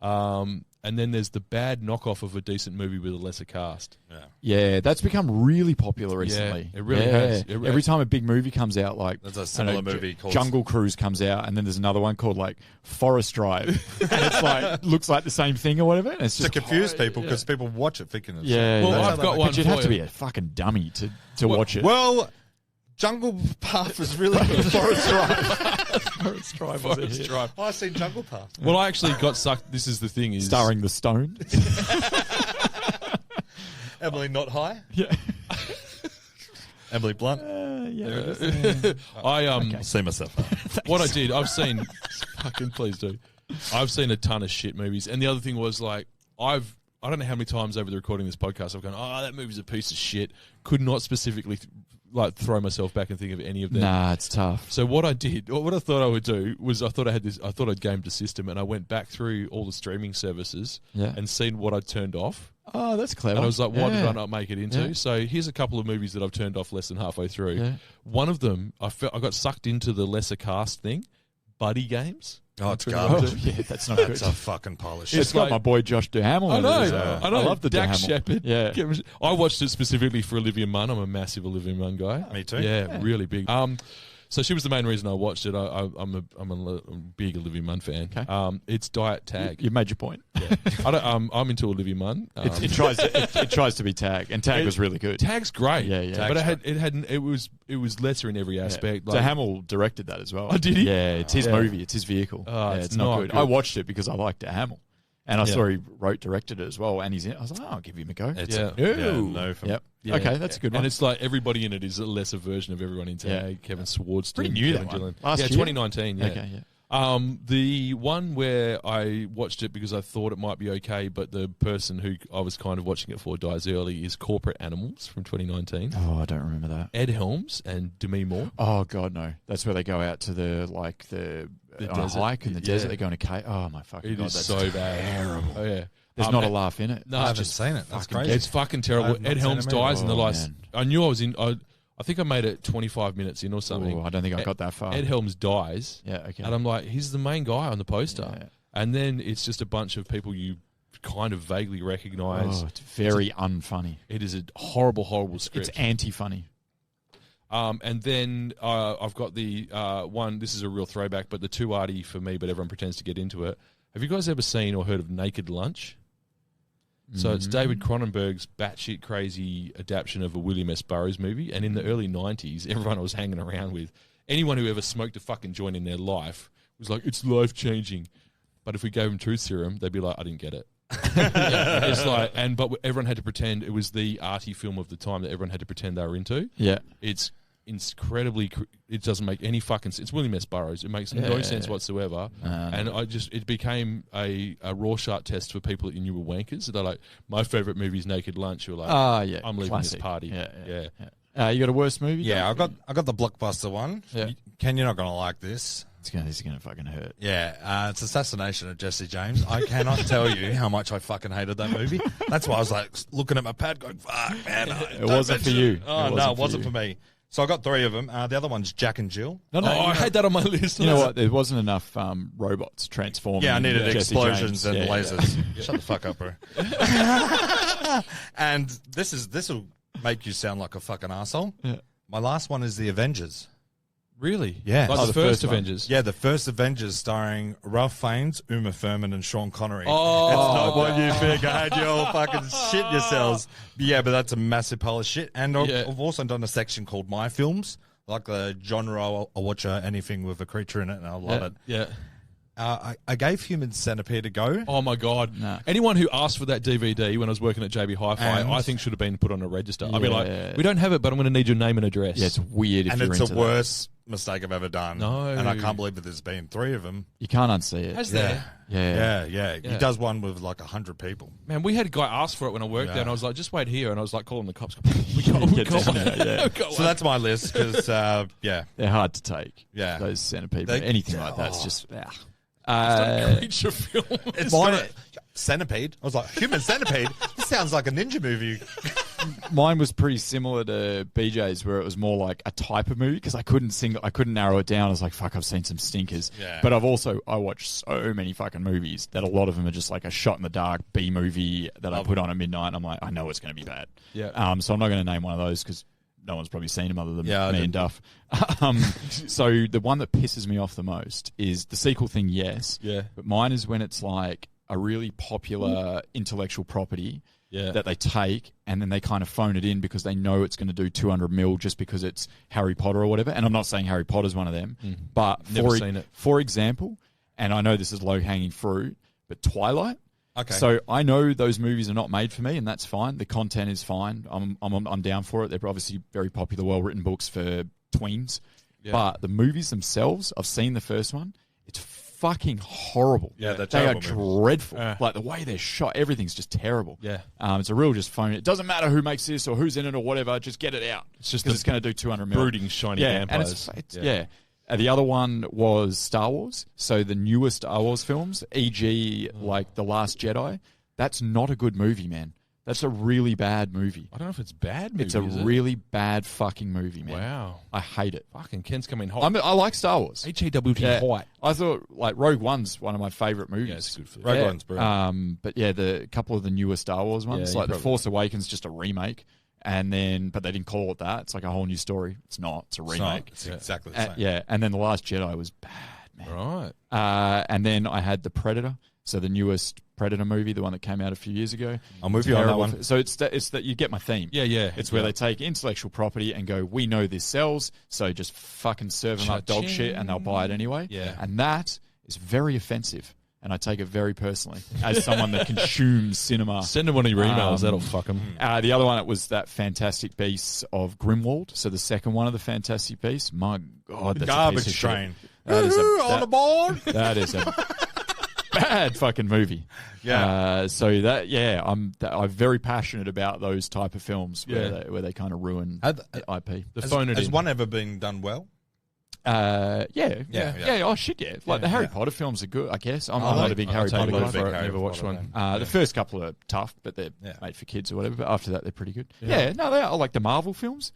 And then there's the bad knockoff of a decent movie with a lesser cast. Yeah, that's become really popular recently. Yeah, it really has. Every time a big movie comes out, like there's a similar movie called Jungle Cruise comes out, and then there's another one called like Forest Drive, and it's like looks like the same thing or whatever. And it's just to confuse people because people watch it thinking it's well, I've got one. But you'd have to be a fucking dummy to watch it. Well, Jungle Path was really good. Forest Drive. Forest Drive. I've seen Jungle Path. Well, I actually got sucked. This is the thing. Is starring the Stone. Emily not high. Yeah. Emily Blunt. I See myself. what I did, I've seen fucking please do. I've seen a ton of shit movies, and the other thing was like I don't know how many times over the recording of this podcast I've gone, oh, that movie's a piece of shit. Could not specifically throw myself back and think of any of them. Nah, it's tough. So what I did, what I thought I would do was I thought I'd gamed the system, and I went back through all the streaming services and seen what I'd turned off. Oh, that's clever. And I was like, why did I not make it into? Yeah. So here's a couple of movies that I've turned off less than halfway through. Yeah. One of them, I got sucked into the lesser cast thing, Buddy Games. Oh, it's garbage. Yeah, that's not good. That's a fucking pile of shit. It's got my boy Josh Duhamel. I know. in it as well. I love the Dax Duhamel. Shepard. Yeah. I watched it specifically for Olivia Munn. I'm a massive Olivia Munn guy. Me too. Yeah, really big. So she was the main reason I watched it. I'm a big Olivia Munn fan. Okay. It's Diet Tag. You made your point. Yeah. I'm into Olivia Munn. It tries to be Tag, and Tag was really good. Tag's great. Yeah, yeah. But it was lesser in every aspect. Yeah. Duhamel directed that as well. Oh, did he? Yeah, it's his movie. It's his vehicle. Oh, yeah, it's not good. I watched it because I liked Duhamel. And I saw he directed it as well, and he's in it. I was like, oh, I'll give him a go. No from Yep. Yeah. Okay, that's a good one. And it's like everybody in it is a lesser version of everyone in Tag. Yeah. Kevin Swartz. Pretty new, Kevin that one. Gillen. Last year? 2019, yeah. Okay, yeah. The one where I watched it because I thought it might be okay, but the person who I was kind of watching it for dies early is Corporate Animals from 2019. Oh, I don't remember that. Ed Helms and Demi Moore. Oh, God, no. That's where they go out to the on a hike in the desert. They go in a cave. Oh, my fucking God. It is That's so bad. terrible. Oh, yeah. There's not a laugh in it. No, I haven't seen it. That's crazy. It's fucking terrible. Ed Helms dies in the last... man. I knew I was in... I think I made it 25 minutes in or something. Oh, I don't think I got that far. Ed Helms dies. Yeah, okay. And I'm like, he's the main guy on the poster. Yeah. And then it's just a bunch of people you kind of vaguely recognise. Oh, it's very unfunny. It is a horrible, horrible script. It's anti-funny. And then I've got the one, this is a real throwback, but the too arty for me, but everyone pretends to get into it. Have you guys ever seen or heard of Naked Lunch? So it's David Cronenberg's batshit crazy adaptation of a William S. Burroughs movie. And in the early 90s, everyone I was hanging around with, anyone who ever smoked a fucking joint in their life was like, it's life-changing. But if we gave them truth serum, they'd be like, I didn't get it. It's like, but everyone had to pretend it was the arty film of the time that everyone had to pretend they were into. Yeah. It's incredibly, it doesn't make any fucking sense. It's William S. Burroughs. It makes no sense whatsoever. And it became a Rorschach test for people that you knew were wankers. They're like, my favourite movie is Naked Lunch. You're like, yeah, I'm leaving classic. this party. Yeah. You got a worse movie? Yeah, I got the blockbuster one. Yeah. Ken, you're not going to like this. This is gonna fucking hurt. Yeah, it's Assassination of Jesse James. I cannot tell you how much I fucking hated that movie. That's why I was like looking at my pad going, fuck, man. It wasn't for you. Oh, no, it wasn't for me. So I got 3 of them. The other one's Jack and Jill. No, I had that on my list. You know what? There wasn't enough robots transforming. Yeah, I needed Jesse explosions James. and lasers. Shut the fuck up, bro. And this will make you sound like a fucking asshole. Yeah. My last one is The Avengers. Really? Yeah. Like the first Avengers? Yeah, the first Avengers starring Ralph Fiennes, Uma Thurman, and Sean Connery. Oh, it's not what you think. I had you all fucking shit yourselves. Yeah, but that's a massive pile of shit. And I've also done a section called My Films, like the genre. I'll watch anything with a creature in it, and I love it. Yeah. I gave Human Centipede a go. Oh my God! No. Anyone who asked for that DVD when I was working at JB Hi-Fi, And- I think should have been put on a register. I'd be Yeah. like, we don't have it, but I'm going to need your name and address. Yeah, it's weird if And you're it's into the worst mistake I've ever done. No. And I can't believe that there's been 3 of them. that. You can't unsee it. Has there? Yeah. Yeah. He does one with like 100 people. Man, we had a guy ask for it when I worked Yeah. there, and I was like, just wait here. And I was like, calling the cops. We can't. So that's my list because, They're hard to take. Yeah. Those centipede. They- Anything like that's just. Creature film. it's mine, Centipede. I was like, Human Centipede? This sounds like a ninja movie. Mine was pretty similar to BJ's, where it was more like a type of movie because I couldn't narrow it down. I was like, fuck, I've seen some stinkers. Yeah. But I watched so many fucking movies that a lot of them are just like a shot in the dark B movie that I put on at midnight. And I'm like, I know it's going to be bad. Yeah. So I'm not going to name one of those because no one's probably seen them other than Yeah, I me didn't. and Duff. So the one that pisses me off the most is the sequel thing, yes. Yeah. But mine is when it's like a really popular intellectual property that they take and then they kind of phone it in because they know it's going to do 200 mil just because it's Harry Potter or whatever. And I'm not saying Harry Potter's one of them, but Never seen it. for example, and I know this is low-hanging fruit, but Twilight. Okay. So I know those movies are not made for me, and that's fine. The content is fine. I'm down for it. They're obviously very popular, well-written books for tweens. Yeah. But the movies themselves, I've seen the first one. It's fucking horrible. Yeah, they are dreadful. Like the way they're shot, everything's just terrible. Yeah, it's a real just phone. It doesn't matter who makes this or who's in it or whatever. Just get it out. It's just because it's going to do 200 million. Brooding shiny vampires. And the other one was Star Wars. So the newer Star Wars films, e.g., like The Last Jedi. That's not a good movie, man. That's a really bad movie. I don't know if it's bad movie. It's a really bad fucking movie, man. Wow. I hate it. Fucking Ken's coming hot. I like Star Wars. H-A-W-T hot. I thought, like, Rogue One's one of my favourite movies. Yeah, it's good for Rogue One's brilliant. But yeah, the couple of the newer Star Wars ones, like The Force Awakens, just a remake. And then, but they didn't call it that. It's like a whole new story. It's not. It's a remake. It's exactly the same. And then The Last Jedi was bad, man. Right. And then I had The Predator. So the newest Predator movie, the one that came out a few years ago. I'm with you on that one. So it's that you get my theme. Yeah. It's where they take intellectual property and go, we know this sells, so just fucking serve them up dog shit and they'll buy it anyway. Yeah. And that is very offensive. And I take it very personally as someone that consumes cinema. Send them one of your emails. That'll fuck them. The other one, it was that Fantastic Beasts of Grimwald. So the second one of the Fantastic Beasts. My God, that's garbage a piece of train. Shit. On the board. That is a bad fucking movie. Yeah. I'm very passionate about those type of films where they kind of ruin the IP. Has one ever been done well? Yeah. Oh shit, yeah. Like the Harry Potter films are good, I guess. I'm not a big Harry Potter guy. Never watched one. The first couple are tough, but they're made for kids or whatever. But after that, they're pretty good. They are. I like the Marvel films.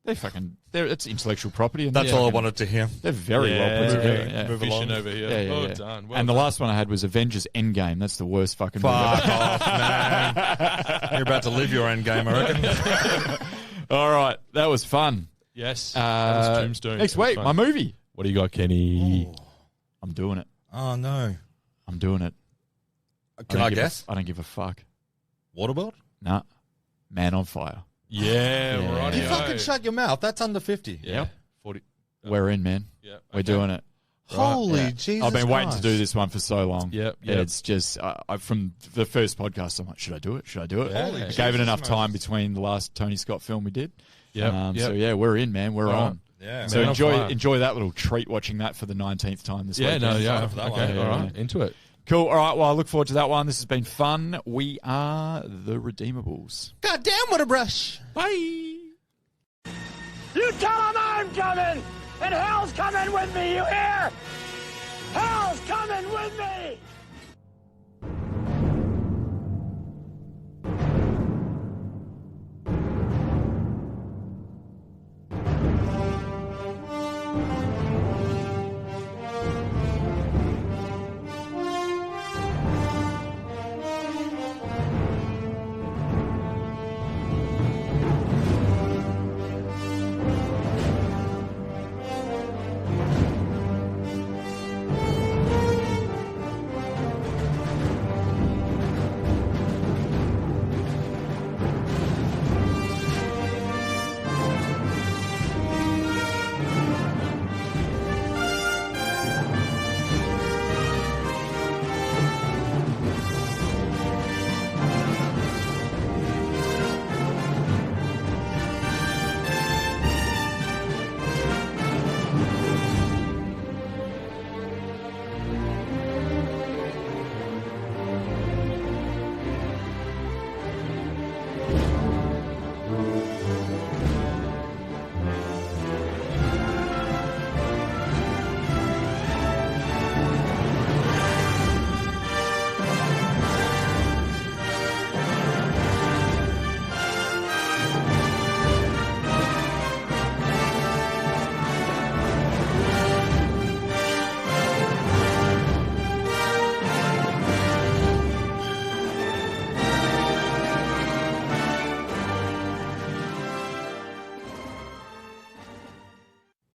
It's intellectual property. And that's all I wanted to hear. They're very well put together. Yeah. Move along over here. Yeah. Done. And the last one I had was Avengers Endgame. That's the worst fucking movie. Fuck off, man. You're about to live your Endgame, I reckon. All right. That was fun. Yes. That was Tombstone. Next week, my movie. What do you got, Kenny? Ooh. I'm doing it. Oh, no. I'm doing it. Can I guess? I don't give a fuck. Waterworld? Nah. Man on Fire. Yeah. Right. You fucking shut your mouth. That's under 50. Yeah. 40. We're in, man. Yeah. We're doing it. Holy Jesus I've been waiting Christ. to do this one for so long. Yep. It's just, from the first podcast, I'm like, should I do it? Holy I gave it enough time between the last Tony Scott film we did. Yeah. So, we're in, man. We're on. Yeah. So enjoy that little treat watching that for the 19th time this week. Okay. one. All right. Into it. Cool. All right. Well, I look forward to that one. This has been fun. We are the Redeemables. God damn, what a brush. Bye. You tell them I'm coming, and hell's coming with me, you hear? Hell's coming with me!